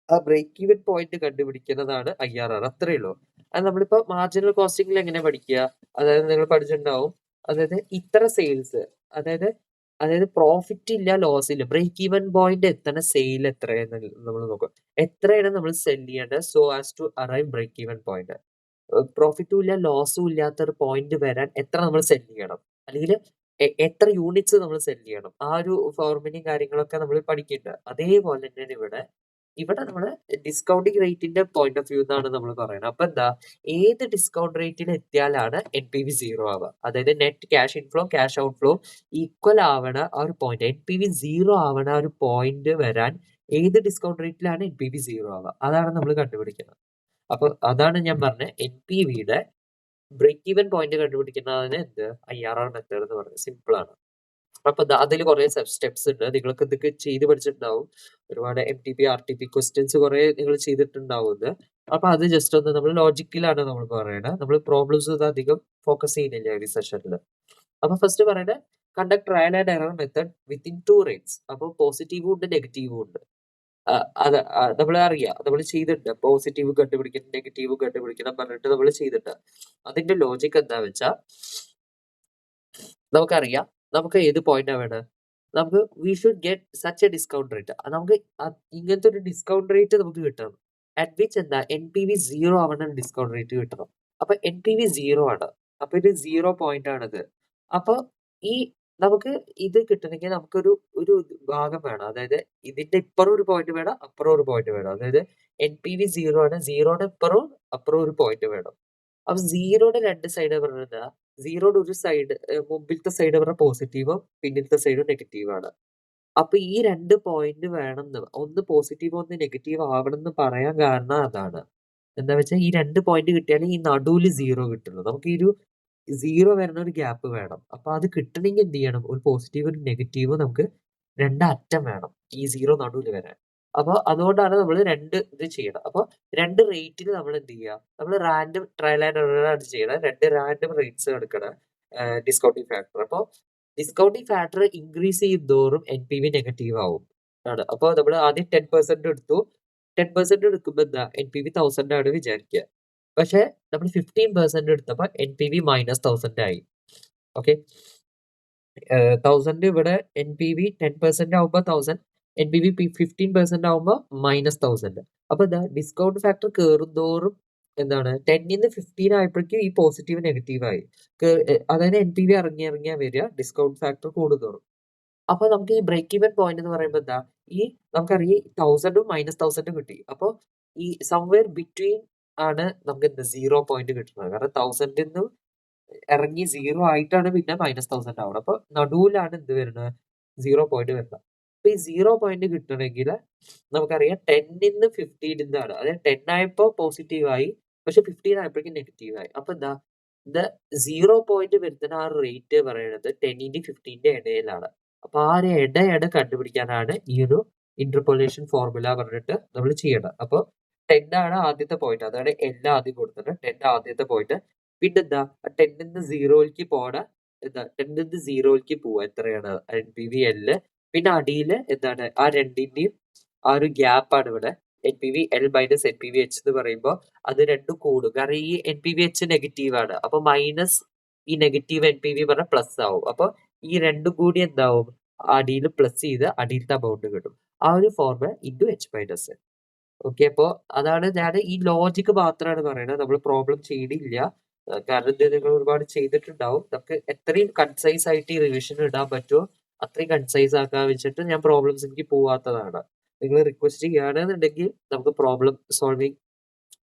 ആ ബ്രേക്ക് ഈവൻ പോയിന്റ് കണ്ടുപിടിക്കുന്നതാണ് IRR. അത്രയേ ഉള്ളൂ. അത് നമ്മളിപ്പോ മാർജിനൽ കോസ്റ്റിംഗിൽ എങ്ങനെ പഠിക്കുക? അതായത് നിങ്ങൾ പഠിച്ചിട്ടുണ്ടാവും. അതായത് ഇത്ര സെയിൽസ്, അതായത് പ്രോഫിറ്റ് ഇല്ല ലോസ് ഇല്ല, ബ്രേക്ക് ഈവൻ പോയിന്റ് എത്തണ സെയിൽ എത്രയെന്ന് നമ്മൾ നോക്കും. എത്രയാണ് നമ്മൾ സെൽ ചെയ്യേണ്ടത് so as to arrive break even point? പ്രോഫിറ്റും ഇല്ല ലോസും ഇല്ലാത്ത ഒരു പോയിന്റ് വരാൻ എത്ര നമ്മൾ സെൽ ചെയ്യണം, അല്ലെങ്കിൽ എത്ര യൂണിറ്റ്സ് നമ്മൾ സെൽ ചെയ്യണം? ആ ഒരു ഫോർമുലയും കാര്യങ്ങളൊക്കെ നമ്മൾ പഠിക്കുന്നുണ്ട്. അതേപോലെ തന്നെയാണ് ഇവിടെ നമ്മൾ ഡിസ്കൗണ്ടിങ് റേറ്റിന്റെ പോയിന്റ് ഓഫ് വ്യൂ എന്നാണ് നമ്മൾ പറയുന്നത്. അപ്പൊ എന്താ? ഏത് ഡിസ്കൗണ്ട് റേറ്റിൽ എത്തിയാലാണ് NPV 0 ആവുക? അതായത് net cash inflow cash outflow equal ആവണ ആ ഒരു പോയിന്റ്, NPV 0 ആവണ ആ ഒരു പോയിന്റ് വരാൻ ഏത് ഡിസ്കൗണ്ട് റേറ്റിലാണ് NPV 0 ആവുക? അതാണ് നമ്മൾ കണ്ടുപിടിക്കുന്നത്. അപ്പൊ അതാണ് ഞാൻ പറഞ്ഞ NPV-യുടെ ബ്രേക്ക് ഈവൻ പോയിന്റ് കണ്ടുപിടിക്കുന്നതിന് എന്ത് IRR മെത്തേഡ് എന്ന് പറയുന്നത്. സിമ്പിൾ ആണ്. അപ്പൊ അതിൽ കുറെ സ്റ്റെപ്സ് ഉണ്ട്. നിങ്ങൾക്ക് ഇതൊക്കെ ചെയ്ത് പഠിച്ചിട്ടുണ്ടാവും. ഒരുപാട് MTP RTP ക്വസ്റ്റ്യൻസ് കുറെ നിങ്ങൾ ചെയ്തിട്ടുണ്ടാവും. അപ്പൊ അത് ജസ്റ്റ് ഒന്ന് നമ്മൾ ലോജിക്കിലാണ് നമ്മൾ പറയണത്. നമ്മൾ പ്രോബ്ലംസ് അധികം ഫോക്കസ് ചെയ്യുന്നില്ല ഈ സെഷനിൽ. അപ്പൊ ഫസ്റ്റ് പറയുന്നത് conduct trial and error method within 2 rates. അപ്പോൾ പോസിറ്റീവും ഉണ്ട് നെഗറ്റീവും ഉണ്ട്. അത് നമ്മൾ അറിയാം, നമ്മൾ ചെയ്തിട്ടുണ്ട്. പോസിറ്റീവ് കണ്ടുപിടിക്കണം നെഗറ്റീവ് കണ്ടുപിടിക്കണം പറഞ്ഞിട്ട് നമ്മൾ ചെയ്തിട്ടുണ്ട്. അതിന്റെ ലോജിക് എന്താ വെച്ചാൽ നമുക്കറിയാം നമുക്ക് ഏത് പോയിന്റാ വേണ്ടത്. നമുക്ക് we should get such A discount rate. നമുക്ക് ഇങ്ങനത്തെ ഒരു ഡിസ്കൗണ്ട് റേറ്റ് നമുക്ക് കിട്ടണം. അറ്റ് വിച്ച് എന്താ NPV 0 ആവണ ഡിസ്കൗണ്ട് റേറ്റ് കിട്ടണം. അപ്പൊ NPV 0 ആണ്. അപ്പൊ ഇത് 0 പോയിന്റ് ആണിത്. അപ്പൊ ഈ നമുക്ക് ഇത് കിട്ടണമെങ്കിൽ നമുക്കൊരു ഒരു ഭാഗം വേണം. അതായത് ഇതിന്റെ ഇപ്പുറം ഒരു പോയിന്റ് വേണം, അപ്പുറം ഒരു പോയിന്റ് വേണം. അതായത് NPV 0 ആണ്, 0യുടെ അപ്പുറം ഒരു പോയിന്റ് വേണം. അപ്പൊ 0യുടെ രണ്ട് സൈഡ് പറഞ്ഞത്, 0യുടെ ഒരു സൈഡ് മുമ്പിലത്തെ സൈഡ് പറഞ്ഞ പോസിറ്റീവും പിന്നിലത്തെ സൈഡ് നെഗറ്റീവ് ആണ്. അപ്പൊ ഈ 2 പോയിന്റ് വേണം, ഒന്ന് പോസിറ്റീവ് ഒന്ന് നെഗറ്റീവ് ആവണം എന്ന് പറയാൻ കാരണം അതാണ്. എന്താ വെച്ചാൽ ഈ 2 പോയിന്റ് കിട്ടിയാലേ ഈ നടുവിൽ 0 കിട്ടുള്ളൂ. നമുക്ക് ഈ ഒരു 0 വരുന്ന ഒരു ഗ്യാപ്പ് വേണം. അപ്പൊ അത് കിട്ടണമെങ്കിൽ എന്ത് ചെയ്യണം? ഒരു പോസിറ്റീവ് ഒരു നെഗറ്റീവ് നമുക്ക് 2 അറ്റം വേണം ഈ 0 നടുവിൽ വരാൻ. അപ്പൊ അതുകൊണ്ടാണ് നമ്മൾ 2 ഇത് ചെയ്യണം. അപ്പൊ 2 റേറ്റിൽ നമ്മൾ എന്ത് ചെയ്യുക? നമ്മൾ റാൻഡം ട്രയൽ ആൻഡ് എറർ ആണ് ചെയ്യണം. 2 റാൻഡം റേറ്റ്സ് എടുക്കണം ഡിസ്കൗണ്ടിങ് ഫാക്ടർ. അപ്പൊ ഡിസ്കൗണ്ടിങ് ഫാക്ടർ ഇൻക്രീസ് ചെയ്യുന്തോറും NPV നെഗറ്റീവ് ആവും ആണ്. അപ്പൊ നമ്മൾ ആദ്യം 10% എടുത്തു. 10% എടുക്കുമ്പോൾ എന്താ NPV 1000 ആണ് വിചാരിക്കുക. പക്ഷെ നമ്മൾ 15% എടുത്തപ്പോൾ NPV -1000 ആയി. ഓക്കെ, 1000 ഇവിടെ NPV 10% ആവുമ്പോൾ 1000, NPV 15% ആവുമ്പോൾ -1000. അപ്പൊ എന്താ ഡിസ്കൗണ്ട് ഫാക്ടർ കയറുന്തോറും എന്താണ് 10ന്ന് 15 ആയപ്പോഴേക്കും ഈ പോസിറ്റീവ് നെഗറ്റീവ് ആയി. അതായത് NPV ഇറങ്ങിയാ വരിക, ഡിസ്കൗണ്ട് ഫാക്ടർ കൂടുന്തോറും. അപ്പൊ നമുക്ക് ഈ ബ്രേക്ക് ഈവൻ പോയിന്റ് എന്ന് പറയുമ്പോൾ എന്താ, ഈ നമുക്കറിയാം 1000ഉം -1000ഉം കിട്ടി. അപ്പൊ ഈ സംവെയർ ബിറ്റ്വീൻ ആണ് നമുക്ക് എന്ത് 0 പോയിന്റ് കിട്ടുന്നത്. കാരണം 1000ന്ന് ഇറങ്ങി 0 ആയിട്ടാണ് പിന്നെ -1000 ആവണം. അപ്പൊ നടുവിലാണ് എന്ത് വരുന്നത്? 0 പോയിന്റ് വരുന്നത്. അപ്പൊ ഈ 0 പോയിന്റ് കിട്ടണമെങ്കിൽ നമുക്കറിയാം 10ന്ന് 15 ആണ്. അതായത് 10 ആയപ്പോ പോസിറ്റീവ് ആയി, പക്ഷെ 15 ആയപ്പോഴേക്കും നെഗറ്റീവ് ആയി. അപ്പൊ എന്താ, ഇത് 0 പോയിന്റ് വരുന്ന ആ റേറ്റ് പറയുന്നത് 10ന്റെയും 15ന്റെ ഇടയിലാണ്. അപ്പൊ ആ ഒരു ഇട കണ്ടുപിടിക്കാനാണ് ഈ ഒരു ഇന്റർപോളേഷൻ ഫോർമുല പറഞ്ഞിട്ട് നമ്മൾ ചെയ്യണം. അപ്പൊ 10 ആണ് ആദ്യത്തെ പോയിന്റ്, അതാണ് L ആദ്യം കൊടുത്തത്. 10 ആദ്യത്തെ പോയിന്റ്. പിന്നെന്താ 10ന്ന് 0ലേക്ക് പോണ എന്താ 10ന്ന് 0ലേക്ക് പോവാ എത്രയാണ് NPV L. പിന്നെ അടിയില് എന്താണ് ആ രണ്ടിന്റെയും ആ ഒരു ഗ്യാപ്പാണ് ഇവിടെ NPV L minus NPV H എന്ന് പറയുമ്പോൾ അത് രണ്ടും കൂടും. കാരണം ഈ NPV H നെഗറ്റീവ് ആണ്. അപ്പൊ മൈനസ് ഈ നെഗറ്റീവ് NPV പറഞ്ഞാൽ പ്ലസ് ആവും. അപ്പൊ ഈ രണ്ടും കൂടി എന്താവും, അടിയിൽ പ്ലസ് ചെയ്ത് അടിയിലത്തെ അമൗണ്ട് കിട്ടും. ആ ഒരു formula into H minus. Okay, അപ്പോ അതാണ് ഞാൻ ഈ ലോജിക് മാത്രമാണ് പറയുന്നത്. നമ്മൾ പ്രോബ്ലം ചെയ്തില്ല. കാരണം ഇത് നിങ്ങൾ ഒരുപാട് ചെയ്തിട്ടുണ്ടാവും. നമുക്ക് എത്രയും കൺസൈസ് ആയിട്ട് ഈ റിവിഷൻ ഇടാൻ പറ്റുമോ അത്രയും കൺസൈസ് ആക്കാൻ വെച്ചിട്ട് ഞാൻ പ്രോബ്ലംസ് എനിക്ക് പോവാത്തതാണ്. നിങ്ങൾ റിക്വസ്റ്റ് ചെയ്യുകയാണെന്നുണ്ടെങ്കിൽ നമുക്ക് പ്രോബ്ലം സോൾവിങ്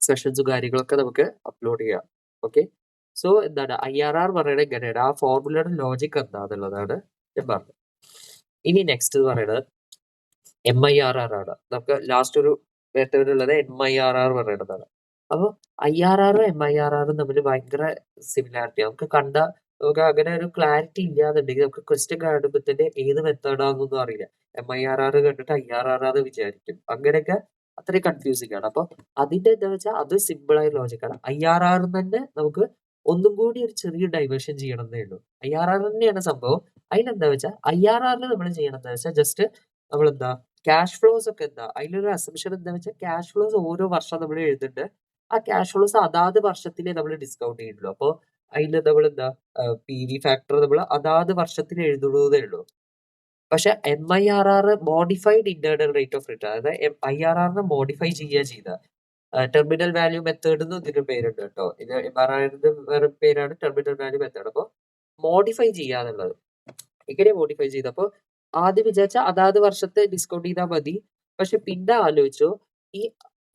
സെഷൻസും കാര്യങ്ങളൊക്കെ നമുക്ക് അപ്ലോഡ് ചെയ്യാം. ഓക്കെ, സോ എന്താണ് IRR പറയണത് എങ്ങനെയാണ്, ആ ഫോർമുലയുടെ ലോജിക് എന്താണെന്നുള്ളതാണ് ഞാൻ പറഞ്ഞത്. ഇനി നെക്സ്റ്റ് പറയുന്നത് MIRR ആണ്. നമുക്ക് ലാസ്റ്റ് ഒരു മെത്തേഡ് ഉള്ളത് MIRR പറയുന്നതാണ്. അപ്പൊ IRRഉം MIRRഉം തമ്മിൽ ഭയങ്കര സിമിലാരിറ്റി. നമുക്ക് അങ്ങനെ ഒരു ക്ലാരിറ്റി ഇല്ലാന്നുണ്ടെങ്കിൽ നമുക്ക് ക്വസ്റ്റ്യൻ കാണുമ്പോൾ തന്നെ ഏത് മെത്തേഡാണെന്നൊന്നും അറിയില്ല. MIRR കണ്ടിട്ട് IRR ആണെന്ന് വിചാരിക്കും. അങ്ങനെയൊക്കെ അത്രയും കൺഫ്യൂസിംഗ് ആണ്. അപ്പൊ അതിന്റെ എന്താ വെച്ചാൽ അത് സിമ്പിൾ ആയ ലോജിക്കാണ്. IRR തന്നെ നമുക്ക് ഒന്നും കൂടി ഒരു ചെറിയ ഡൈവേർഷൻ ചെയ്യണമെന്നേ ഉള്ളൂ. IRR തന്നെയാണ് സംഭവം. അതിനെന്താ വെച്ചാൽ IRRൽ നമ്മൾ ചെയ്യണമെന്ന് വെച്ചാൽ ജസ്റ്റ് നമ്മളെന്താ ക്യാഷ് ഫ്ലോസ് ഒക്കെ എന്താ അതിലൊരു അസംഷൻ എന്താ വെച്ചാൽ ക്യാഷ് ഫ്ലോസ് ഓരോ വർഷം നമ്മൾ എഴുതുന്നുണ്ട്. ആ ക്യാഷ് ഫ്ലോസ് അതാത് വർഷത്തിലേ നമ്മൾ ഡിസ്കൗണ്ട് ചെയ്യുള്ളൂ. അപ്പോൾ അതിൽ നമ്മൾ എന്താ PV ഫാക്ടർ നമ്മൾ അതാത് വർഷത്തിൽ എഴുതുന്നതേ ഉള്ളൂ. പക്ഷെ MIRR modified internal rate of return, അതായത് IRRനെ മോഡിഫൈ ചെയ്യുക ചെയ്ത ടെർമിനൽ വാല്യൂ മെത്തേഡ് എന്ന് ഇതിന് പേരുണ്ട് കേട്ടോ. ഇത് MRRന്റെ വേറെ പേരാണ് ടെർമിനൽ വാല്യൂ മെത്തേഡ്. അപ്പോൾ മോഡിഫൈ ചെയ്യാന്നുള്ളത് എങ്ങനെ മോഡിഫൈ ചെയ്തപ്പോ ആദ്യം വിചാരിച്ച അതാത് വർഷത്തെ ഡിസ്കൗണ്ട് ചെയ്താൽ മതി. പക്ഷെ പിന്നെ ആലോചിച്ചു ഈ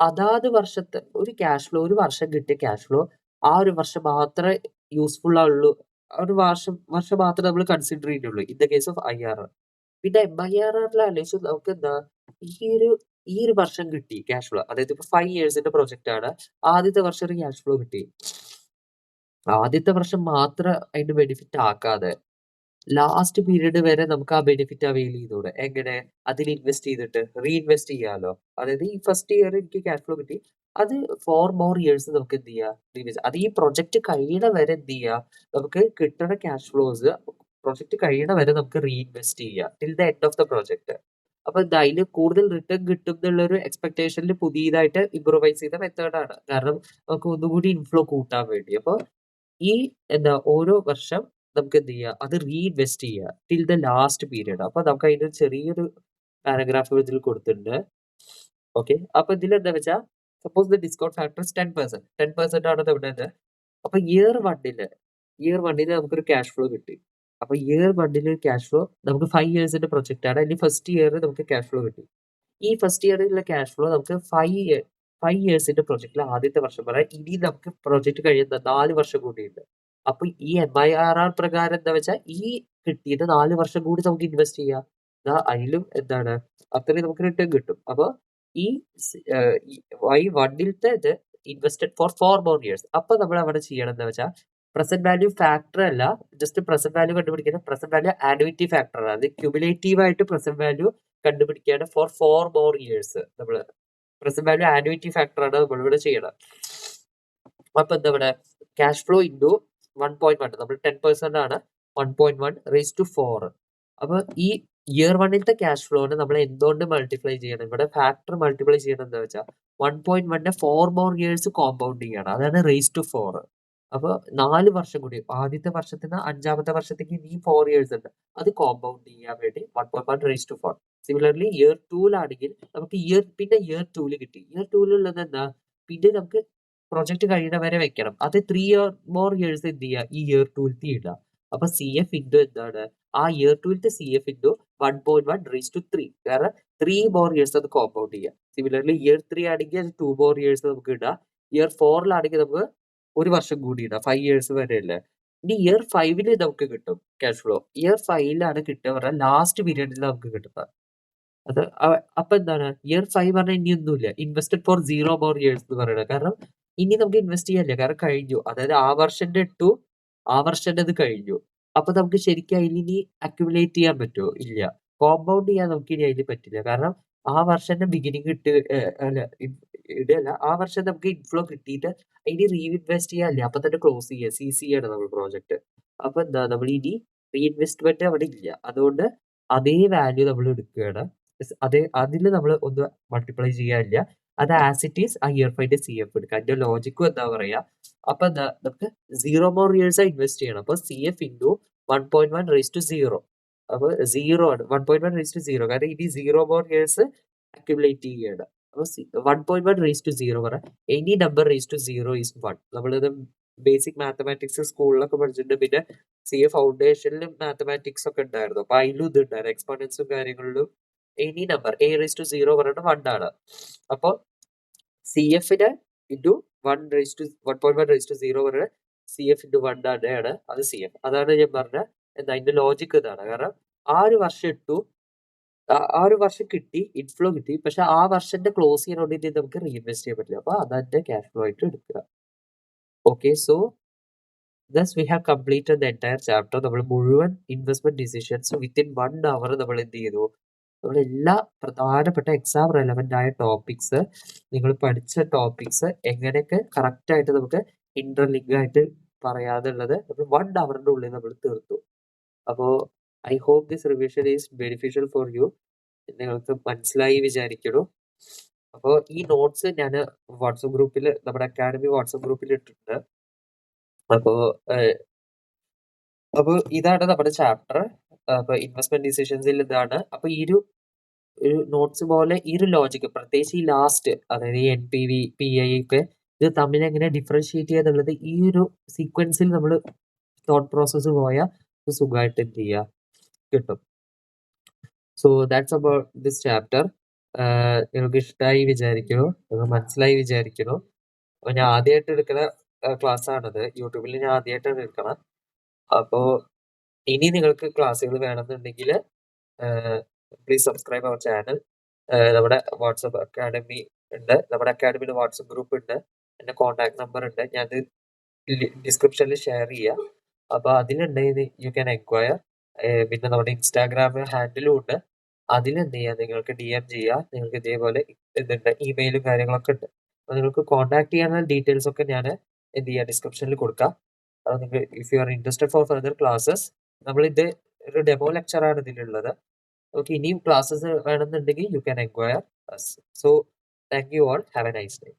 അതാത് വർഷത്തെ ഒരു ക്യാഷ് ഫ്ലോ, ഒരു വർഷം കിട്ടിയ ക്യാഷ് ഫ്ലോ ആ ഒരു വർഷം മാത്രമേ യൂസ്ഫുൾ ആവുള്ളൂ. ആ ഒരു വർഷം മാത്രമേ നമ്മൾ കൺസിഡർ ചെയ്യുന്നുള്ളൂ in the case of IRR. പിന്നെ MIRRൽ ആലോചിച്ചു നമുക്ക് എന്താ ഈ ഒരു വർഷം കിട്ടി ക്യാഷ് ഫ്ലോ, അതായത് ഇപ്പൊ 5 ഇയേഴ്സിന്റെ പ്രൊജക്റ്റ് ആണ്. ആദ്യത്തെ വർഷം ഒരു ക്യാഷ് ഫ്ലോ കിട്ടി. ആദ്യത്തെ വർഷം മാത്രം അതിന്റെ ബെനിഫിറ്റ് ആക്കാതെ ലാസ്റ്റ് പീരീഡ് വരെ നമുക്ക് ആ ബെനിഫിറ്റ് അവെയിൽ ചെയ്തൂടെ? എങ്ങനെ? അതിൽ ഇൻവെസ്റ്റ് ചെയ്തിട്ട് റീഇൻവെസ്റ്റ് ചെയ്യാലോ. അതായത് ഈ ഫസ്റ്റ് ഇയർ എനിക്ക് ക്യാഷ് ഫ്ലോ കിട്ടി, അത് 4 മോർ ഇയേഴ്സ് നമുക്ക് എന്ത് ചെയ്യാം, റീഇൻവെസ്റ്റ്. അത് ഈ പ്രൊജക്ട് കഴിയണ വരെ എന്ത് ചെയ്യാം, നമുക്ക് കിട്ടണ ക്യാഷ് ഫ്ലോസ് പ്രൊജക്ട് കഴിയണ വരെ നമുക്ക് റീഇൻവെസ്റ്റ് ചെയ്യാം till the end of the project. അപ്പൊ അതിൽ കൂടുതൽ റിട്ടേൺ കിട്ടും എന്നുള്ളൊരു എക്സ്പെക്ടേഷനിൽ പുതിയതായിട്ട് ഇംപ്രൂവൈസ് ചെയ്ത മെത്തേഡാണ്. കാരണം നമുക്ക് ഒന്നുകൂടി ഇൻഫ്ലോ കൂട്ടാൻ വേണ്ടി. അപ്പൊ ഈ ഓരോ വർഷം നമുക്ക് എന്ത് ചെയ്യാം, അത് റീഇൻവെസ്റ്റ് ചെയ്യുക ടിൽ ദ ലാസ്റ്റ് പീരീഡ്. അപ്പൊ നമുക്ക് അതിന്റെ ചെറിയൊരു പാരഗ്രാഫ് ഇതിൽ കൊടുത്തിട്ടുണ്ട്. ഓക്കെ, അപ്പൊ ഇതിൽ എന്താ വെച്ചാൽ സപ്പോസ് ദ ഡിസ്കൗണ്ട് ഫാക്ടർ 10% ആണ് ഇവിടെ. അപ്പൊ ഇയർ വണ്ണില് നമുക്കൊരു ക്യാഷ് ഫ്ലോ കിട്ടി. അപ്പൊ ഇയർ വണ്ണില് ക്യാഷ് ഫ്ലോ നമുക്ക് 5 ഇയേഴ്സിന്റെ പ്രൊജക്ട് ആണ്. അതിന് ഫസ്റ്റ് ഇയർ നമുക്ക് ക്യാഷ് ഫ്ലോ കിട്ടി. ഈ ഫസ്റ്റ് ഇയറിലുള്ള ക്യാഷ് ഫ്ലോ നമുക്ക് 5 ഇയേഴ്സിന്റെ പ്രൊജക്റ്റിൽ ആദ്യത്തെ വർഷം പറയാം. ഇനി നമുക്ക് പ്രൊജക്ട് കഴിയുന്ന 4 വർഷം കൂടിയുണ്ട്. അപ്പൊ ഈ MIRR പ്രകാരം എന്താ വെച്ചാൽ ഈ കിട്ടിയത് 4 വർഷം കൂടി നമുക്ക് ഇൻവെസ്റ്റ് ചെയ്യാം. അതിലും അത്രയും നമുക്ക് റിട്ടേൺ കിട്ടും. അപ്പൊ ഈ Y1ത്തെ ഇത് ഇൻവെസ്റ്റഡ് ഫോർ 4 മോർ ഇയേഴ്സ്. അപ്പൊ നമ്മൾ അവിടെ ചെയ്യണം എന്താ വെച്ചാൽ പ്രസന്റ് വാല്യൂ ഫാക്ടർ അല്ല, ജസ്റ്റ് പ്രസന്റ് വാല്യൂ കണ്ടുപിടിക്കുന്ന പ്രസന്റ് വാല്യൂ ആനുവിറ്റി ഫാക്ടർ ആണ്. അത് ക്യുമുലേറ്റീവ് ആയിട്ട് പ്രസന്റ് വാല്യൂ കണ്ടുപിടിക്കുകയാണ് ഫോർ 4 more years. നമ്മൾ പ്രസന്റ് വാല്യൂ ആനുവിറ്റി ഫാക്ടർ ആണ് നമ്മളിവിടെ ചെയ്യണം. അപ്പൊ എന്താ ഇവിടെ ക്യാഷ് ഫ്ലോ ഇൻറ്റു 1.1, നമ്മൾ 10% ആണ്, 1.1 റേസ് ടു 4. അപ്പൊ ഈ ഇയർ 1ത്തെ ക്യാഷ് ഫ്ലോനെ നമ്മൾ എന്തുകൊണ്ട് മൾട്ടിപ്ലൈ ചെയ്യണം? ഇവിടെ ഫാക്ടർ മൾട്ടിപ്ലൈ ചെയ്യണം എന്താ വെച്ചാൽ 1.1നെ 4 more years കോമ്പൗണ്ട് ചെയ്യണം, അതാണ് റേസ് ടു 4. അപ്പൊ 4 വർഷം കൂടി, ആദ്യത്തെ വർഷത്തിന് 5ാമത്തെ വർഷത്തേക്ക് ഇനി 4 years ഉണ്ട്, അത് കോമ്പൗണ്ട് ചെയ്യാൻ വേണ്ടി 1.1 റേസ് ടു 4. സിമിലർലി ഇയർ 2ലാണെങ്കിൽ നമുക്ക് പിന്നെ ഇയർ 2 കിട്ടി. ഇയർ 2 എന്താ, പിന്നെ നമുക്ക് പ്രൊജക്ട് കഴിയുന്ന വരെ വെക്കണം. അത് 3 more years എന്ത് ചെയ്യുക, ഈ ഇയർ 2 ഇടുക. അപ്പൊ സി എഫ് ഇൻറ്റു എന്താണ്, ആ ഇയർ 2ത്തെ C F into 1.1 raise to 3, കാരണം 3 more years അത് കോമ്പൗണ്ട് ചെയ്യുക. സിമിലർലി ഇയർ 3 ആണെങ്കിൽ അത് 2 more years നമുക്ക് ഇടാം. ഇയർ 4ലാണെങ്കിൽ നമുക്ക് 1 വർഷം കൂടി ഇടാം, 5 years വരെ അല്ലേ. ഇനി ഇയർ 5ല് നമുക്ക് കിട്ടും ക്യാഷ് ഫ്ലോ. ഇയർ 5ലാണ് കിട്ടുക പറഞ്ഞാൽ ലാസ്റ്റ് പീരീഡിൽ നമുക്ക് കിട്ടുന്നത്. അത് അപ്പൊ എന്താണ്, ഇയർ 5 പറഞ്ഞാൽ ഇനി ഒന്നുമില്ല, ഇൻവെസ്റ്റഡ് ഫോർ 0 more years എന്ന് പറയുന്നത്. കാരണം ഇനി നമുക്ക് ഇൻവെസ്റ്റ് ചെയ്യാനില്ല, കാരണം കഴിഞ്ഞു. അതായത് ആ വർഷന്റെ ഇട്ടു, ആ വർഷന്റെ അത് കഴിഞ്ഞു. അപ്പൊ നമുക്ക് ശരിക്കും അതിൽ ഇനി അക്യുമുലേറ്റ് ചെയ്യാൻ പറ്റുമോ? ഇല്ല. കോമ്പൗണ്ട് ചെയ്യാൻ നമുക്ക് ഇനി അതിൽ പറ്റില്ല, കാരണം ആ വർഷന്റെ ബിഗിനിങ് അല്ല ഇടല്ല, ആ വർഷം നമുക്ക് ഇൻഫ്ലോ കിട്ടിയിട്ട് ഇനി റീഇൻവെസ്റ്റ് ചെയ്യാനില്ല, അപ്പൊ തന്നെ ക്ലോസ് ചെയ്യുക, സീസ് ചെയ്യാണ് നമ്മൾ പ്രോജക്റ്റ്. അപ്പൊ എന്താ, നമ്മൾ ഇനി റീഇൻവെസ്റ്റ്മെന്റ് അവിടെ ഇല്ല. അതുകൊണ്ട് അതേ വാല്യൂ നമ്മൾ എടുക്കുകയാണ്. അതിൽ നമ്മൾ ഒന്ന് മൾട്ടിപ്ലൈ ചെയ്യാനില്ല, അത് ആസ് ഇറ്റ് ഈസ് ആ ഇയർ 5ന്റെ സി എഫ് എടുക്കുക. അതിന്റെ ലോജിക്കും എന്താ പറയാ, അപ്പൊ എന്താ, നമുക്ക് 0 more years ഇൻവെസ്റ്റ് ചെയ്യണം. അപ്പൊ C F into 1.1 raise to 0. അപ്പൊ 0 ആണ്, 1.1 റേസ് ടു 0, കാരണം ഇനി 0 more years അക്യുമുലേറ്റ് ചെയ്യണം. അപ്പൊ 1.1 റേസ് ടു 0 പറഞ്ഞാൽ any number raise to 0 is 1. നമ്മളിത് ബേസിക് മാത്തമാറ്റിക്സ് സ്കൂളിലൊക്കെ പഠിച്ചിട്ടുണ്ട്. പിന്നെ സി എ ഫൗണ്ടേഷനിലും മാത്തമാറ്റിക്സ് ഒക്കെ ഉണ്ടായിരുന്നു. അപ്പൊ അതിലും ഇത് ഉണ്ടായിരുന്നു, എക്സ്പോണൻസും കാര്യങ്ങളിലും. Any number a raise to 0 പറഞ്ഞിട്ട് 1 ആണ്. അപ്പൊ സി എഫിന് ഇൻറ്റു 1.1 റേസ് ടു 0 പറഞ്ഞാൽ സി എഫ് ഇൻറ്റു 1 ആണ്, അത് സി എഫ്. അതാണ് ഞാൻ പറഞ്ഞ എന്താ അതിന്റെ ലോജിക്ക് ഇതാണ്. കാരണം ആ ഒരു വർഷം ഇട്ടു, ആ ഒരു വർഷം കിട്ടി, ഇൻഫ്ലോ കിട്ടി, പക്ഷെ ആ വർഷന്റെ ക്ലോസ് ചെയ്യാൻ വേണ്ടിയിട്ട് നമുക്ക് റീഇൻവെസ്റ്റ് ചെയ്യാൻ പറ്റില്ല. അപ്പൊ അതിന്റെ ക്യാഷ് ഫ്ലോ ആയിട്ട് എടുക്കുക. Okay, so thus we have completed the entire chapter. നമ്മൾ മുഴുവൻ ഇൻവെസ്റ്റ്മെന്റ് ഡിസിഷൻസ് വിത്തിൻ 1 hour നമ്മൾ എന്ത് ചെയ്തു, നമ്മൾ എല്ലാ പ്രധാനപ്പെട്ട എക്സാം റെലവെന്റ് ആയ ടോപ്പിക്സ്, നിങ്ങൾ പഠിച്ച ടോപ്പിക്സ് എങ്ങനെയൊക്കെ കറക്റ്റ് ആയിട്ട് നമുക്ക് ഇന്റർലിങ്ക് ആയിട്ട് പറയാതുള്ളത് നമ്മൾ 1 hourന്റെ ഉള്ളിൽ നമ്മൾ തീർത്തു. അപ്പോൾ I hope this revision is beneficial for you. നിങ്ങൾക്ക് മനസ്സിലായി വിചാരിക്കുന്നു. അപ്പോൾ ഈ നോട്ട്സ് ഞാൻ വാട്സപ്പ് ഗ്രൂപ്പിൽ, നമ്മുടെ അക്കാഡമി വാട്സപ്പ് ഗ്രൂപ്പിൽ ഇട്ടിട്ടുണ്ട്. അപ്പൊ ഇതാണ് നമ്മുടെ ചാപ്റ്റർ. അപ്പൊ ഇൻവെസ്റ്റ്മെന്റ് ഡിസിഷൻസിൽ ഇതാണ്. അപ്പൊ ഈ ഒരു നോട്ട്സ് പോലെ ഈ ഒരു ലോജിക്ക്, പ്രത്യേകിച്ച് ഈ ലാസ്റ്റ്, അതായത് ഈ NPV PI ഒക്കെ ഇത് തമ്മിൽ എങ്ങനെ ഡിഫറൻഷിയേറ്റ് ചെയ്യാന്നുള്ളത് ഈ ഒരു സീക്വൻസിൽ നമ്മൾ തോട്ട് പ്രോസസ്സ് പോയാൽ സുഖമായിട്ട് എന്ത് ചെയ്യുക കിട്ടും. So that's about this chapter. നിങ്ങൾക്ക് ഇഷ്ടമായി വിചാരിക്കുന്നു, നിങ്ങൾക്ക് മനസ്സിലായി വിചാരിക്കുന്നു. അപ്പൊ ഞാൻ ആദ്യമായിട്ട് എടുക്കുന്ന ക്ലാസ് ആണത്, യൂട്യൂബിൽ ഞാൻ ആദ്യമായിട്ടാണ് എടുക്കണം. അപ്പോ ഇനി നിങ്ങൾക്ക് ക്ലാസ്സുകൾ വേണമെന്നുണ്ടെങ്കിൽ പ്ലീസ് സബ്സ്ക്രൈബ് അവർ ചാനൽ. നമ്മുടെ വാട്സപ്പ് അക്കാഡമി ഉണ്ട്, നമ്മുടെ അക്കാഡമിയിൽ വാട്സപ്പ് ഗ്രൂപ്പ് ഉണ്ട്, എൻ്റെ കോൺടാക്ട് നമ്പർ ഉണ്ട്, ഞാനത് ഡിസ്ക്രിപ്ഷനിൽ ഷെയർ ചെയ്യാം. അപ്പൊ അതിലുണ്ടെങ്കിൽ യു ക്യാൻ എൻക്വയർ. പിന്നെ നമ്മുടെ ഇൻസ്റ്റാഗ്രാം ഹാൻഡിലും ഉണ്ട്, അതിലെന്ത് ചെയ്യാം, നിങ്ങൾക്ക് DM ചെയ്യാം. നിങ്ങൾക്ക് ഇതേപോലെ ഇതുണ്ട്, ഇമെയിലും കാര്യങ്ങളൊക്കെ ഉണ്ട്. അപ്പൊ നിങ്ങൾക്ക് കോൺടാക്ട് ചെയ്യാനുള്ള ഡീറ്റെയിൽസ് ഒക്കെ ഞാൻ എന്ത് ചെയ്യാം, ഡിസ്ക്രിപ്ഷനിൽ കൊടുക്കാം. അത് നിങ്ങൾ if you are interested four further classes, നമ്മളിത് ഒരു ഡെമോ ലെക്ചറാണ് ഇതിലുള്ളത്. ഓക്കെ, ഇനിയും ക്ലാസ്സസ് വേണമെന്നുണ്ടെങ്കിൽ you can enquire us. So thank you all, have a nice day.